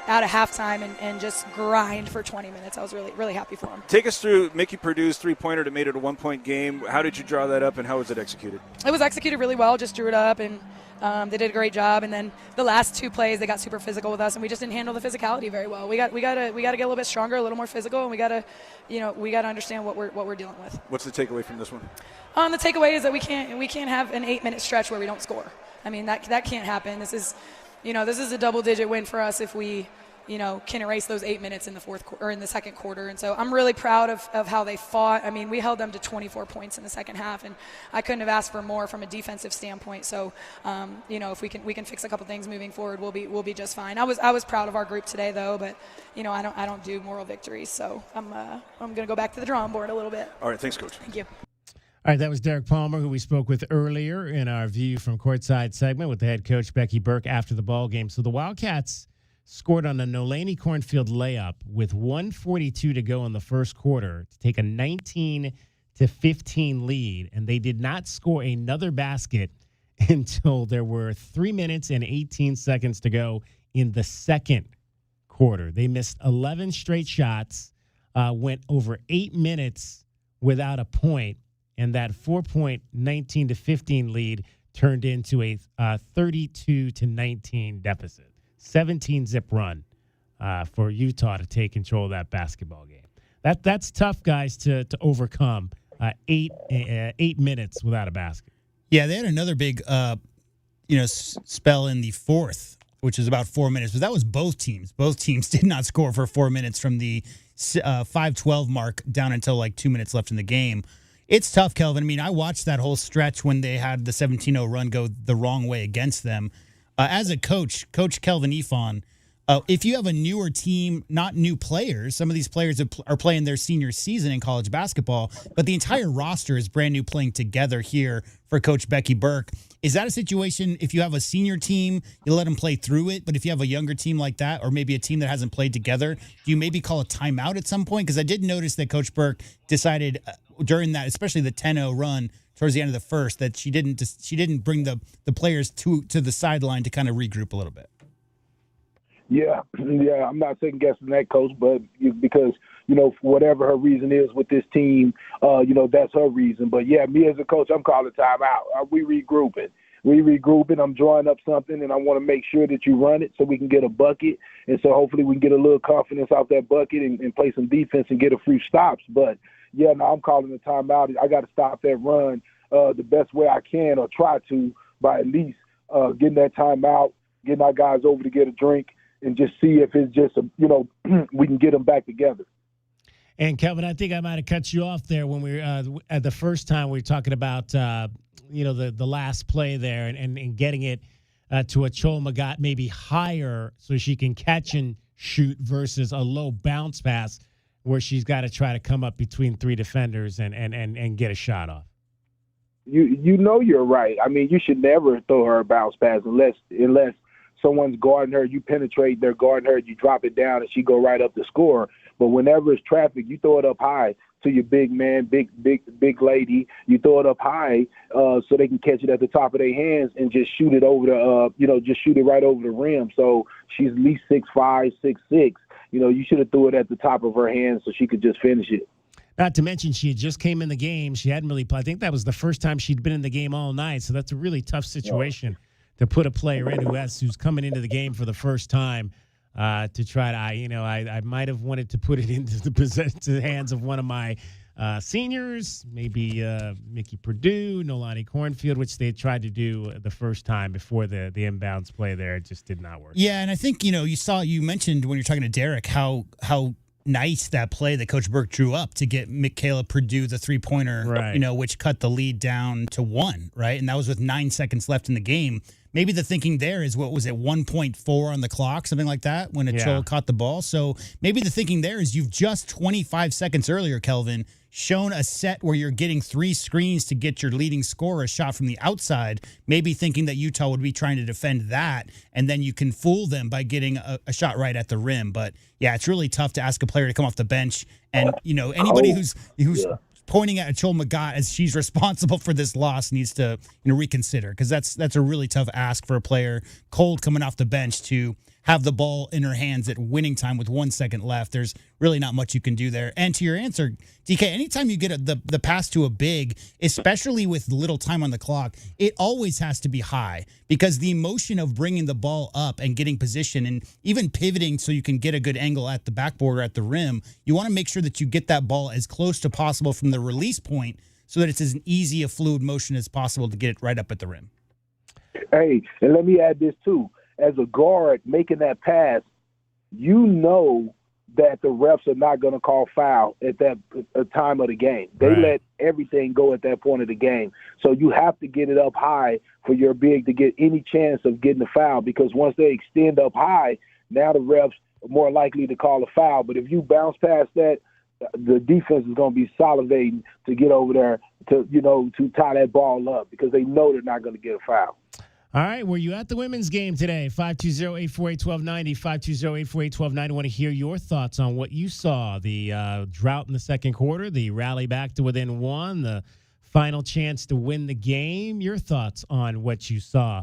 Speaker 2: out of halftime and just grind for 20 minutes. I was really, really happy for them.
Speaker 1: Take us through Mickey Purdue's 3-pointer that made it a 1-point game. How did you draw that up, and how was it executed?
Speaker 2: It was executed really well. Just drew it up, and they did a great job. And then the last 2 plays, they got super physical with us, and we just didn't handle the physicality very well. We got to get a little bit stronger, a little more physical, and we got to understand what we're dealing with.
Speaker 1: What's the takeaway from this one?
Speaker 2: The takeaway is that we can't have an 8-minute stretch where we don't score. I mean, that can't happen. This is a double-digit win for us if we can erase those 8 minutes in the second quarter. And so I'm really proud of how they fought. I mean, we held them to 24 points in the second half, and I couldn't have asked for more from a defensive standpoint. So, if we can fix a couple things moving forward, we'll be just fine. I was proud of our group today, though, but I don't do moral victories. So I'm going to go back to the drawing board a little bit.
Speaker 1: All right, thanks, Coach.
Speaker 2: Thank you.
Speaker 6: All right, that was Derek Palmer, who we spoke with earlier in our View from Courtside segment with the head coach, Becky Burke, after the ball game. So the Wildcats scored on a Nolaney Cornfield layup with 1:42 to go in the first quarter to take a 19-15 lead, and they did not score another basket until there were 3 minutes and 18 seconds to go in the second quarter. They missed 11 straight shots, went over 8 minutes without a point, and that 4-point 19-15 lead turned into a 32-19 deficit. 17-zip run for Utah to take control of that basketball game. That's tough, guys, to overcome 8 minutes without a basket.
Speaker 11: Yeah, they had another big spell in the fourth, which is about 4 minutes. But that was both teams. Both teams did not score for 4 minutes from the 5:12 mark down until like 2 minutes left in the game. It's tough, Kelvin. I mean, I watched that whole stretch when they had the 17-0 run go the wrong way against them. As a coach, Coach Kelvin Ifon, if you have a newer team, not new players, some of these players are playing their senior season in college basketball, but the entire roster is brand new playing together here for Coach Becky Burke. Is that a situation, if you have a senior team, you let them play through it, but if you have a younger team like that, or maybe a team that hasn't played together, do you maybe call a timeout at some point? Because I did notice that Coach Burke decided during that, especially the 10-0 run towards the end of the first, that she didn't bring the players to the sideline to kind of regroup a little bit.
Speaker 10: Yeah, I'm not second guessing that, Coach, but because, for whatever her reason is with this team, that's her reason. But yeah, me as a coach, I'm calling timeout. We regrouping. I'm drawing up something, and I want to make sure that you run it so we can get a bucket. And so hopefully we can get a little confidence off that bucket and play some defense and get a few stops. But yeah, no, I'm calling the timeout. I got to stop that run the best way I can, or try to, by at least getting that timeout, getting our guys over to get a drink, and just see if it's just, we can get them back together.
Speaker 6: And, Kelvin, I think I might have cut you off there when we were at the first time we were talking about, the last play there and getting it to Achol Magat maybe higher so she can catch and shoot versus a low bounce pass where she's got to try to come up between three defenders and get a shot off.
Speaker 10: You're right. I mean, you should never throw her a bounce pass unless someone's guarding her, you penetrate, they're guarding her, you drop it down, and she go right up the score. But whenever it's traffic, you throw it up high to your big man, big lady. You throw it up high so they can catch it at the top of their hands and just shoot it over just shoot it right over the rim. So she's at least 6'5", 6'6". You should have threw it at the top of her hands so she could just finish it.
Speaker 6: Not to mention, she had just came in the game. She hadn't really played. I think that was the first time she'd been in the game all night. So that's a really tough situation. To put a player in who's coming into the game for the first time to try to, I might have wanted to put it into the hands of one of my seniors, maybe Mickey Purdue, Nolani Cornfield, which they tried to do the first time before the inbounds play there. It just did not work.
Speaker 11: Yeah, and I think, you mentioned when you're talking to Derek how nice that play that Coach Burke drew up to get Michaela Purdue the three-pointer,
Speaker 6: right.
Speaker 11: Which cut the lead down to 1, right? And that was with 9 seconds left in the game. Maybe the thinking there is, 1.4 on the clock, something like that, when Achol caught the ball. So maybe the thinking there is you've just 25 seconds earlier, Kelvin, shown a set where you're getting 3 screens to get your leading scorer a shot from the outside, maybe thinking that Utah would be trying to defend that, and then you can fool them by getting a shot right at the rim. But, yeah, it's really tough to ask a player to come off the bench. And, anybody who's pointing at Achol Magat as she's responsible for this loss needs to reconsider, because that's a really tough ask for a player cold coming off the bench to have the ball in her hands at winning time with 1 second left. There's really not much you can do there. And to your answer, DK, anytime you get the pass to a big, especially with little time on the clock, it always has to be high, because the emotion of bringing the ball up and getting position and even pivoting so you can get a good angle at the backboard or at the rim, you want to make sure that you get that ball as close to possible from the release point so that it's as easy a fluid motion as possible to get it right up at the rim.
Speaker 10: Hey, and let me add this too. As a guard making that pass, that the refs are not going to call foul at that time of the game. They let everything go at that point of the game. So you have to get it up high for your big to get any chance of getting a foul, because once they extend up high, now the refs are more likely to call a foul. But if you bounce past that, the defense is going to be salivating to get over there to tie that ball up, because they know they're not going to get a foul.
Speaker 6: All right, were you at the women's game today? 520-848-1290, 520-848-1290. I want to hear your thoughts on what you saw, the drought in the second quarter, the rally back to within 1, the final chance to win the game. Your thoughts on what you saw.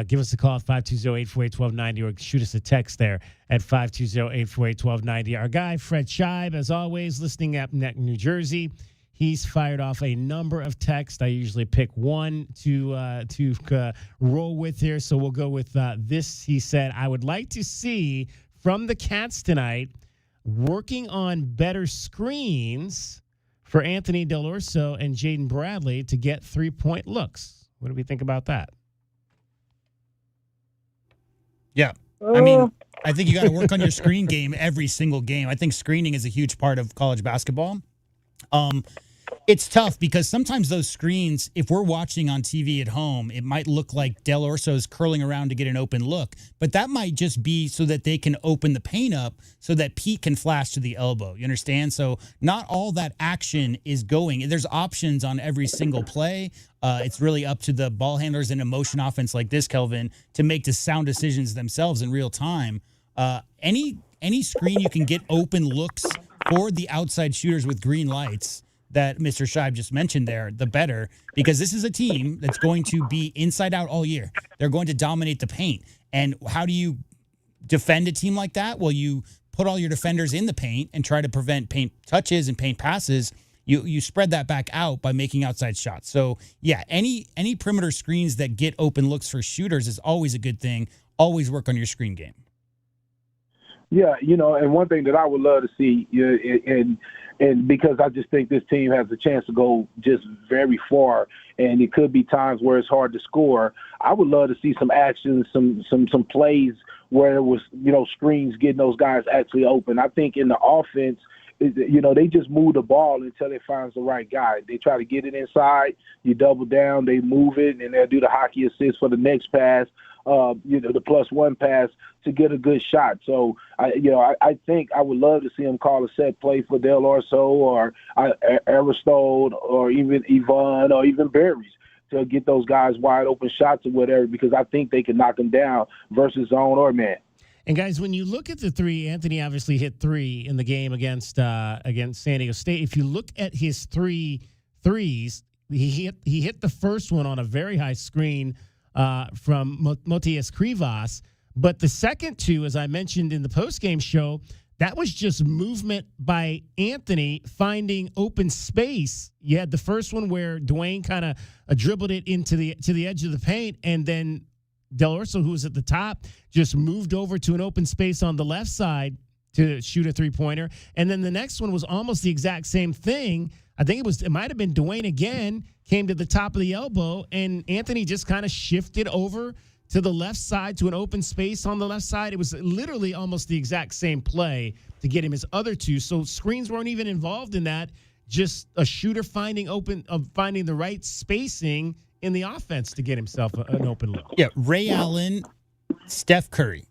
Speaker 6: Give us a call at 520-848-1290 or shoot us a text there at 520-848-1290. Our guy, Fred Scheib, as always, listening up in New Jersey. He's fired off a number of texts. I usually pick one to roll with here, so we'll go with this. He said, I would like to see from the Cats tonight working on better screens for Anthony Del Orso and Jaden Bradley to get 3-point looks. What do we think about that?
Speaker 11: Yeah. I mean, I think you got to work on your screen game every single game. I think screening is a huge part of college basketball. It's tough because sometimes those screens, if we're watching on TV at home, it might look like Del Orso's curling around to get an open look, but that might just be so that they can open the paint up so that Pete can flash to the elbow. You understand? So not all that action is going. There's options on every single play. It's really up to the ball handlers in a motion offense like this, Kelvin, to make the sound decisions themselves in real time. Any screen you can get open looks for the outside shooters with green lights that Mr. Scheib just mentioned there, the better, because this is a team that's going to be inside out all year. They're going to dominate the paint. And how do you defend a team like that? Well, you put all your defenders in the paint and try to prevent paint touches and paint passes. You spread that back out by making outside shots. So, yeah, any perimeter screens that get open looks for shooters is always a good thing. Always work on your screen game.
Speaker 10: Yeah, and one thing that I would love to see, and because I just think this team has a chance to go just very far, and it could be times where it's hard to score. I would love to see some action, some plays where it was, screens getting those guys actually open. I think in the offense, they just move the ball until it finds the right guy. They try to get it inside, you double down, they move it, and they'll do the hockey assist for the next pass. The +1 pass to get a good shot. So, I think I would love to see him call a set play for Del Orso or Aristode or even Yvonne or even Berries to get those guys wide open shots or whatever, because I think they can knock them down versus zone or man.
Speaker 6: And guys, when you look at the three, Anthony obviously hit 3 in the game against San Diego State. If you look at his 3 threes, he hit the first one on a very high screen from Motias Krivas. But the second 2, as I mentioned in the postgame show, that was just movement by Anthony finding open space. You had the first one where Dwayne kind of dribbled it to the edge of the paint, and then Del Orso, who was at the top, just moved over to an open space on the left side to shoot a 3-pointer. And then the next one was almost the exact same thing. I think it might have been Dwayne again, came to the top of the elbow, and Anthony just kind of shifted over to the left side to an open space on the left side. It was literally almost the exact same play to get him his other 2. So screens weren't even involved in that. Just a shooter finding the right spacing in the offense to get himself an open look.
Speaker 11: Yeah, Ray Allen, Steph Curry.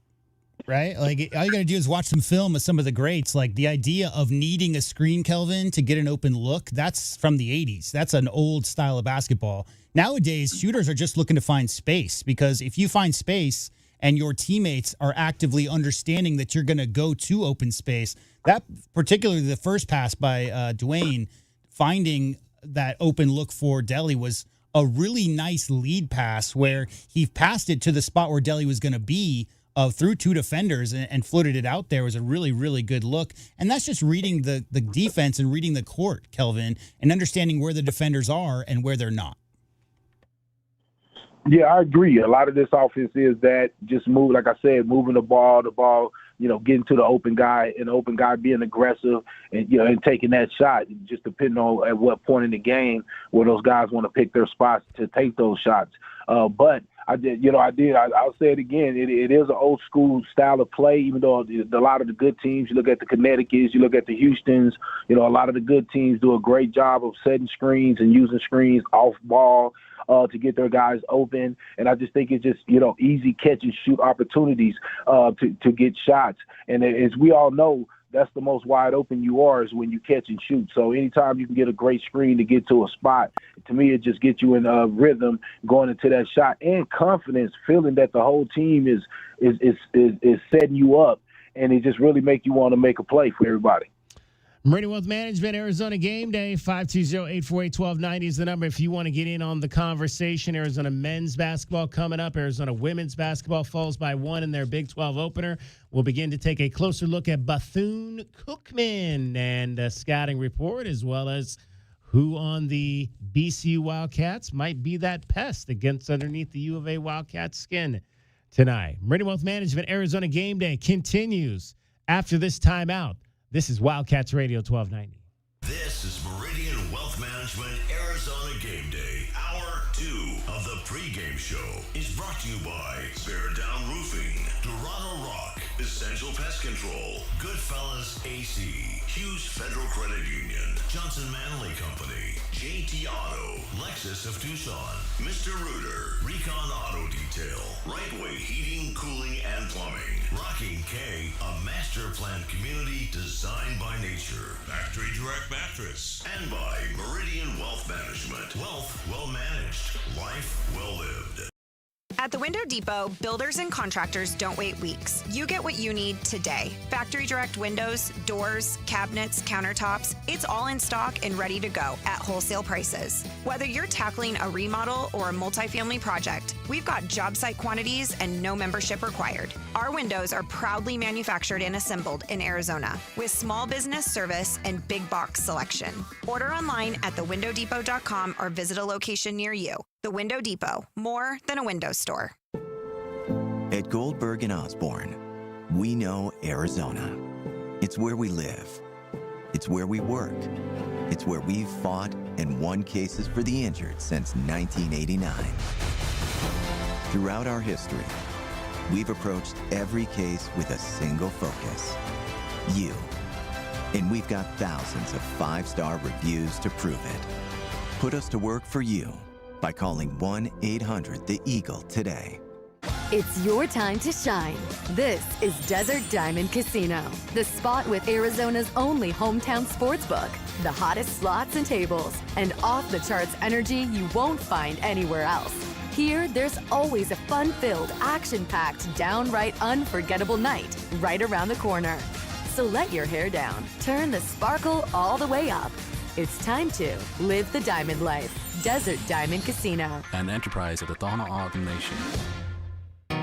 Speaker 11: Right? Like, all you got to do is watch some film of some of the greats. Like, the idea of needing a screen, Kelvin, to get an open look, that's from the 80s. That's an old style of basketball. Nowadays, shooters are just looking to find space, because if you find space and your teammates are actively understanding that you're going to go to open space, that particularly the first pass by Dwayne, finding that open look for Deli was a really nice lead pass where he passed it to the spot where Deli was going to be, through 2 defenders and floated it out there. Was a really, really good look. And that's just reading the defense and reading the court, Kelvin, and understanding where the defenders are and where they're not.
Speaker 10: Yeah, I agree. A lot of this offense is that just like I said, moving the ball, getting to the open guy, and the open guy being aggressive and taking that shot, just depending on at what point in the game where those guys want to pick their spots to take those shots. But I'll say it again. It is an old school style of play, even though a lot of the good teams, you look at the Connecticut's, you look at the Houstons, a lot of the good teams do a great job of setting screens and using screens off ball to get their guys open. And I just think it's just, easy catch and shoot opportunities to get shots. And as we all know, that's the most wide open you are is when you catch and shoot. So anytime you can get a great screen to get to a spot, to me, it just gets you in a rhythm going into that shot and confidence, feeling that the whole team is setting you up, and it just really make you want to make a play for everybody.
Speaker 6: Meridian Wealth Management, Arizona Game Day, 520-848-1290 is the number if you want to get in on the conversation. Arizona men's basketball coming up. Arizona women's basketball falls by 1 in their Big 12 opener. We'll begin to take a closer look at Bethune Cookman and a scouting report, as well as who on the BCU Wildcats might be that pest that gets underneath the U of A Wildcats skin tonight. Meridian Wealth Management Arizona Game Day continues after this timeout. This is Wildcats Radio 1290.
Speaker 3: This is Meridian Wealth Management Arizona Game Day. Hour 2 of the pregame show is brought to you by Bear Down Roofing, Dorado Rock, Essential Pest Control, Goodfellas AC, Hughes Federal Credit Union, Johnson Manley Company, JT Auto, Lexus of Tucson, Mr. Rooter, Recon Auto Detail, Rightway Heating, Cooling, and Plumbing, Rocking K, a master planned community designed by nature, Factory Direct Mattress, and by Meridian Wealth Management. Wealth well managed, life well lived.
Speaker 4: At the Window Depot, builders and contractors don't wait weeks. You get what you need today. Factory direct windows, doors, cabinets, countertops, it's all in stock and ready to go at wholesale prices. Whether you're tackling a remodel or a multifamily project, we've got job site quantities and no membership required. Our windows are proudly manufactured and assembled in Arizona with small business service and big box selection. Order online at thewindowdepot.com or visit a location near you. The Window Depot, more than a window store.
Speaker 30: At Goldberg and Osborne, we know Arizona. It's where we live. It's where we work. It's where we've fought and won cases for the injured since 1989. Throughout our history, we've approached every case with a single focus: you. And we've got thousands of 5-star reviews to prove it. Put us to work for you by calling 1-800-THE-EAGLE today.
Speaker 29: It's your time to shine. This is Desert Diamond Casino, the spot with Arizona's only hometown sportsbook, the hottest slots and tables, and off-the-charts energy you won't find anywhere else. Here, there's always a fun-filled, action-packed, downright unforgettable night right around the corner. So let your hair down, turn the sparkle all the way up. It's time to live the diamond life. Desert Diamond Casino.
Speaker 28: An enterprise of the Thana Ogden Nation.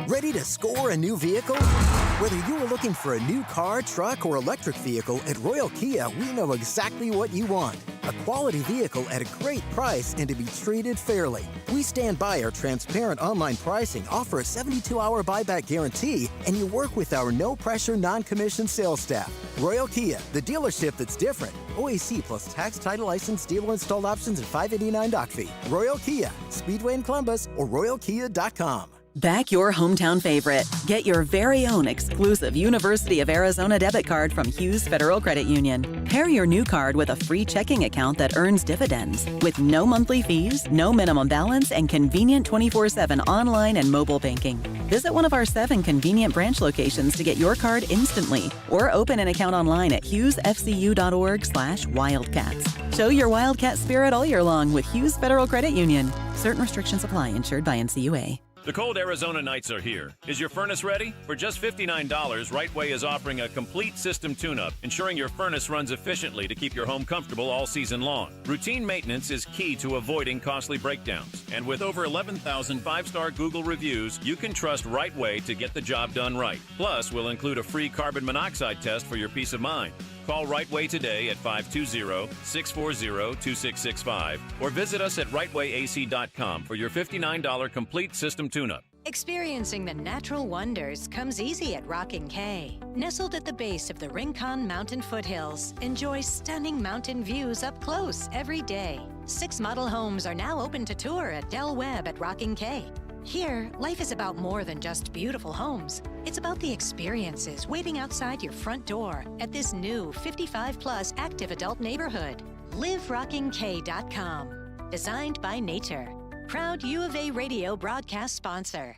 Speaker 5: Ready to score a new vehicle? Whether you are looking for a new car, truck, or electric vehicle, at Royal Kia, we know exactly what you want. A quality vehicle at a great price and to be treated fairly. We stand by our transparent online pricing, offer a 72-hour buyback guarantee, and you work with our no-pressure, non-commissioned sales staff. Royal Kia, the dealership that's different. OAC plus tax, title, license, dealer installed options, and $589 doc fee. Royal Kia, Speedway in Columbus, or royalkia.com.
Speaker 12: Back your hometown favorite. Get your very own exclusive University of Arizona debit card from Hughes Federal Credit Union. Pair your new card with a free checking account that earns dividends with no monthly fees, no minimum balance, and convenient 24/7 online and mobile banking. Visit one of our 7 convenient branch locations to get your card instantly or open an account online at hughesfcu.org/wildcats. Show your Wildcat spirit all year long with Hughes Federal Credit Union. Certain restrictions apply. Insured by NCUA.
Speaker 13: The cold Arizona nights are here. Is your furnace ready? For just $59, Rightway is offering a complete system tune-up, ensuring your furnace runs efficiently to keep your home comfortable all season long. Routine maintenance is key to avoiding costly breakdowns. And with over 11,000 5-star Google reviews, you can trust Rightway to get the job done right. Plus, we'll include a free carbon monoxide test for your peace of mind. Call Rightway today at 520-640-2665 or visit us at rightwayac.com for your $59 complete system tune-up.
Speaker 15: Experiencing the natural wonders comes easy at Rocking K. Nestled at the base of the Rincon Mountain foothills, enjoy stunning mountain views up close every day. 6 model homes are now open to tour at Del Webb at Rocking K. Here, life is about more than just beautiful homes. It's about the experiences waiting outside your front door at this new 55-plus active adult neighborhood. LiveRockingK.com. Designed by nature. Proud U of A radio broadcast sponsor.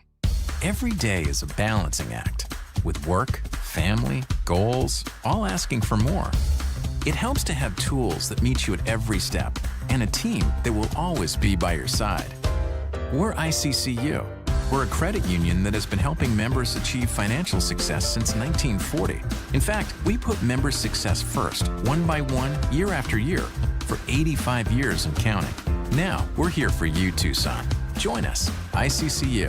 Speaker 21: Every day is a balancing act, with work, family, goals, all asking for more. It helps to have tools that meet you at every step and a team that will always be by your side. We're ICCU. We're a credit union that has been helping members achieve financial success since 1940. In fact, we put members' success first, one by one, year after year, for 85 years and counting. Now, we're here for you, Tucson. Join us, ICCU.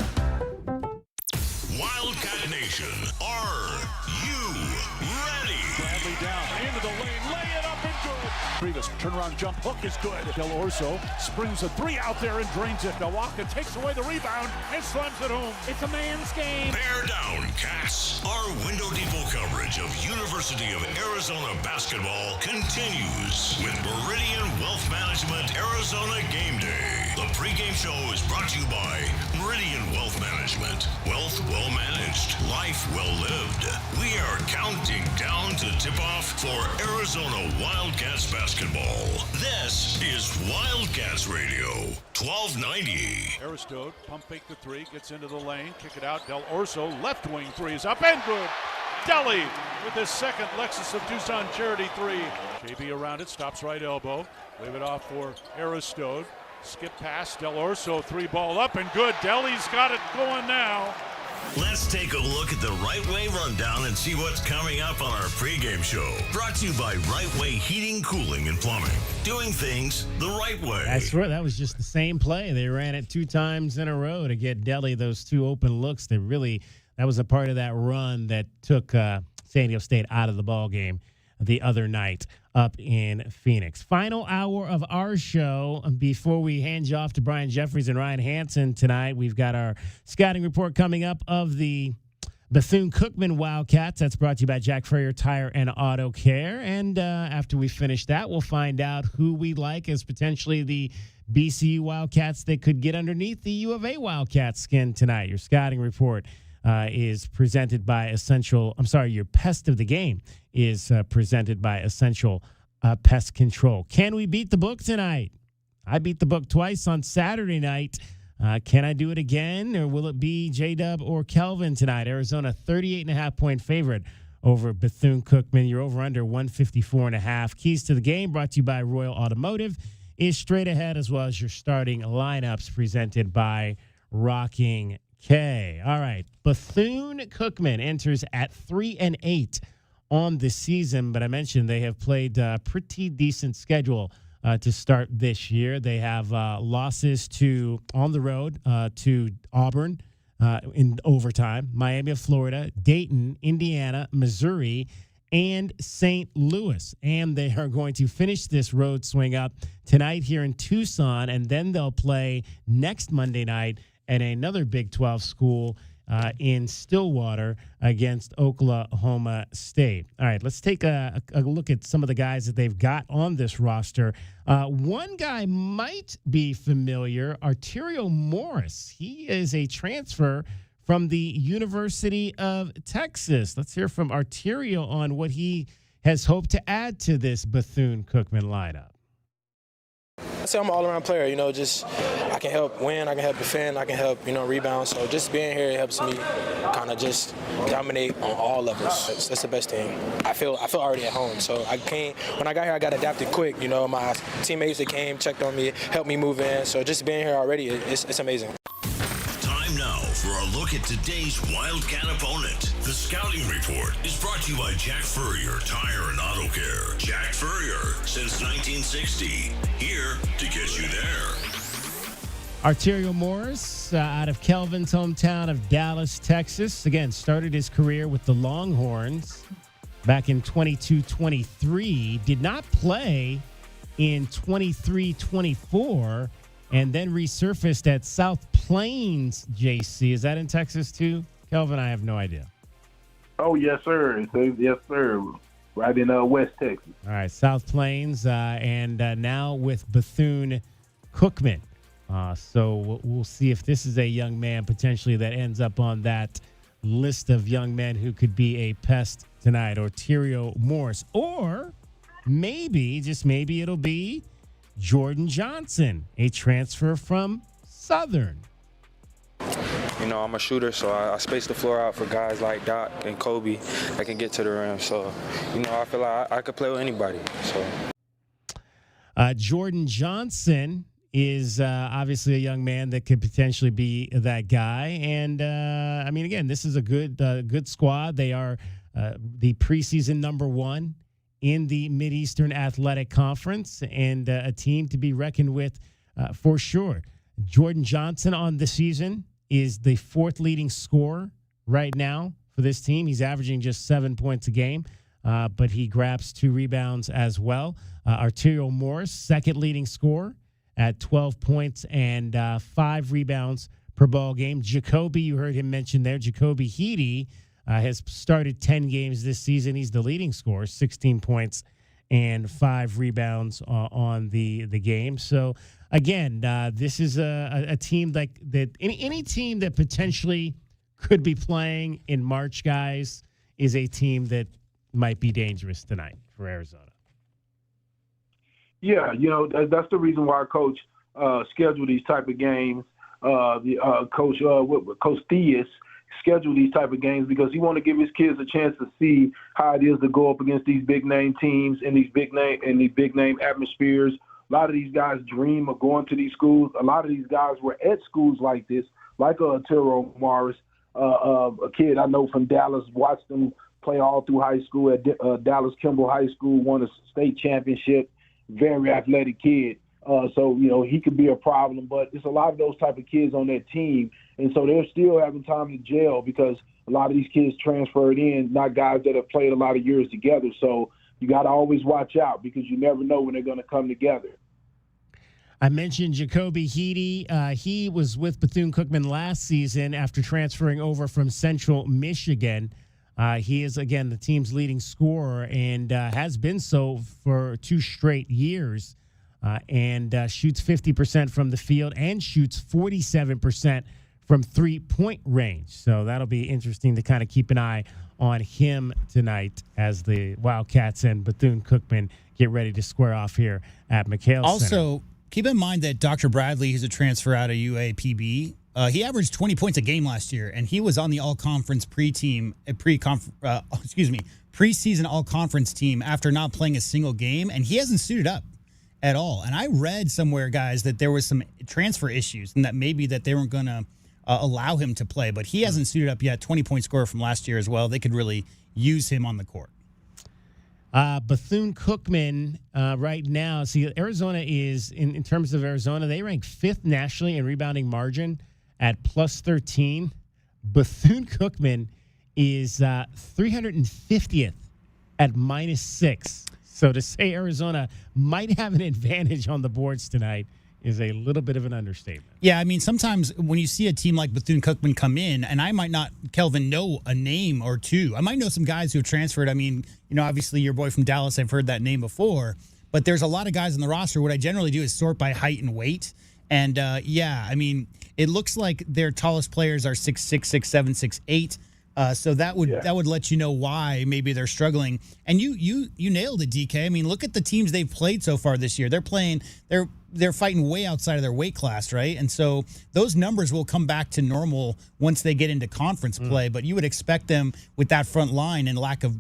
Speaker 3: Wildcat Nation, are you ready?
Speaker 7: Bradley down into the lane, lay it up and good. Rodriguez, turnaround jump hook is good. Del Orso springs a three out there and drains it. Milwaukee takes away the rebound and slams it home. It's a man's game.
Speaker 3: Bear down, Cass. Our Window Depot coverage of University of Arizona basketball continues with Meridian Wealth Management Arizona Game Day. The pregame show is brought to you by Meridian Wealth Management. Wealth well managed, life well lived. We are counting down to tip off for Arizona Wildcats basketball. This is Wildcats Radio, 1290.
Speaker 7: Aristode, pump fake the three, gets into the lane, kick it out. Del Orso, left wing three is up and good. Deli with his second Lexus of Tucson Charity three. JB around it, stops right elbow. Wave it off for Aristode. Skip pass, Del Orso, three ball up and good. Deli's got it going now.
Speaker 3: Let's take a look at the Right Way Rundown and see what's coming up on our pregame show. Brought to you by Right Way Heating, Cooling, and Plumbing. Doing things the right way.
Speaker 6: I swear that was just the same play. They ran it 2 times in a row to get Deli those 2 open looks. That was a part of that run that took San Diego State out of the ball game the other night up in Phoenix. Final hour of our show. Before we hand you off to Brian Jeffries and Ryan Hansen tonight, we've got our scouting report coming up of the Bethune Cookman Wildcats. That's brought to you by Jack Freyer Tire and Auto Care. And after we finish that, we'll find out who we like as potentially the BCU Wildcats that could get underneath the U of A Wildcats skin tonight. Your scouting report is presented by your Pest of the Game is presented by Essential Pest Control. Can we beat the book tonight? I beat the book twice on Saturday night. Can I do it again, or will it be J-Dub or Kelvin tonight? Arizona, 38.5-point favorite over Bethune Cookman. You're over under 154.5. Keys to the game brought to you by Royal Automotive is straight ahead, as well as your starting lineups presented by Rocking K. All right. Bethune Cookman enters at 3-8 on the season, but I mentioned they have played a pretty decent schedule to start this year. They have losses on the road to Auburn in overtime, Miami of Florida, Dayton, Indiana, Missouri, and St. Louis. And they are going to finish this road swing up tonight here in Tucson, and then they'll play next Monday night at another Big 12 school in Stillwater against Oklahoma State. All right, let's take a look at some of the guys that they've got on this roster. One guy might be familiar, Arterio Morris. He is a transfer from the University of Texas. Let's hear from Arterio on what he has hoped to add to this Bethune-Cookman lineup.
Speaker 8: I say I'm an all-around player, just I can help win, I can help defend, I can help, rebound. So just being here helps me kind of just dominate on all levels. That's the best thing. I feel already at home. So when I got here, I got adapted quick. My teammates that came, checked on me, helped me move in. So just being here already, it's amazing.
Speaker 3: Time now for a look at today's Wildcat opponent. The Scouting Report is brought to you by Jack Furrier Tire and Auto Care. Jack Furrier, since 1960, here to get you there.
Speaker 6: Arterio Morris out of Kelvin's hometown of Dallas, Texas. Again, started his career with the Longhorns back in 22-23. Did not play in 23-24. And then resurfaced at South Plains, JC. Is that in Texas too? Kelvin, I have no idea.
Speaker 10: Oh, yes, sir. Yes, sir. Right in West Texas.
Speaker 6: All right, South Plains, and now with Bethune-Cookman. So we'll see if this is a young man potentially that ends up on that list of young men who could be a pest tonight. Arterio Morris. Or maybe, just maybe, it'll be Jordan Johnson, a transfer from Southern.
Speaker 8: I'm a shooter, so I space the floor out for guys like Doc and Kobe that can get to the rim. So, I feel like I could play with anybody. So,
Speaker 6: Jordan Johnson is obviously a young man that could potentially be that guy. And, again, this is a good squad. They are the preseason number 1 in the Mid-Eastern Athletic Conference, and a team to be reckoned with for sure. Jordan Johnson on the season is the 4th leading scorer right now for this team. He's averaging just 7 points a game. but he grabs 2 rebounds as well. Arturo Morris, second leading scorer at 12 points and 5 rebounds per ball game. Jacoby, you heard him mention there, Jacoby Heedy has started 10 games this season. He's the leading scorer, 16 points and 5 rebounds on the game. So, again, this is a team that any team that potentially could be playing in March, guys, is a team that might be dangerous tonight for Arizona.
Speaker 10: Yeah, that's the reason why our coach scheduled these type of games. Coach Theus scheduled these type of games because he want to give his kids a chance to see how it is to go up against these big name teams in these big name atmospheres. A lot of these guys dream of going to these schools. A lot of these guys were at schools like this, like Arturo Morris, a kid I know from Dallas, watched him play all through high school at Dallas Kimball High School, won a state championship, very athletic kid. So he could be a problem, but it's a lot of those type of kids on that team. And so they're still having time to gel because a lot of these kids transferred in, not guys that have played a lot of years together. So you got to always watch out because you never know when they're going to come together.
Speaker 6: I mentioned Jacoby Heedy. He was with Bethune-Cookman last season after transferring over from Central Michigan. He is, again, the team's leading scorer and has been so for 2 straight years and shoots 50% from the field and shoots 47% from three-point range. So that'll be interesting to kind of keep an eye on him tonight as the Wildcats and Bethune-Cookman get ready to square off here at McHale
Speaker 11: Also,
Speaker 6: Center.
Speaker 11: keep in mind that Dr. Bradley, who's a transfer out of UAPB, he averaged 20 points a game last year, and he was on the all-conference preseason all-conference team after not playing a single game, and he hasn't suited up at all. And I read somewhere, guys, that there was some transfer issues and that maybe that they weren't going to allow him to play, but he hasn't suited up yet. 20-point scorer from last year as well. They could really use him on the court.
Speaker 6: Bethune-Cookman right now, see, Arizona is, in terms of Arizona, they rank 5th nationally in rebounding margin at plus 13. Bethune-Cookman is 350th at minus 6. So to say Arizona might have an advantage on the boards tonight is a little bit of an understatement.
Speaker 11: Yeah, I mean, sometimes when you see a team like Bethune-Cookman come in, and I might not, Kelvin, know a name or two. I might know some guys who have transferred. I mean, obviously your boy from Dallas, I've heard that name before. But there's a lot of guys on the roster. What I generally do is sort by height and weight. And, I mean, it looks like their tallest players are 6'6", 6'7", 6'8". So that would let you know why maybe they're struggling. And you nailed it, DK. I mean, look at the teams they've played so far this year. They're fighting way outside of their weight class, right? And so those numbers will come back to normal once they get into conference play. But you would expect them with that front line and lack of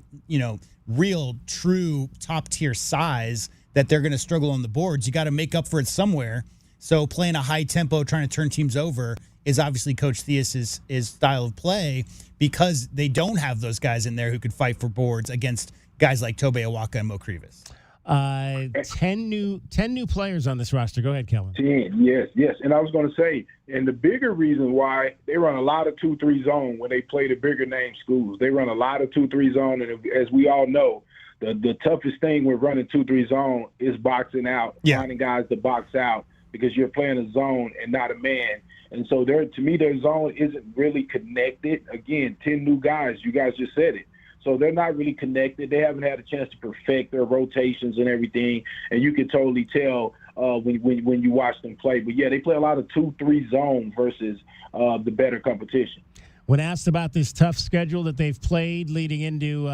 Speaker 11: real true top tier size that they're going to struggle on the boards. You got to make up for it somewhere. So playing a high tempo, trying to turn teams over is obviously Coach Theus's style of play because they don't have those guys in there who could fight for boards against guys like Tobe Awaka and Mo Krivas.
Speaker 6: 10 new players on this roster. Go ahead, Kellen.
Speaker 10: 10, yes. And I was going to say, and the bigger reason why they run a lot of 2-3 zone when they play the bigger name schools. They run a lot of 2-3 zone, and as we all know, the toughest thing with running 2-3 zone is boxing out, finding guys to box out because you're playing a zone and not a man. And so to me, their zone isn't really connected. Again, 10 new guys. You guys just said it. So they're not really connected. They haven't had a chance to perfect their rotations and everything. And you can totally tell when you watch them play. But, yeah, they play a lot of 2-3 zone versus the better competition.
Speaker 6: When asked about this tough schedule that they've played leading into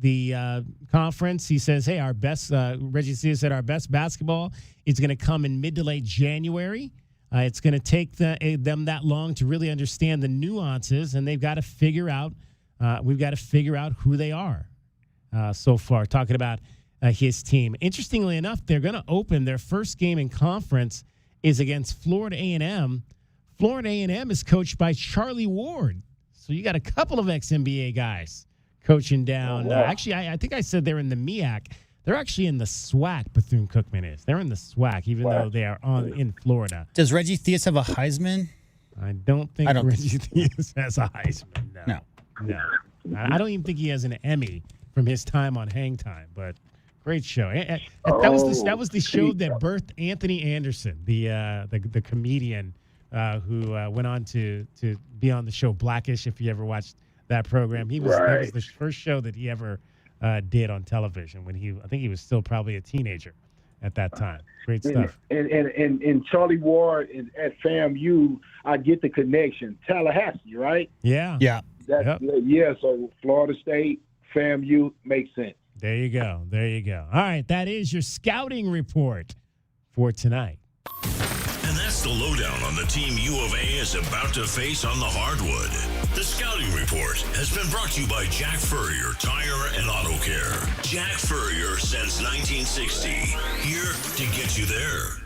Speaker 6: the conference, he says, hey, our best Reggie Cia said our best basketball is going to come in mid to late January. It's going to take them that long to really understand the nuances, and they've got to figure out we've got to figure out who they are so far, talking about his team. Interestingly enough, they're going to open their first game in conference is against Florida A&M. Florida A&M is coached by Charlie Ward. So you got a couple of ex-NBA guys coaching down. Actually, I think I said they're in the MEAC. They're actually in the SWAC, Bethune-Cookman is. They're in the SWAC, even though they are in Florida.
Speaker 11: Does Reggie Theus have a Heisman?
Speaker 6: I don't think Reggie Theus has a Heisman. No. I don't even think he has an Emmy, from his time on Hang Time. But great show. That was the show that birthed Anthony Anderson, the comedian who went on to be on the show Blackish. If you ever watched that program, that was the first show that he ever did on television when I think he was still probably a teenager at that time. Great stuff.
Speaker 10: And Charlie Ward at FAMU, I get the connection. Tallahassee, right?
Speaker 6: Yeah.
Speaker 11: Yeah.
Speaker 10: Yeah, so Florida State, FAMU makes sense.
Speaker 6: There you go. All right, that is your scouting report for tonight.
Speaker 3: And that's the lowdown on the team U of A is about to face on the hardwood. The Scouting Report has been brought to you by Jack Furrier Tire and Auto Care. Jack Furrier since 1960. Here to get you there.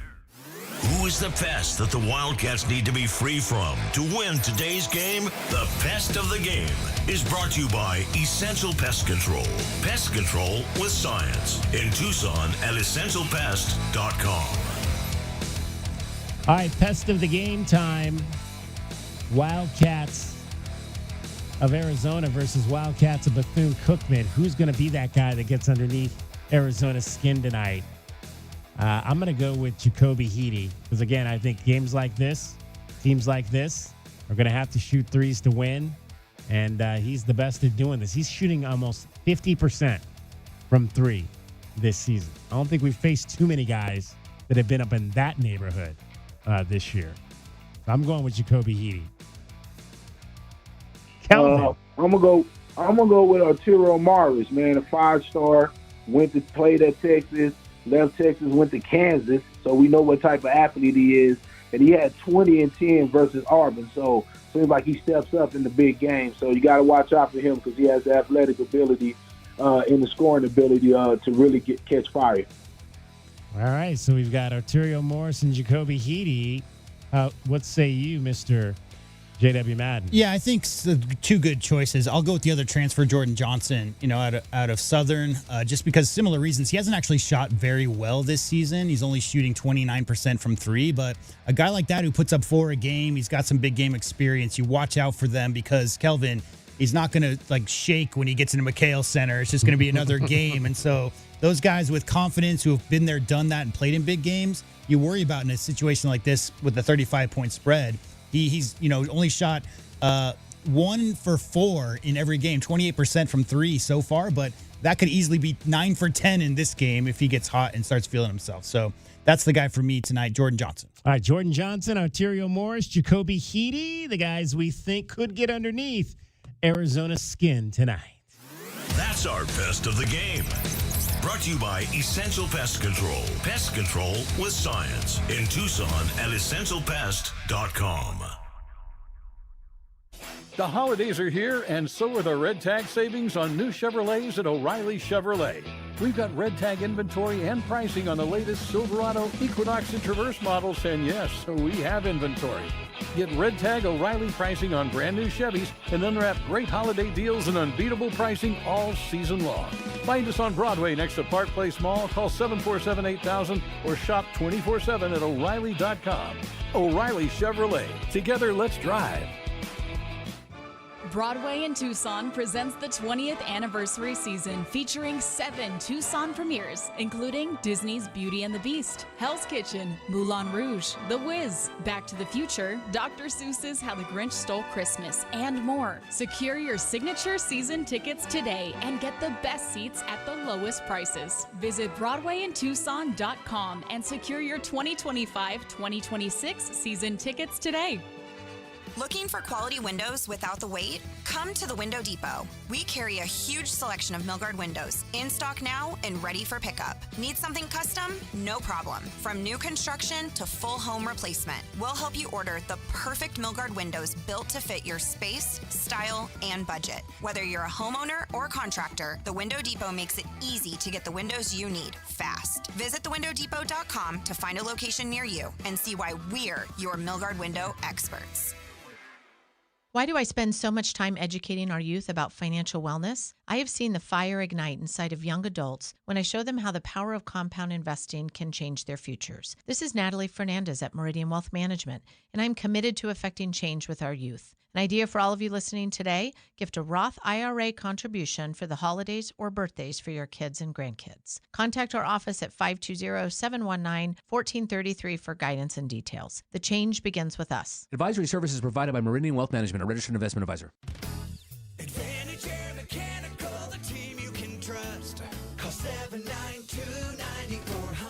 Speaker 3: Who is the pest that the Wildcats need to be free from to win today's game? The Pest of the Game is brought to you by Essential Pest Control. Pest control with science. In Tucson at essentialpest.com.
Speaker 6: All right, Pest of the Game time. Wildcats of Arizona versus Wildcats of Bethune-Cookman. Who's going to be that guy that gets underneath Arizona's skin tonight? I'm going to go with Jacoby Heedy because, again, I think teams like this are going to have to shoot threes to win, and he's the best at doing this. He's shooting almost 50% from three this season. I don't think we've faced too many guys that have been up in that neighborhood this year. So I'm going with Jacoby Heedy. Kelvin.
Speaker 10: I'm gonna go with Arturo Morris, man, a 5-star, went to play at Texas, left Texas, went to Kansas, so we know what type of athlete he is. And he had 20 and 10 versus Auburn, so seems like he steps up in the big game. So you got to watch out for him because he has the athletic ability and the scoring ability to really catch fire.
Speaker 6: All right, so we've got Arturo Morris and Jacoby Heedy. What say you, Mr. J.W. Madden?
Speaker 11: Yeah, I think two good choices. I'll go with the other transfer, Jordan Johnson, out of Southern, just because similar reasons. He hasn't actually shot very well this season. He's only shooting 29% from three, but a guy like that who puts up 4 a game, he's got some big game experience. You watch out for them because Kelvin, he's not going to shake when he gets into McHale Center. It's just going to be another game. And so those guys with confidence who have been there, done that, and played in big games, you worry about in a situation like this with a 35-point spread. He's only shot 1 for 4 in every game, 28% from three so far, but that could easily be 9 for 10 in this game if he gets hot and starts feeling himself. So that's the guy for me tonight, Jordan Johnson.
Speaker 6: All right, Jordan Johnson, Arturo Morris, Jacoby Heedy, the guys we think could get underneath Arizona's skin tonight.
Speaker 3: That's our Pest of the Game. Brought to you by Essential Pest Control. Pest control with science. In Tucson at essentialpest.com.
Speaker 9: The holidays are here, and so are the Red Tag savings on new Chevrolets at O'Reilly Chevrolet. We've got Red Tag inventory and pricing on the latest Silverado, Equinox, and Traverse models, and yes, we have inventory. Get Red Tag O'Reilly pricing on brand new Chevys and unwrap great holiday deals and unbeatable pricing all season long. Find us on Broadway next to Park Place Mall. Call 747-8000 or shop 24/7 at O'Reilly.com. O'Reilly Chevrolet. Together, let's drive.
Speaker 14: Broadway in Tucson presents the 20th anniversary season featuring 7 Tucson premieres, including Disney's Beauty and the Beast, Hell's Kitchen, Moulin Rouge, The Wiz, Back to the Future, Dr. Seuss's How the Grinch Stole Christmas, and more. Secure your signature season tickets today and get the best seats at the lowest prices. Visit BroadwayInTucson.com and secure your 2025-2026 season tickets today.
Speaker 4: Looking for quality windows without the wait? Come to the Window Depot. We carry a huge selection of Milgard windows, in stock now and ready for pickup. Need something custom? No problem. From new construction to full home replacement, we'll help you order the perfect Milgard windows built to fit your space, style, and budget. Whether you're a homeowner or contractor, the Window Depot makes it easy to get the windows you need fast. Visit thewindowdepot.com to find a location near you and see why we're your Milgard window experts.
Speaker 27: Why do I spend so much time educating our youth about financial wellness? I have seen the fire ignite inside of young adults when I show them how the power of compound investing can change their futures. This is Natalie Fernandez at Meridian Wealth Management, and I'm committed to affecting change with our youth. An idea for all of you listening today, gift a Roth IRA contribution for the holidays or birthdays for your kids and grandkids. Contact our office at 520-719-1433 for guidance and details. The change begins with us.
Speaker 28: Advisory services provided by Meridian Wealth Management, a registered investment advisor.
Speaker 16: Advantage Air Mechanical, the team you can trust. Call 792-9400.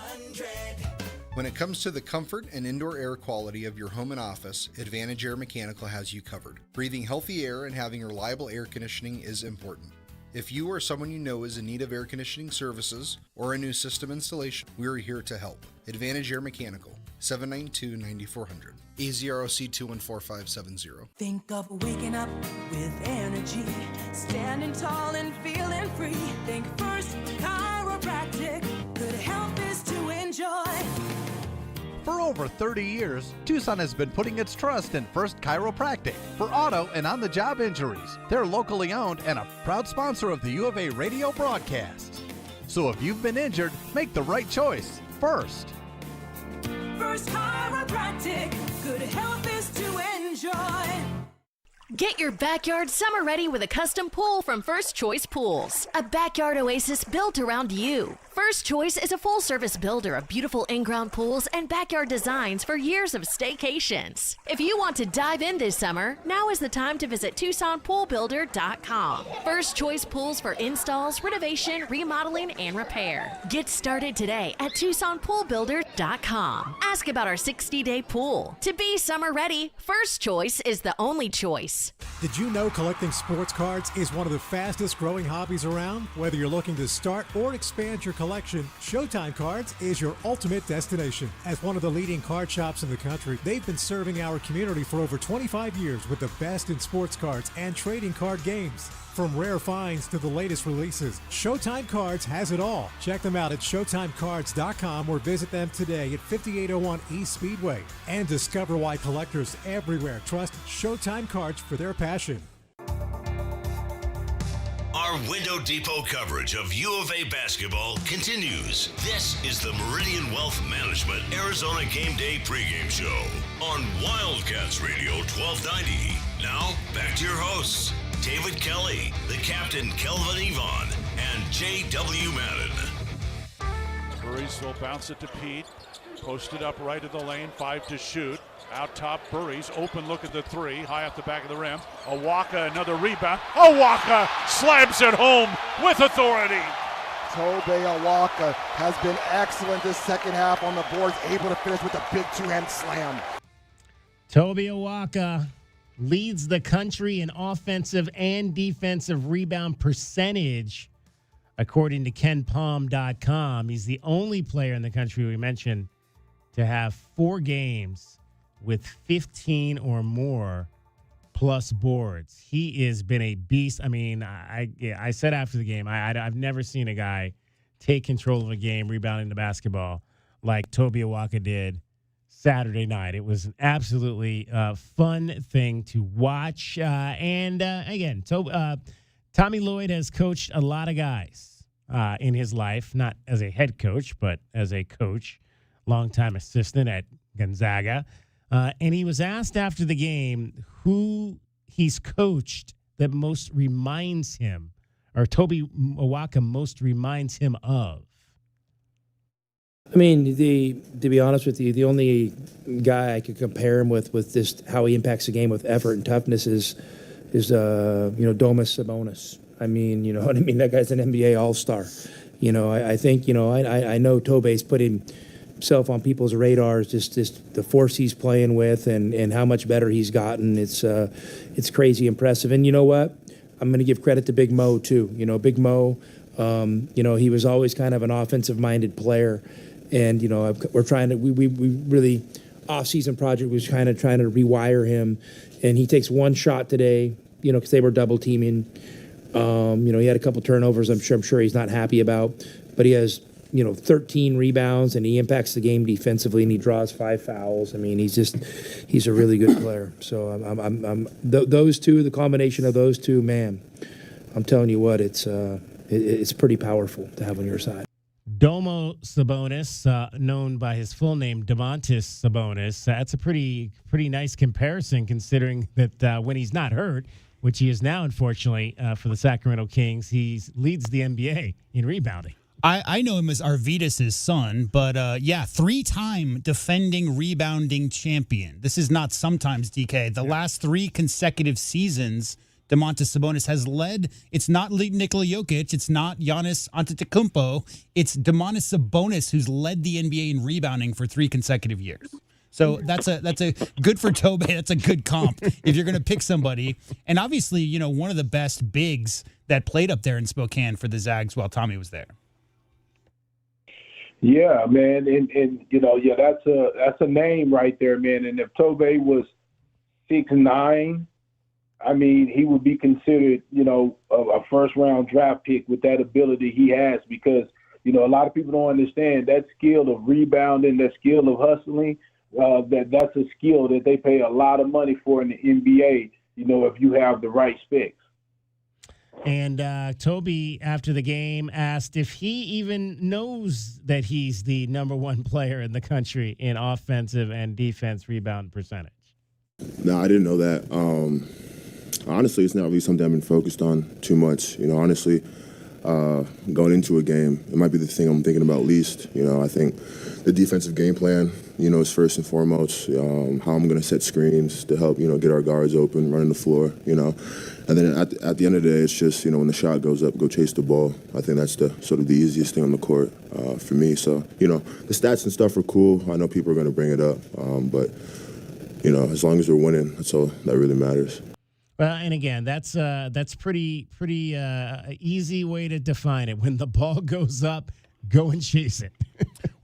Speaker 17: When it comes to the comfort and indoor air quality of your home and office, Advantage Air Mechanical has you covered. Breathing healthy air and having reliable air conditioning is important. If you or someone you know is in need of air conditioning services or a new system installation, we are here to help. Advantage Air Mechanical, 792-9400. AZROC 214570.
Speaker 16: Think of waking up with energy, standing tall and feeling free. Think First Chiropractic, good health is to enjoy.
Speaker 18: For over 30 years, Tucson has been putting its trust in First Chiropractic for auto and on-the-job injuries. They're locally owned and a proud sponsor of the U of A radio broadcast. So if you've been injured, make the right choice first.
Speaker 16: First Chiropractic, good health is to enjoy.
Speaker 19: Get your backyard summer ready with a custom pool from First Choice Pools. A backyard oasis built around you. First Choice is a full-service builder of beautiful in-ground pools and backyard designs for years of staycations. If you want to dive in this summer, now is the time to visit TucsonPoolBuilder.com. First Choice Pools for installs, renovation, remodeling, and repair. Get started today at TucsonPoolBuilder.com. Ask about our 60-day pool. To be summer ready, First Choice is the only choice.
Speaker 20: Did you know collecting sports cards is one of the fastest growing hobbies around? Whether you're looking to start or expand your collection, Showtime Cards is your ultimate destination. As one of the leading card shops in the country, they've been serving our community for over 25 years with the best in sports cards and trading card games. From rare finds to the latest releases, Showtime Cards has it all. Check them out at ShowtimeCards.com or visit them today at 5801 East Speedway. And discover why collectors everywhere trust Showtime Cards for their passion.
Speaker 3: Our Window Depot coverage of U of A basketball continues. This is the Meridian Wealth Management Arizona Gameday pregame show on Wildcats Radio 1290. Now, back to your hosts, David Kelly, the captain Kelvin Yvonne, and J.W. Madden.
Speaker 7: Burries will bounce it to Pete. Posted up right of the lane, 5 to shoot. Out top, Burries, open look at the three, high off the back of the rim. Awaka, another rebound. Awaka slams it home with authority.
Speaker 22: Tobe Awaka has been excellent this second half on the boards, able to finish with a big two-hand slam.
Speaker 6: Tobe Awaka leads the country in offensive and defensive rebound percentage, according to KenPom.com. He's the only player in the country we mentioned to have 4 games with 15 or more plus boards. He has been a beast. I mean, I said after the game, I've never seen a guy take control of a game rebounding the basketball like Tobe Awaka did Saturday night. It was an absolutely fun thing to watch. Again, Tommy Lloyd has coached a lot of guys in his life, not as a head coach, but as a coach, longtime assistant at Gonzaga. And he was asked after the game who he's coached that most reminds him, or Tobe Awaka most reminds him of.
Speaker 23: I mean, to be honest with you, the only guy I could compare him with just how he impacts the game with effort and toughness is Domas Sabonis. I mean, you know what I mean? That guy's an NBA All-Star. You know, I think, you know, I know Tobe's put himself on people's radars, just the force he's playing with and how much better he's gotten. It's crazy impressive. And you know what? I'm going to give credit to Big Mo, too. You know, Big Mo, he was always kind of an offensive-minded player. And, you know, we're trying to, we really, off-season project was kind of trying to rewire him. And he takes one shot today, you know, because they were double-teaming. He had a couple turnovers I'm sure he's not happy about. But he has, 13 rebounds, and he impacts the game defensively, and he draws 5 fouls. I mean, he's a really good player. So those two, the combination of those two, man, I'm telling you what, it's pretty powerful to have on your side.
Speaker 6: Domo Sabonis, known by his full name, Domantas Sabonis. That's a pretty nice comparison, considering that when he's not hurt, which he is now, unfortunately, for the Sacramento Kings, he leads the NBA in rebounding.
Speaker 11: I know him as Arvydas' son, but 3-time defending rebounding champion. This is not sometimes, DK. The last 3 consecutive seasons, Domantas Sabonis has led. It's not Nikola Jokic. It's not Giannis Antetokounmpo. It's Domantas Sabonis who's led the NBA in rebounding for 3 consecutive years. So that's a good for Tobe. That's a good comp if you're going to pick somebody. And obviously, one of the best bigs that played up there in Spokane for the Zags while Tommy was there.
Speaker 10: Yeah, man, and that's a name right there, man. And if Tobe was 6'9", I mean, he would be considered, a first-round draft pick with that ability he has, because, a lot of people don't understand that skill of rebounding, that skill of hustling, that's a skill that they pay a lot of money for in the NBA, if you have the right specs.
Speaker 6: And Toby, after the game, asked if he even knows that he's the number 1 player in the country in offensive and defense rebound percentage.
Speaker 1: No, I didn't know that. Honestly, it's not really something I've been focused on too much. Honestly, going into a game, it might be the thing I'm thinking about least. I think the defensive game plan, is first and foremost. How I'm going to set screens to help, get our guards open, running the floor, And then at the end of the day, it's just, when the shot goes up, go chase the ball. I think that's the sort of the easiest thing on the court for me. So, the stats and stuff are cool. I know people are going to bring it up. But, as long as we're winning, that's all that really matters.
Speaker 6: Well, and again, that's pretty easy way to define it. When the ball goes up, go and chase it.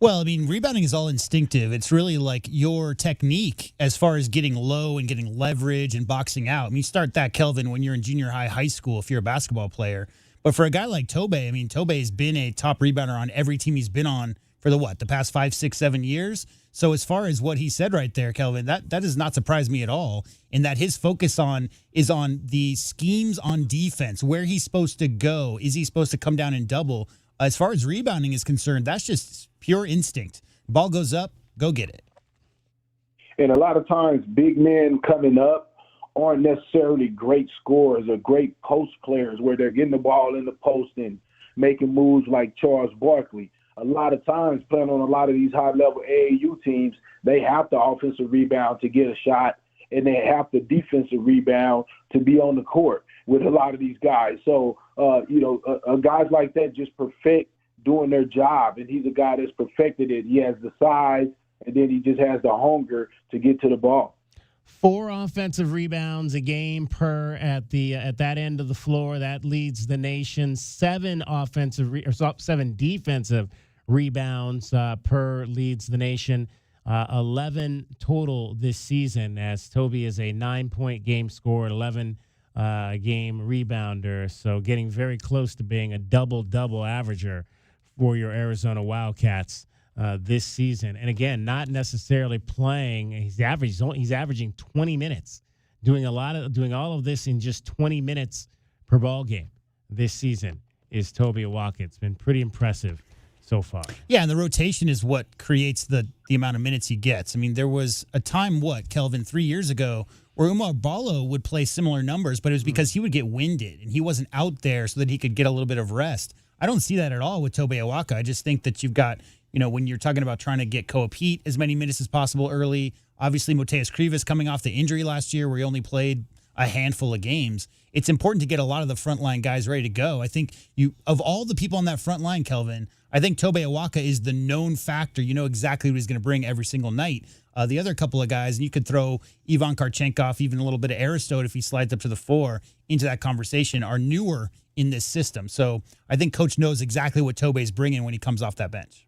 Speaker 11: Well, I mean, rebounding is all instinctive. It's really like your technique as far as getting low and getting leverage and boxing out. I mean, you start that, Kelvin, when you're in junior high school if you're a basketball player. But for a guy like Tobe, I mean, Tobe has been a top rebounder on every team he's been on for the past 5, 6, 7 years. So as far as what he said right there, Kelvin, that does not surprise me at all, in that his focus is on the schemes on defense, where he's supposed to go. Is he supposed to come down and double? As far as rebounding is concerned, that's just pure instinct. Ball goes up, go get it.
Speaker 10: And a lot of times big men coming up aren't necessarily great scorers or great post players where they're getting the ball in the post and making moves like Charles Barkley. A lot of times playing on a lot of these high-level AAU teams, they have the offensive rebound to get a shot, and they have the defensive rebound to be on the court with a lot of these guys. So, guys like that just perfect doing their job, and he's a guy that's perfected it. He has the size, and then he just has the hunger to get to the ball.
Speaker 6: 4 offensive rebounds a game per at that end of the floor. That leads the nation. 7 defensive rebounds per leads the nation. 11 total this season, as Toby is a 9-point game scorer, 11 game rebounder. So getting very close to being a double-double averager for your Arizona Wildcats this season. And again, not necessarily playing. He's averaging 20 minutes, doing all of this in just 20 minutes per ball game this season is Toby Awaka. It's been pretty impressive so far.
Speaker 11: Yeah, and the rotation is what creates the amount of minutes he gets. I mean, there was a time, Kelvin, 3 years ago, where Umar Ballo would play similar numbers, but it was because he would get winded and he wasn't out there so that he could get a little bit of rest. I don't see that at all with Tobe Awaka. I just think that you've got, when you're talking about trying to get Koa Pete as many minutes as possible early, obviously Mateus Krivas coming off the injury last year where he only played a handful of games. It's important to get a lot of the frontline guys ready to go. I think of all the people on that front line, Kelvin, I think Tobe Awaka is the known factor. You know exactly what he's going to bring every single night. The other couple of guys, and you could throw Ivan Karchenkov, even a little bit of Aristote if he slides up to the 4 into that conversation, are newer in this system. So I think Coach knows exactly what Tobe's bringing when he comes off that bench.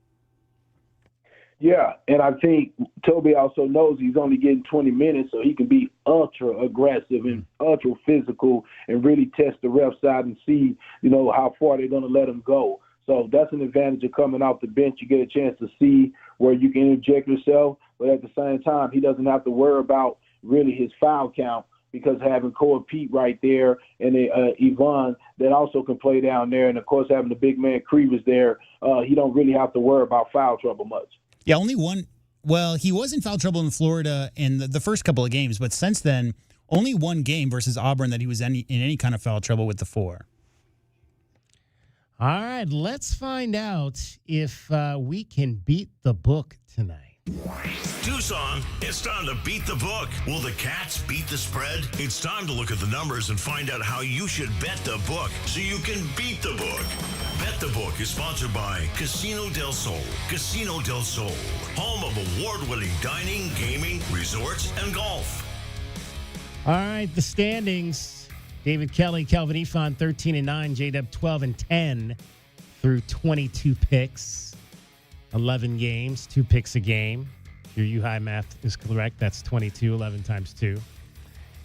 Speaker 10: Yeah, and I think Tobe also knows he's only getting 20 minutes, so he can be ultra aggressive and ultra physical and really test the ref side and see, how far they're going to let him go. So that's an advantage of coming off the bench. You get a chance to see where you can interject yourself, but at the same time, he doesn't have to worry about really his foul count because having Cole Pete right there and Yvonne that also can play down there, and of course having the big man Creevers there, he don't really have to worry about foul trouble much.
Speaker 11: Yeah, only one. Well, he was in foul trouble in Florida in the first couple of games, but since then, only one game versus Auburn that he was in any kind of foul trouble with the 4.
Speaker 6: All right, let's find out if we can beat the book tonight.
Speaker 3: Tucson, it's time to beat the book. Will the Cats beat the spread? It's time to look at the numbers and find out how you should bet the book so you can beat the book. Bet the Book is sponsored by Casino del Sol. Casino del Sol, home of award-winning dining, gaming, resorts, and golf.
Speaker 6: All right, the standings. David Kelly, Kelvin Ifan, 13-9. J-Dub, 12-10 through 22 picks. 11 games, 2 picks a game. Your U-High math is correct. That's 22, 11 times 2.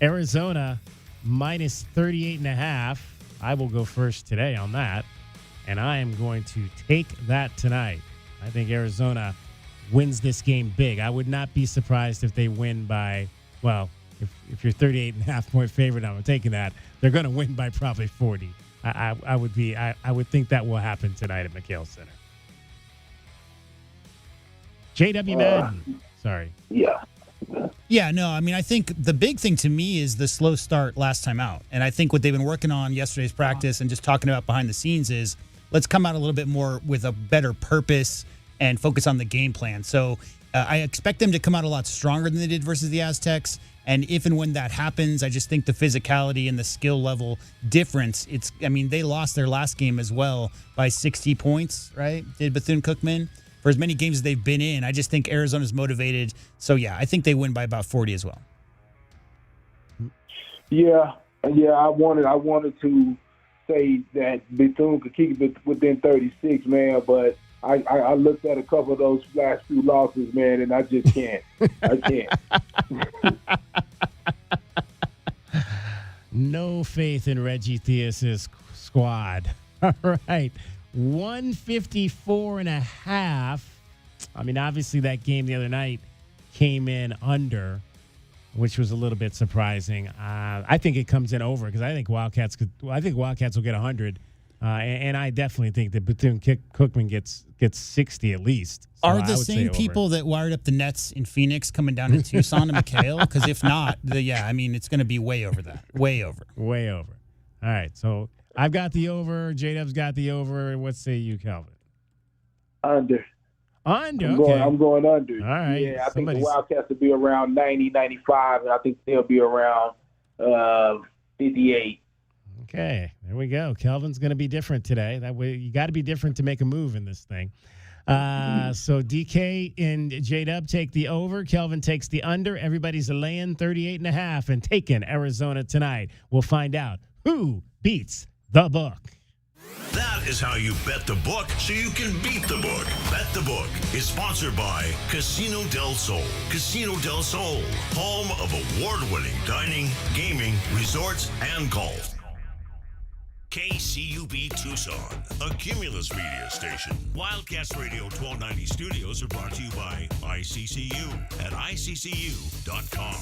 Speaker 6: Arizona, minus 38.5. I will go first today on that, and I am going to take that tonight. I think Arizona wins this game big. I would not be surprised if they win by, well, if you're 38.5 point favorite, I'm taking that. They're going to win by probably 40. I would think that will happen tonight at McHale Center. J.W. Madden. Sorry.
Speaker 10: Yeah.
Speaker 11: Yeah, no, I mean, I think the big thing to me is the slow start last time out. And I think what they've been working on yesterday's practice and just talking about behind the scenes is let's come out a little bit more with a better purpose and focus on the game plan. So I expect them to come out a lot stronger than they did versus the Aztecs. And if and when that happens, I just think the physicality and the skill level difference, they lost their last game as well by 60 points, right? Did Bethune Cookman? For as many games as they've been in, I just think Arizona's motivated. So, yeah, I think they win by about 40 as well.
Speaker 10: Yeah, I wanted to say that Bethune could keep it within 36, man, but I looked at a couple of those last few losses, man, and I just can't. I can't.
Speaker 6: No faith in Reggie Theus's squad. All right. 154.5. I mean, obviously that game the other night came in under, which was a little bit surprising. I think it comes in over because I think Wildcats will get 100, and I definitely think that Bethune Cookman gets 60 at least. So
Speaker 11: Are the same people that wired up the Nets in Phoenix coming down to Tucson and McHale? Because if not, it's going to be way over that. Way over.
Speaker 6: Way over. All right, so I've got the over. J-Dub's got the over. What say you, Calvin?
Speaker 10: Under.
Speaker 6: Under,
Speaker 10: okay. I'm going under.
Speaker 6: All right.
Speaker 10: Yeah, I think the Wildcats will be around 90, 95, and I think they'll be around 58.
Speaker 6: Okay, there we go. Kelvin's going to be different today. That way, you got to be different to make a move in this thing. So DK and J-Dub take the over. Kelvin takes the under. Everybody's laying 38.5 and taking Arizona tonight. We'll find out who beats the book.
Speaker 3: That is how you bet the book so you can beat the book. Bet the Book is sponsored by Casino del Sol. Casino del Sol, home of award-winning dining, gaming, resorts, and golf. KCUB Tucson, a Cumulus media station. Wildcats Radio 1290 studios are brought to you by ICCU at ICCU.com.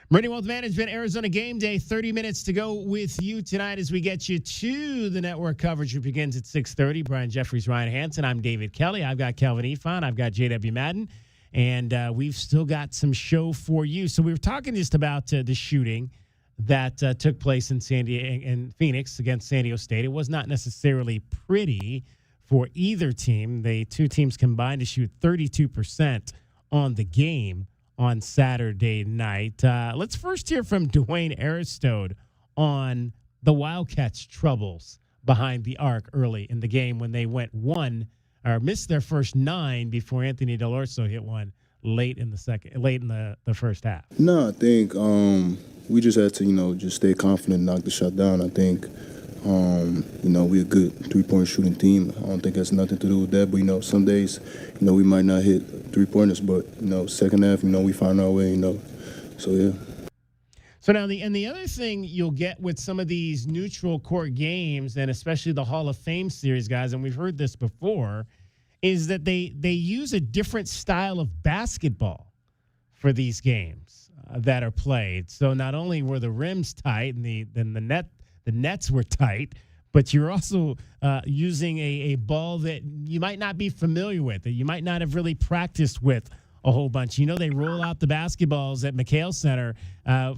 Speaker 6: Meridian Wealth Management, Arizona Game Day. 30 minutes to go with you tonight as we get you to the network coverage, which begins at 6:30. Brian Jeffries, Ryan Hansen. I'm David Kelly. I've got Kelvin Ifan. I've got J.W. Madden. And we've still got some show for you. So we were talking just about the shooting that took place in Phoenix against San Diego State. It was not necessarily pretty for either team. The two teams combined to shoot 32% on the game on Saturday night. Let's first hear from Dwayne Aristode on the Wildcats' troubles behind the arc early in the game when they missed their first 9 before Anthony Delorso hit one late in the first half.
Speaker 1: No, I think we just had to, just stay confident and knock the shot down. I think, we're a good three-point shooting team. I don't think that's nothing to do with that. But, some days, we might not hit three-pointers. But, second half, we find our way, So, yeah.
Speaker 6: So now the other thing you'll get with some of these neutral court games, and especially the Hall of Fame series, guys, and we've heard this before, is that they use a different style of basketball for these games. that are played. So not only were the rims tight and the nets were tight, but you're also using a ball that you might not be familiar with, that you might not have really practiced with a whole bunch. You know, they roll out the basketballs at McHale Center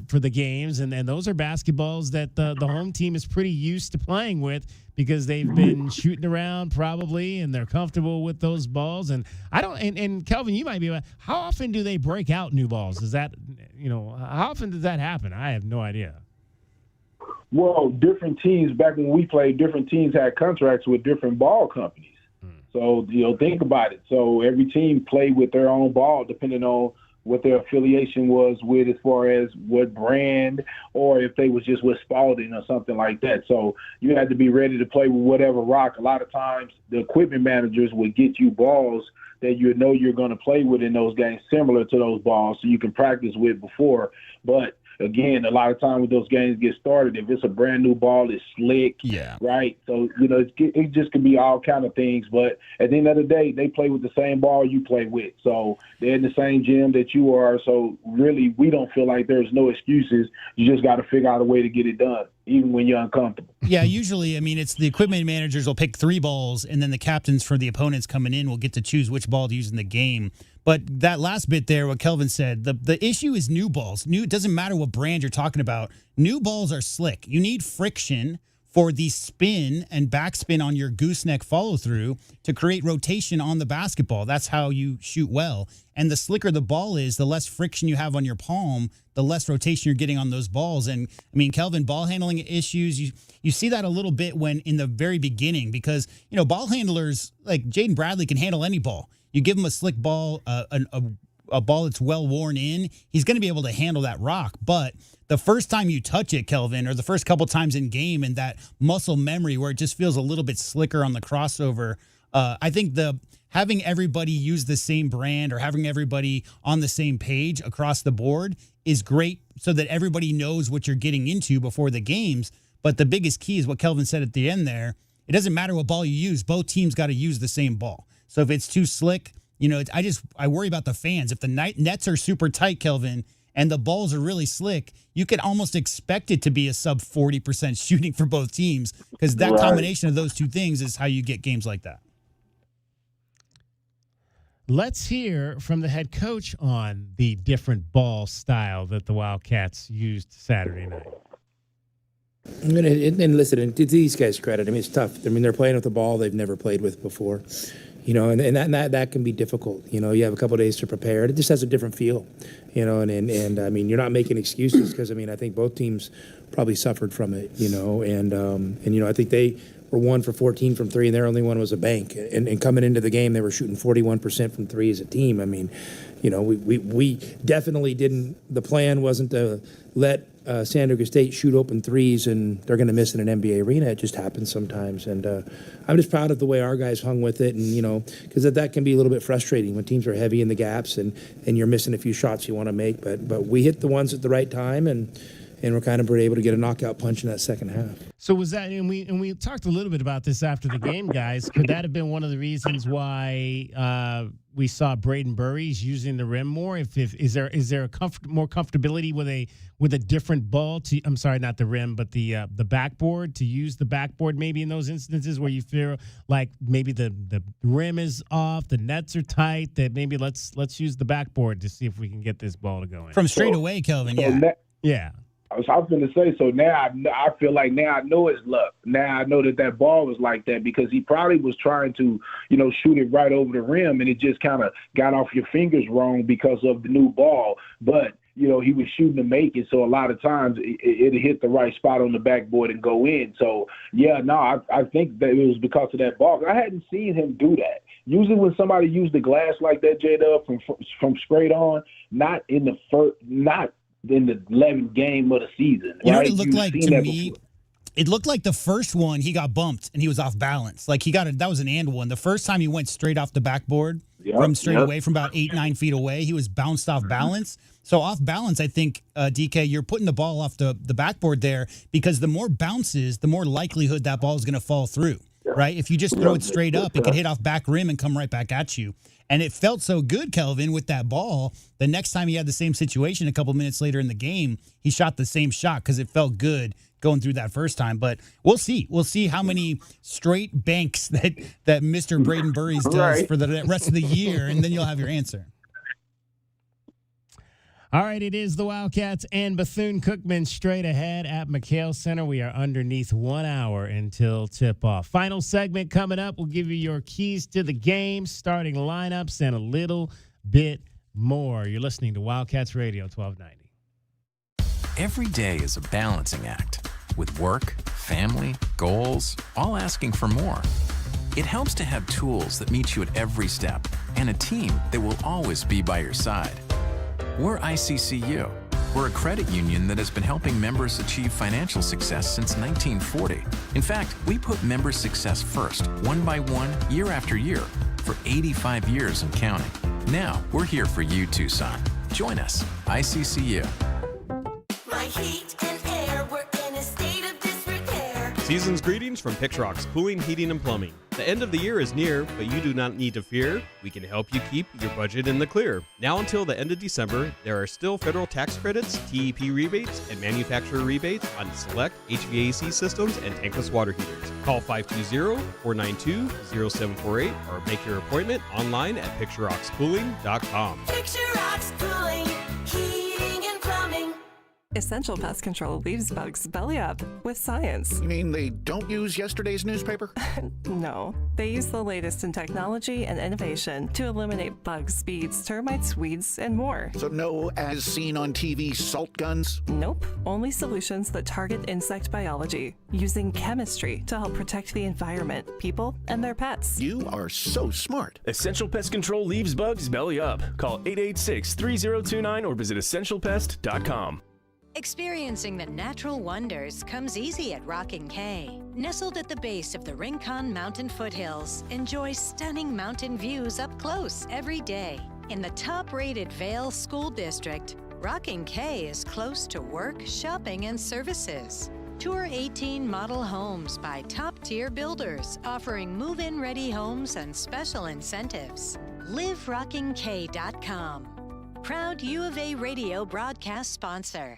Speaker 6: for the games, and those are basketballs that the home team is pretty used to playing with because they've been shooting around probably, and they're comfortable with those balls. And and Kelvin, you might be, how often do they break out new balls? Is that, how often does that happen? I have no idea.
Speaker 10: Well, different teams, back when we played, different teams had contracts with different ball companies. So, think about it. So every team played with their own ball depending on what their affiliation was with as far as what brand, or if they was just with Spalding or something like that. So you had to be ready to play with whatever rock. A lot of times the equipment managers would get you balls that you know you're going to play with in those games, similar to those balls, so you can practice with before. But again, a lot of time when those games get started, if it's a brand new ball, it's slick, right? So, it just can be all kind of things. But at the end of the day, they play with the same ball you play with. So they're in the same gym that you are. So really, we don't feel like there's no excuses. You just got to figure out a way to get it done, even when you're uncomfortable.
Speaker 11: Yeah, usually, it's the equipment managers will pick 3 balls, and then the captains for the opponents coming in will get to choose which ball to use in the game. But that last bit there, what Kelvin said, the issue is new balls. It doesn't matter what brand you're talking about. New balls are slick. You need friction for the spin and backspin on your gooseneck follow-through to create rotation on the basketball. That's how you shoot well. And the slicker the ball is, the less friction you have on your palm, the less rotation you're getting on those balls. And, Kelvin, ball handling issues, you see that a little bit when in the very beginning because, ball handlers like Jaden Bradley can handle any ball. You give him a slick ball, a ball that's well worn in, he's going to be able to handle that rock. But the first time you touch it, Kelvin, or the first couple times in game and that muscle memory where it just feels a little bit slicker on the crossover, I think having everybody use the same brand or having everybody on the same page across the board is great so that everybody knows what you're getting into before the games. But the biggest key is what Kelvin said at the end there. It doesn't matter what ball you use. Both teams got to use the same ball. So if it's too slick, I worry about the fans. If the nets are super tight, Kelvin, and the balls are really slick, you could almost expect it to be a sub 40% shooting for both teams because that combination of those two things is how you get games like that.
Speaker 6: Let's hear from the head coach on the different ball style that the Wildcats used Saturday night.
Speaker 23: And listen, to these guys' credit, it's tough. They're playing with a ball they've never played with before. And that can be difficult. You have a couple of days to prepare. It just has a different feel, and you're not making excuses because, I think both teams probably suffered from it, I think they were 1 for 14 from 3 and their only one was a bank. And coming into the game, they were shooting 41% from 3 as a team. We definitely didn't, the plan wasn't to let San Diego State shoot open threes and they're going to miss in an NBA arena. It just happens sometimes. And I'm just proud of the way our guys hung with it. And, because that can be a little bit frustrating when teams are heavy in the gaps and you're missing a few shots you want to make. But we hit the ones at the right time and we're kind of able to get a knockout punch in that second half.
Speaker 6: So was that, and we talked a little bit about this after the game, guys. Could that have been one of the reasons why we saw Braden Burries using the rim more? Is there more comfortability with a different ball to? I'm sorry, not the rim, but the backboard, to use the backboard maybe in those instances where you feel like maybe the rim is off, the nets are tight. That maybe let's use the backboard to see if we can get this ball to go in
Speaker 11: from straight away, Kelvin.
Speaker 6: Yeah.
Speaker 10: I was going to say, so now I feel like now I know it's luck. Now I know that ball was like that because he probably was trying to, shoot it right over the rim, and it just kind of got off your fingers wrong because of the new ball. But, he was shooting to make it, so a lot of times it hit the right spot on the backboard and go in. So, I think that it was because of that ball. I hadn't seen him do that. Usually when somebody used the glass like that, J-Dub, from straight on, not in the 11th game of the season.
Speaker 11: You know what it looked like to me? It looked like the first one he got bumped and he was off balance. Like that was an and one. The first time he went straight off the backboard from straight away from about 8-9 feet away, he was bounced off balance. So off balance, I think, DK, you're putting the ball off the backboard there because the more bounces, the more likelihood that ball is going to fall through. right? If you just throw it straight up, it could hit off back rim and come right back at you. And it felt so good, Kelvin, with that ball. The next time he had the same situation a couple minutes later in the game, he shot the same shot because it felt good going through that first time. But we'll see. We'll see how many straight banks that Mr. Braden Burries does for the rest of the year, and then you'll have your answer.
Speaker 6: All right, it is the Wildcats and Bethune-Cookman straight ahead at McHale Center. We are underneath 1 hour until tip-off. Final segment coming up. We'll give you your keys to the game, starting lineups, and a little bit more. You're listening to Wildcats Radio 1290.
Speaker 21: Every day is a balancing act with work, family, goals, all asking for more. It helps to have tools that meet you at every step and a team that will always be by your side. We're ICCU. We're a credit union that has been helping members achieve financial success since 1940. In fact, we put member success first, one by one, year after year, for 85 years and counting. Now, we're here for you, Tucson. Join us, ICCU.
Speaker 16: My heat and air were in a state of disrepair.
Speaker 2: Season's greetings from Pixrox Cooling, Heating, and Plumbing. The end of the year is near, but you do not need to fear. We can help you keep your budget in the clear. Now until the end of December, there are still federal tax credits, TEP rebates, and manufacturer rebates on select HVAC systems and tankless water heaters. Call 520-492-0748 or make your appointment online at PixroxCooling.com.
Speaker 16: Pixrox Cooling, Heating, and Plumbing.
Speaker 5: Essential Pest Control leaves bugs belly up with science.
Speaker 12: You mean they don't use yesterday's newspaper?
Speaker 5: No, they use the latest in technology and innovation to eliminate bugs, bees, termites, weeds, and more.
Speaker 12: So no as seen on TV salt guns?
Speaker 5: Nope, only solutions that target insect biology, using chemistry to help protect the environment, people, and their pets.
Speaker 12: You are so smart.
Speaker 13: Essential Pest Control leaves bugs belly up. Call 886-3029 or visit essentialpest.com.
Speaker 15: Experiencing the natural wonders comes easy at Rockin' K. Nestled at the base of the Rincon Mountain foothills, enjoy stunning mountain views up close every day. In the top-rated Vail School District, Rockin' K is close to work, shopping, and services. Tour 18 model homes by top-tier builders, offering move-in ready homes and special incentives. LiveRockingK.com. Proud U of A radio broadcast sponsor.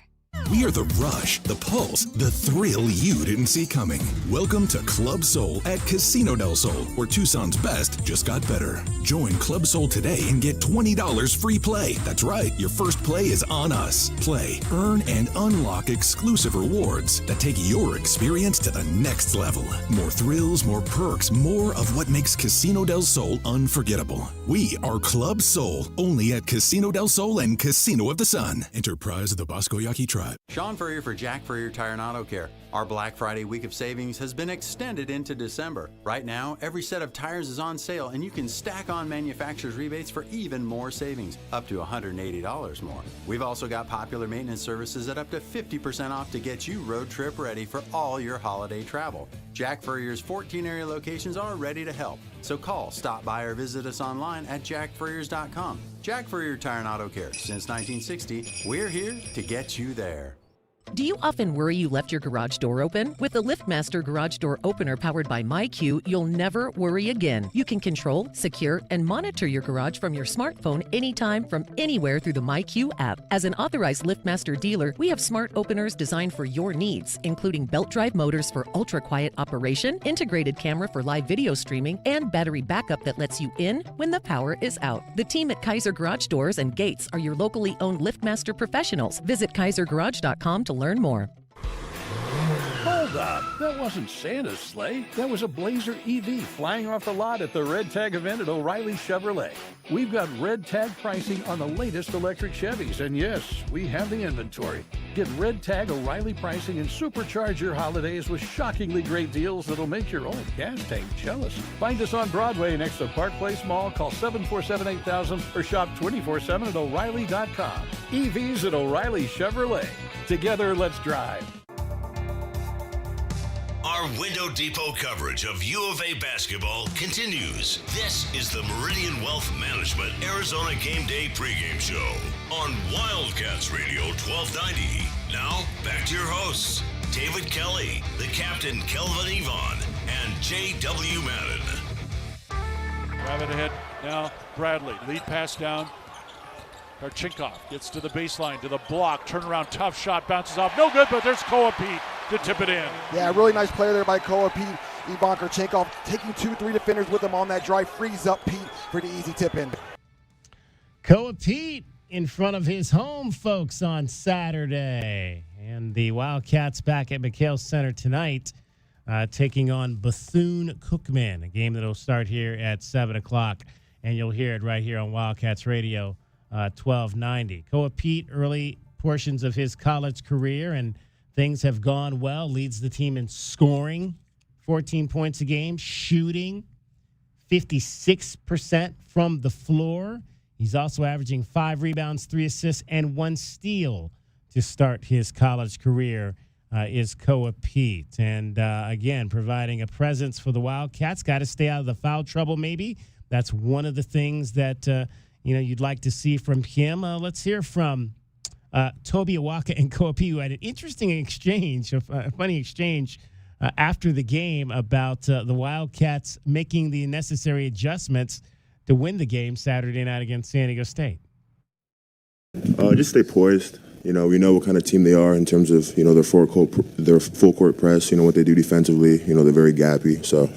Speaker 24: We are the rush, the pulse, the thrill you didn't see coming. Welcome to Club Soul at Casino del Sol, where Tucson's best just got better. Join Club Soul today and get $20 free play. That's right, your first play is on us. Play, earn, and unlock exclusive rewards that take your experience to the next level. More thrills, more perks, more of what makes Casino del Sol unforgettable. We are Club Soul, only at Casino del Sol and Casino of the Sun. Enterprise of the Bosco Yaqui Tribe.
Speaker 25: Sean Furrier for Jack Furrier Tire and Auto Care. Our Black Friday week of savings has been extended into December. Right now, every set of tires is on sale and you can stack on manufacturer's rebates for even more savings, up to $180 more. We've also got popular maintenance services at up to 50% off to get you road trip ready for all your holiday travel. Jack Furrier's 14 area locations are ready to help. So call, stop by, or visit us online at jackfurriers.com. Jack Furrier Tire and Auto Care. Since 1960, we're here to get you there.
Speaker 26: Do you often worry you left your garage door open? With the LiftMaster Garage Door Opener powered by MyQ, you'll never worry again. You can control, secure, and monitor your garage from your smartphone anytime from anywhere through the MyQ app. As an authorized LiftMaster dealer, we have smart openers designed for your needs, including belt drive motors for ultra-quiet operation, integrated camera for live video streaming, and battery backup that lets you in when the power is out. The team at Kaiser Garage Doors and Gates are your locally owned LiftMaster professionals. Visit kaisergarage.com to learn more.
Speaker 9: Hold up. That wasn't Santa's sleigh. That was a Blazer EV flying off the lot at the Red Tag event at O'Reilly Chevrolet. We've got Red Tag pricing on the latest electric Chevys, and yes, we have the inventory. Get Red Tag O'Reilly pricing and supercharge your holidays with shockingly great deals that'll make your old gas tank jealous. Find us on Broadway next to Park Place Mall. Call 747-8000 or shop 24/7 at O'Reilly.com. EVs at O'Reilly Chevrolet. Together, let's drive.
Speaker 3: Our Window Depot coverage of U of A basketball continues. This is the Meridian Wealth Management Arizona Gameday pregame show on Wildcats Radio 1290. Now, back to your hosts, David Kelly, the captain Kelvin Yvonne, and J.W. Madden.
Speaker 7: Drive it ahead now. Bradley, lead pass down. Karchinkov gets to the baseline, to the block, turnaround, tough shot, bounces off. No good, but there's Koa Pete to tip it in.
Speaker 22: Yeah, really nice play there by Koa Pete. Ivan Karchinkov taking 2-3 defenders with him on that drive, frees up Pete for the easy tip in.
Speaker 6: Koa Pete in front of his home folks on Saturday. And the Wildcats back at McHale Center tonight, taking on Bethune Cookman, a game that will start here at 7 o'clock. And you'll hear it right here on Wildcats Radio, 1290. Koa Pete, early portions of his college career, and things have gone well. Leads the team in scoring, 14 points a game, shooting 56% from the floor. He's also averaging 5 rebounds, 3 assists, and 1 steal to start his college career, is Koa Pete. And, again, providing a presence for the Wildcats. Got to stay out of the foul trouble, maybe. That's one of the things that, you'd like to see from him. Let's hear from Toby Awaka and Koa Pete, who had an interesting exchange, a funny exchange after the game about the Wildcats making the necessary adjustments to win the game Saturday night against San Diego State.
Speaker 1: Just stay poised. We know what kind of team they are in terms of, their full court press, what they do defensively. They're very gappy. So,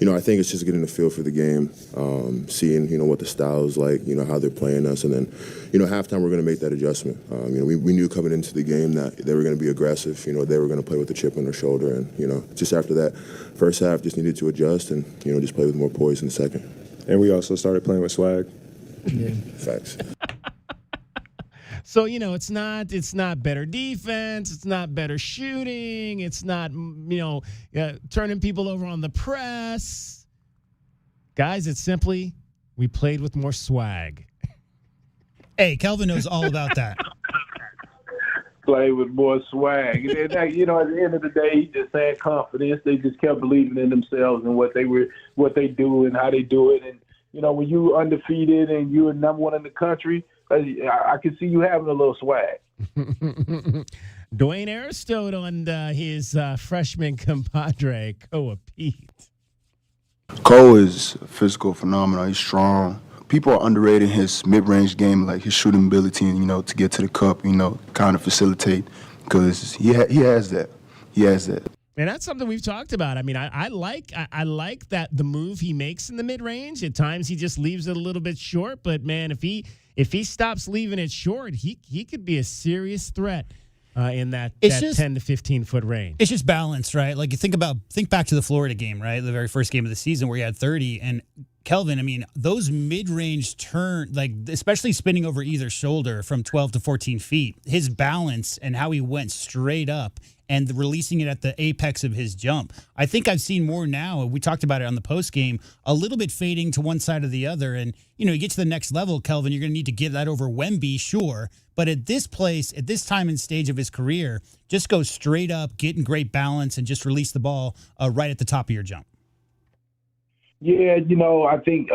Speaker 1: I think it's just getting a feel for the game, seeing, what the style is like, how they're playing us. And then, halftime we're going to make that adjustment. We knew coming into the game that they were going to be aggressive. They were going to play with a chip on their shoulder. And, just after that first half, just needed to adjust and, just play with more poise in the second.
Speaker 4: And we also started playing with swag.
Speaker 6: Yeah.
Speaker 1: Facts.
Speaker 6: So, it's not better defense. It's not better shooting. It's not, turning people over on the press. Guys, it's simply we played with more swag.
Speaker 11: Hey, Kelvin knows all about that.
Speaker 10: Play with more swag. And at the end of the day, he just had confidence. They just kept believing in themselves and what they do and how they do it. And, when you undefeated and you're number one in the country, I can see you having a little swag.
Speaker 6: Dwayne Aristotle and his freshman compadre, Koa Pete.
Speaker 8: Cole is a physical phenomenon. He's strong. People are underrating his mid-range game, like his shooting ability, to get to the cup, kind of facilitate, because he has that. He has that.
Speaker 6: And that's something we've talked about. I mean, I like that the move he makes in the mid-range. At times he just leaves it a little bit short, but man, if he stops leaving it short, he could be a serious threat in that 10 to 15 foot range.
Speaker 11: It's just balance, right? Like you think back to the Florida game, right? The very first game of the season where he had 30, and Kelvin, I mean, those mid-range turn, like especially spinning over either shoulder from 12 to 14 feet, his balance and how he went straight up and releasing it at the apex of his jump. I think I've seen more now. We talked about it on the post game, a little bit fading to one side or the other. And, you get to the next level, Kelvin, you're going to need to give that over Wemby, sure. But at this place, at this time and stage of his career, just go straight up, get in great balance, and just release the ball right at the top of your jump.
Speaker 10: Yeah, I think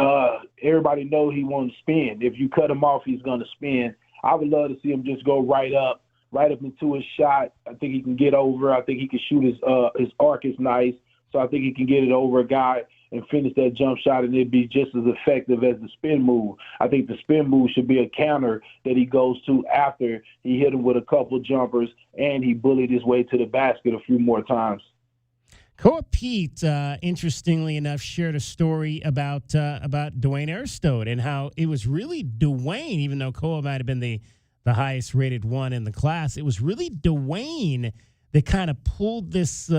Speaker 10: everybody know he wants to spin. If you cut him off, he's going to spin. I would love to see him just go right up into his shot. I think he can get over. I think he can shoot his arc is nice. So I think he can get it over a guy and finish that jump shot, and it'd be just as effective as the spin move. I think the spin move should be a counter that he goes to after he hit him with a couple jumpers and he bullied his way to the basket a few more times.
Speaker 6: Koa Pete, interestingly enough, shared a story about Dwayne Aristotle and how it was really Dwayne, even though Koa might have been the highest rated one in the class, it was really Dwayne that kind of pulled this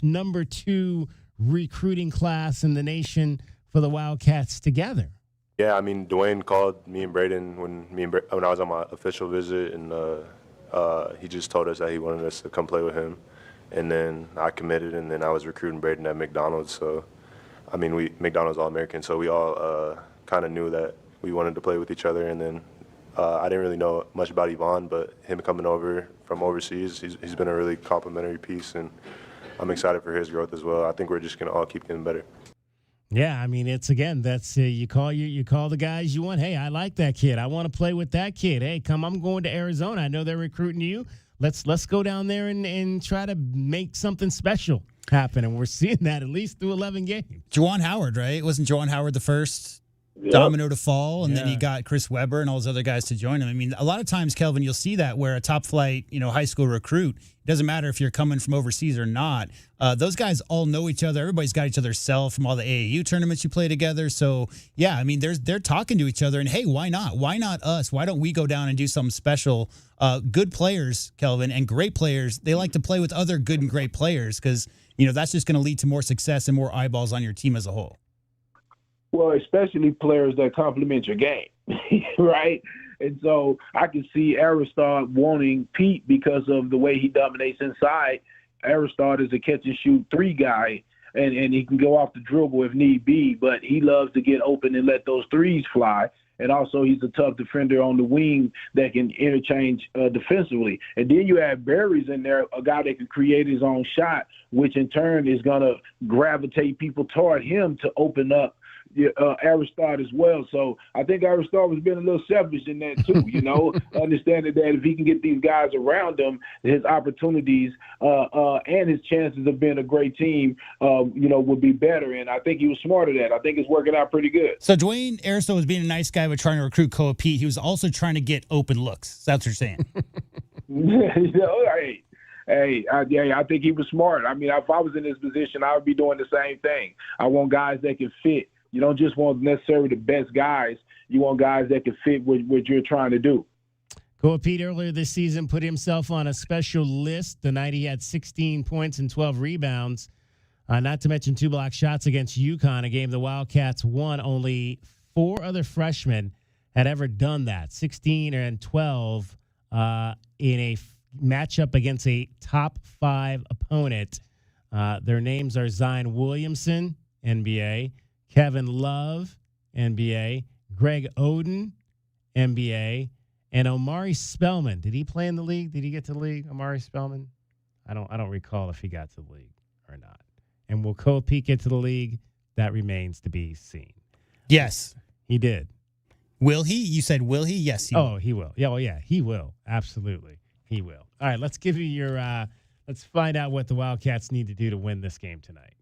Speaker 6: number 2 recruiting class in the nation for the Wildcats together.
Speaker 4: Yeah, I mean, Dwayne called me and Braden when I was on my official visit, and he just told us that he wanted us to come play with him. And then I committed, and then I was recruiting Braden at McDonald's. So, I mean, McDonald's All-American, so we all kind of knew that we wanted to play with each other. And then I didn't really know much about Yvonne, but him coming over from overseas, he's been a really complimentary piece, and I'm excited for his growth as well. I think we're just going to all keep getting better.
Speaker 6: Yeah, I mean, it's again, that's you call the guys you want. Hey, I like that kid. I want to play with that kid. Hey, I'm going to Arizona. I know they're recruiting you. Let's go down there and try to make something special. happen, and we're seeing that at least through 11 games.
Speaker 11: Juwan Howard, right? Wasn't Juwan Howard the first
Speaker 10: Yep.
Speaker 11: domino to fall, and then he got Chris Webber and all those other guys to join him? I mean, a lot of times, Kelvin, you'll see that where a top flight, high school recruit, it doesn't matter if you're coming from overseas or not. Those guys all know each other. Everybody's got each other's cell from all the AAU tournaments you play together. So, yeah, I mean, they're talking to each other, and hey, why not? Why not us? Why don't we go down and do something special? Good players, Kelvin, and great players, they like to play with other good and great players because, that's just going to lead to more success and more eyeballs on your team as a whole.
Speaker 10: Well, especially players that complement your game, right? And so I can see Aristod wanting Pete because of the way he dominates inside. Aristod is a catch-and-shoot 3 guy, and he can go off the dribble if need be, but he loves to get open and let those threes fly. And also he's a tough defender on the wing that can interchange defensively. And then you have Berries in there, a guy that can create his own shot, which in turn is going to gravitate people toward him to open up Aristod as well. So I think Aristod was being a little selfish in that too, understanding that if he can get these guys around him, his opportunities and his chances of being a great team, would be better. And I think he was smart of that. I think it's working out pretty good.
Speaker 11: So Dwayne Aristod was being a nice guy but trying to recruit Koa Pete. He was also trying to get open looks. That's what you're saying.
Speaker 10: I think he was smart. I mean, if I was in his position, I would be doing the same thing. I want guys that can fit. You don't just want necessarily the best guys. You want guys that can fit what you're trying to do.
Speaker 6: Koa Pete earlier this season put himself on a special list the night he had 16 points and 12 rebounds, not to mention 2 block shots against UConn, a game the Wildcats won. Only 4 other freshmen had ever done that, 16 and 12 in a matchup against a top 5 opponent. Their names are Zion Williamson, NBA, Kevin Love, NBA, Greg Oden, NBA, and Omari Spellman. Did he play in the league? Did he get to the league, Omari Spellman? I don't recall if he got to the league or not. And will Koa Pete get to the league? That remains to be seen.
Speaker 11: Yes.
Speaker 6: He did.
Speaker 11: Will he? You said will he? Yes, he will.
Speaker 6: Oh, he will. Yeah, he will. Absolutely. He will. All right, let's give you your let's find out what the Wildcats need to do to win this game tonight.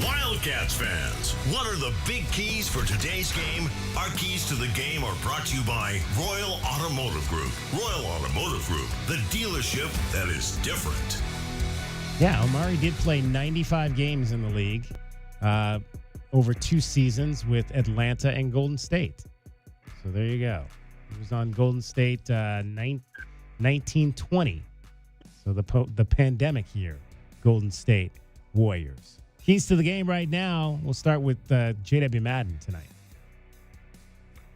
Speaker 3: Wildcats fans, what are the big keys for today's game? Our keys to the game are brought to you by Royal Automotive Group. Royal Automotive Group, the dealership that is different.
Speaker 6: Yeah, Omari did play 95 games in the league over 2 seasons with Atlanta and Golden State. So there you go. He was on Golden State 1920. So the pandemic year, Golden State Warriors. Keys to the game right now. We'll start with J.W. Madden tonight.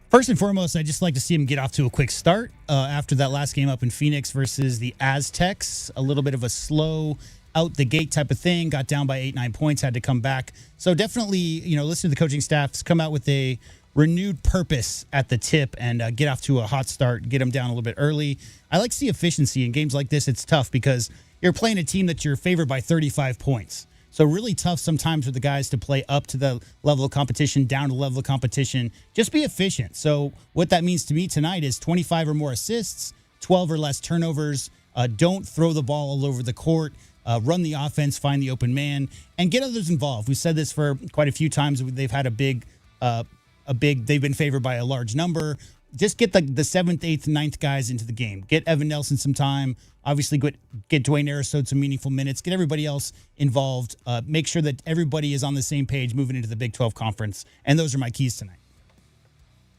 Speaker 11: First and foremost, I'd just like to see him get off to a quick start after that last game up in Phoenix versus the Aztecs. A little bit of a slow out the gate type of thing. Got down by 8-9 points, had to come back. So definitely, listen to the coaching staffs come out with a renewed purpose at the tip and get off to a hot start, get them down a little bit early. I like to see efficiency in games like this. It's tough because you're playing a team that you're favored by 35 points. So really tough sometimes for the guys to play up to the level of competition, down to the level of competition. Just be efficient. So what that means to me tonight is 25 or more assists, 12 or less turnovers. Don't throw the ball all over the court. Run the offense, find the open man, and get others involved. We've said this for quite a few times. They've had they've been favored by a large number. Just get the 7th, 8th, 9th guys into the game. Get Evan Nelson some time. Obviously, get Dwayne Aristod some meaningful minutes. Get everybody else involved. Make sure that everybody is on the same page moving into the Big 12 Conference. And those are my keys tonight.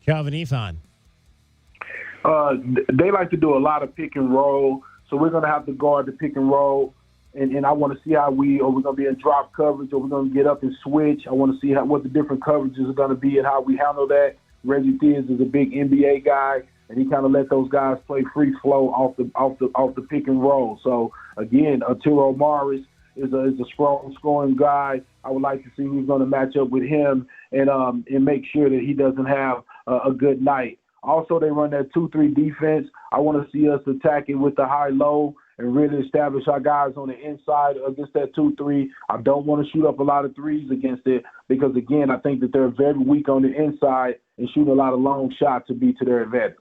Speaker 6: Calvin Efon.
Speaker 10: They like to do a lot of pick and roll, so we're going to have to guard the pick and roll. And I want to see how we're going to be in drop coverage, or we're going to get up and switch. I want to see what the different coverages are going to be and how we handle that. Reggie Theus is a big NBA guy, and he kind of let those guys play free flow off the pick and roll. So again, Arturo Morris is a strong scoring guy. I would like to see who's going to match up with him and make sure that he doesn't have a good night. Also, they run that 2-3 defense. I want to see us attack it with the high-low and really establish our guys on the inside against that 2-3. I don't want to shoot up a lot of threes against it because, again, I think that they're very weak on the inside and shooting a lot of long shots to be to their advantage.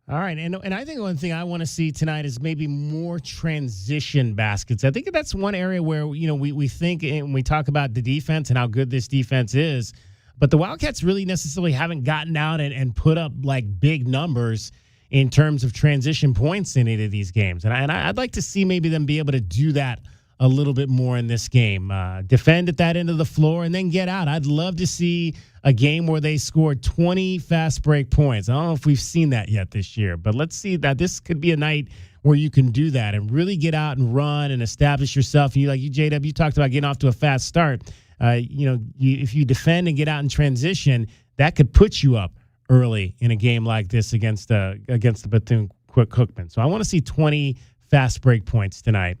Speaker 6: All right, and I think one thing I want to see tonight is maybe more transition baskets. I think that's one area where, we think and we talk about the defense and how good this defense is, but the Wildcats really necessarily haven't gotten out and put up like big numbers in terms of transition points in any of these games. And I'd like to see maybe them be able to do that a little bit more in this game. Defend at that end of the floor and then get out. I'd love to see a game where they scored 20 fast break points. I don't know if we've seen that yet this year, but let's see that this could be a night where you can do that and really get out and run and establish yourself. And JW, you talked about getting off to a fast start. If you defend and get out in transition, that could put you up early in a game like this against the Bethune Cookman. So I want to see 20 fast break points tonight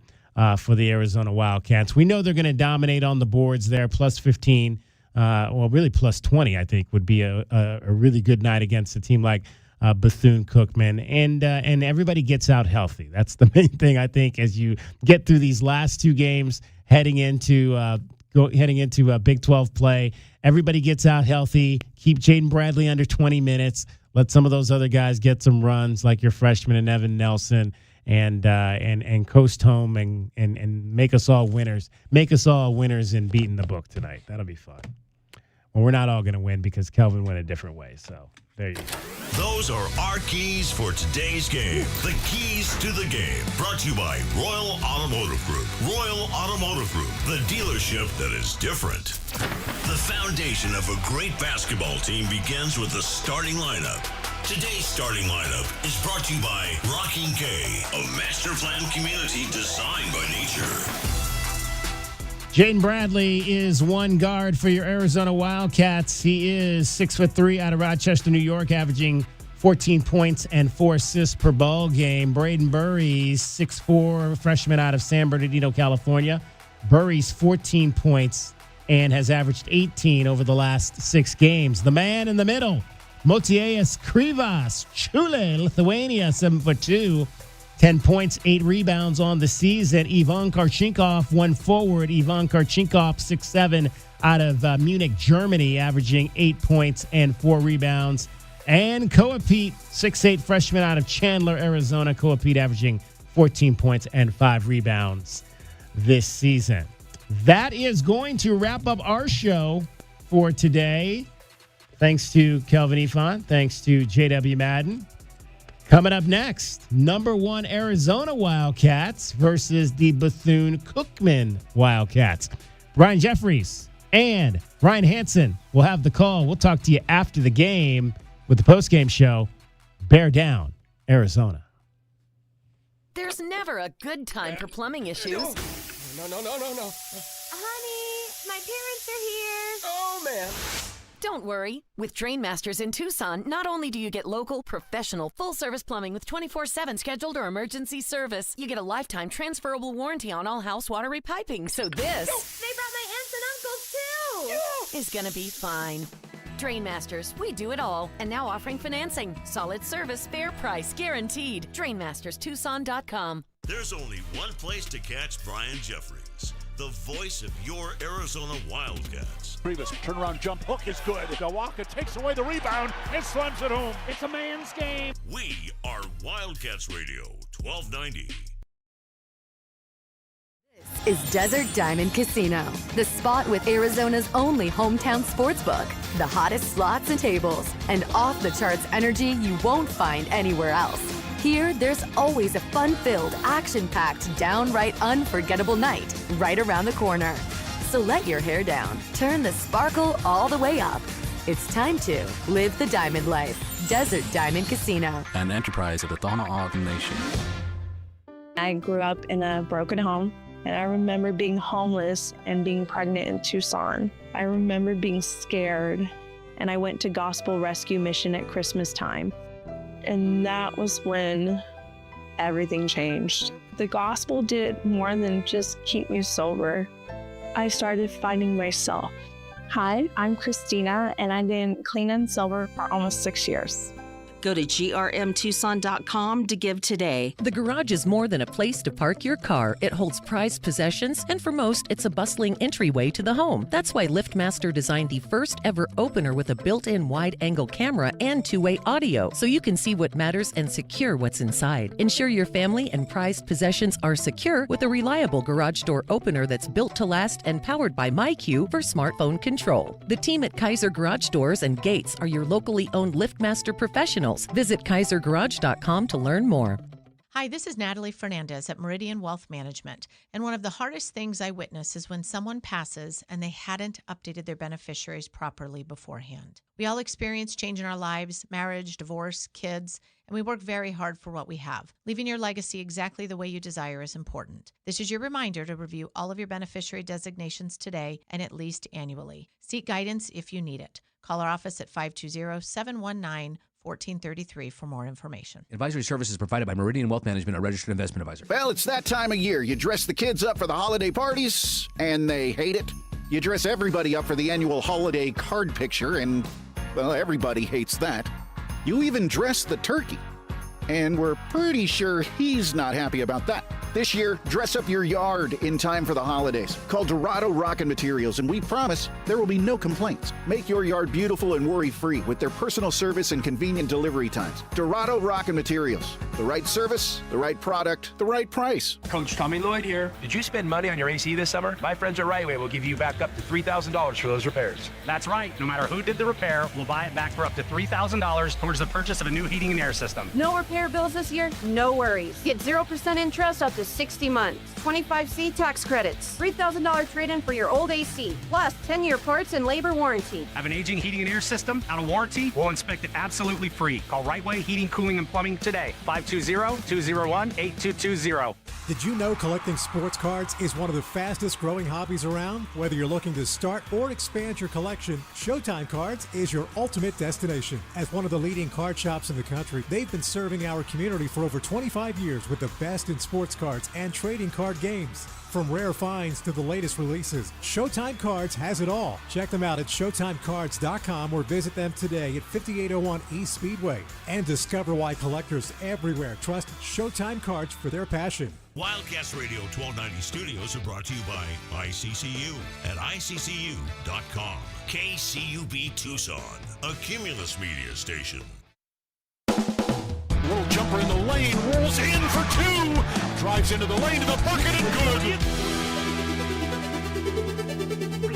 Speaker 6: for the Arizona Wildcats. We know they're going to dominate on the boards there, plus 15. Really plus 20, I think, would be a really good night against a team like Bethune Cookman. And everybody gets out healthy. That's the main thing, I think, as you get through these last two games heading into Big 12 play. Everybody gets out healthy. Keep Jaden Bradley under 20 minutes. Let some of those other guys get some runs, like your freshman and Evan Nelson, and coast home and make us all winners. Make us all winners in beating the book tonight. That'll be fun. Well, we're not all going to win because Kelvin went a different way. So there you go.
Speaker 3: Those are our keys for today's game. The keys to the game. Brought to you by Royal Automotive Group. Royal Automotive Group, the dealership that is different. The foundation of a great basketball team begins with the starting lineup. Today's starting lineup is brought to you by Rocking K, a master plan community designed by nature.
Speaker 6: Jaden Bradley is one guard for your Arizona Wildcats. He is 6'3" out of Rochester, New York, averaging 14 points and 4 assists per ball game. Braden Burries, 6'4", freshman out of San Bernardino, California. Burries 14 points and has averaged 18 over the last 6 games. The man in the middle, Motiejus Krivas, Chule, Lithuania, 7'2", 10 points, 8 rebounds on the season. Ivan Karchinkov, one forward. Ivan Karchinkov, 6'7", out of Munich, Germany, averaging 8 points and 4 rebounds. And Koa Pete, 6'8", freshman out of Chandler, Arizona. Koa Pete averaging 14 points and 5 rebounds this season. That is going to wrap up our show for today. Thanks to Kelvin Ifan. Thanks to J.W. Madden. Coming up next, number 1 Arizona Wildcats versus the Bethune Cookman Wildcats. Ryan Jeffries and Ryan Hansen will have the call. We'll talk to you after the game with the postgame show. Bear down, Arizona.
Speaker 14: There's never a good time for plumbing issues.
Speaker 17: No.
Speaker 14: Honey, my parents are here.
Speaker 17: Oh, man.
Speaker 14: Don't worry. With Drain Masters in Tucson, not only do you get local, professional, full-service plumbing with 24/7 scheduled or emergency service, you get a lifetime transferable warranty on all house water repiping. So this...
Speaker 17: They brought my aunts and uncles, too.
Speaker 14: ...is gonna be fine. Drain Masters, we do it all. And now offering financing. Solid service, fair price, guaranteed. DrainMastersTucson.com.
Speaker 3: There's only one place to catch Brian Jeffries, the voice of your Arizona Wildcats.
Speaker 7: Previous turnaround jump hook is good. Gawaka takes away the rebound and slams it home.
Speaker 17: It's a man's game.
Speaker 3: We are Wildcats Radio 1290.
Speaker 18: This is Desert Diamond Casino, the spot with Arizona's only hometown sportsbook, the hottest slots and tables, and off-the-charts energy you won't find anywhere else. Here, there's always a fun-filled, action-packed, downright unforgettable night right around the corner. So let your hair down, turn the sparkle all the way up. It's time to live the diamond life. Desert Diamond Casino.
Speaker 21: An enterprise of the Thona Ogden Nation.
Speaker 19: I grew up in a broken home, and I remember being homeless and being pregnant in Tucson. I remember being scared, and I went to Gospel Rescue Mission at Christmas time. And that was when everything changed. The gospel did more than just keep me sober. I started finding myself.
Speaker 20: Hi, I'm Christina, and I've been clean and sober for almost 6 years.
Speaker 2: Go to grmtucson.com to give today.
Speaker 26: The garage is more than a place to park your car. It holds prized possessions, and for most, it's a bustling entryway to the home. That's why LiftMaster designed the first ever opener with a built-in wide-angle camera and two-way audio, so you can see what matters and secure what's inside. Ensure your family and prized possessions are secure with a reliable garage door opener that's built to last and powered by MyQ for smartphone control. The team at Kaiser Garage Doors and Gates are your locally owned LiftMaster professionals. Visit kaisergarage.com to learn more.
Speaker 5: Hi, this is Natalie Fernandez at Meridian Wealth Management, and one of the hardest things I witness is when someone passes and they hadn't updated their beneficiaries properly beforehand. We all experience change in our lives, marriage, divorce, kids, and we work very hard for what we have. Leaving your legacy exactly the way you desire is important. This is your reminder to review all of your beneficiary designations today and at least annually. Seek guidance if you need it. Call our office at 520-719-1433 for more information.
Speaker 12: Advisory services provided by Meridian Wealth Management, a registered investment advisor.
Speaker 16: Well, it's that time of year. You dress the kids up for the holiday parties, and they hate it. You dress everybody up for the annual holiday card picture, and, well, everybody hates that. You even dress the turkey, and we're pretty sure he's not happy about that. This year, dress up your yard in time for the holidays. Call Dorado Rockin' Materials, and we promise there will be no complaints. Make your yard beautiful and worry-free with their personal service and convenient delivery times. Dorado Rockin' Materials. The right service, the right product, the right price.
Speaker 20: Coach Tommy Lloyd here. Did you spend money on your AC this summer? My friends at Rightway will give you back up to $3,000 for those repairs.
Speaker 23: That's right. No matter who did the repair, we'll buy it back for up to $3,000 towards the purchase of a new heating and air system.
Speaker 27: No repair bills this year? No worries. Get 0% interest up to 60 months, 25C tax credits, $3,000 trade-in for your old AC, plus 10-year parts and labor warranty.
Speaker 23: Have an aging heating and air system out of warranty? We'll inspect it absolutely free. Call Rightway Heating, Cooling, and Plumbing today. 520-201-8220.
Speaker 28: Did you know collecting sports cards is one of the fastest growing hobbies around? Whether you're looking to start or expand your collection, Showtime Cards is your ultimate destination. As one of the leading card shops in the country, they've been serving our community for over 25 years with the best in sports cards and trading card games. From rare finds to the latest releases, Showtime Cards has it all. Check them out at ShowtimeCards.com or visit them today at 5801 East Speedway and discover why collectors everywhere trust Showtime Cards for their passion.
Speaker 3: Wildcats Radio 1290 studios are brought to you by ICCU at ICCU.com. KCUB Tucson, a Cumulus media station.
Speaker 7: Little jumper in the lane, rolls in for two, drives into the lane to the bucket and good.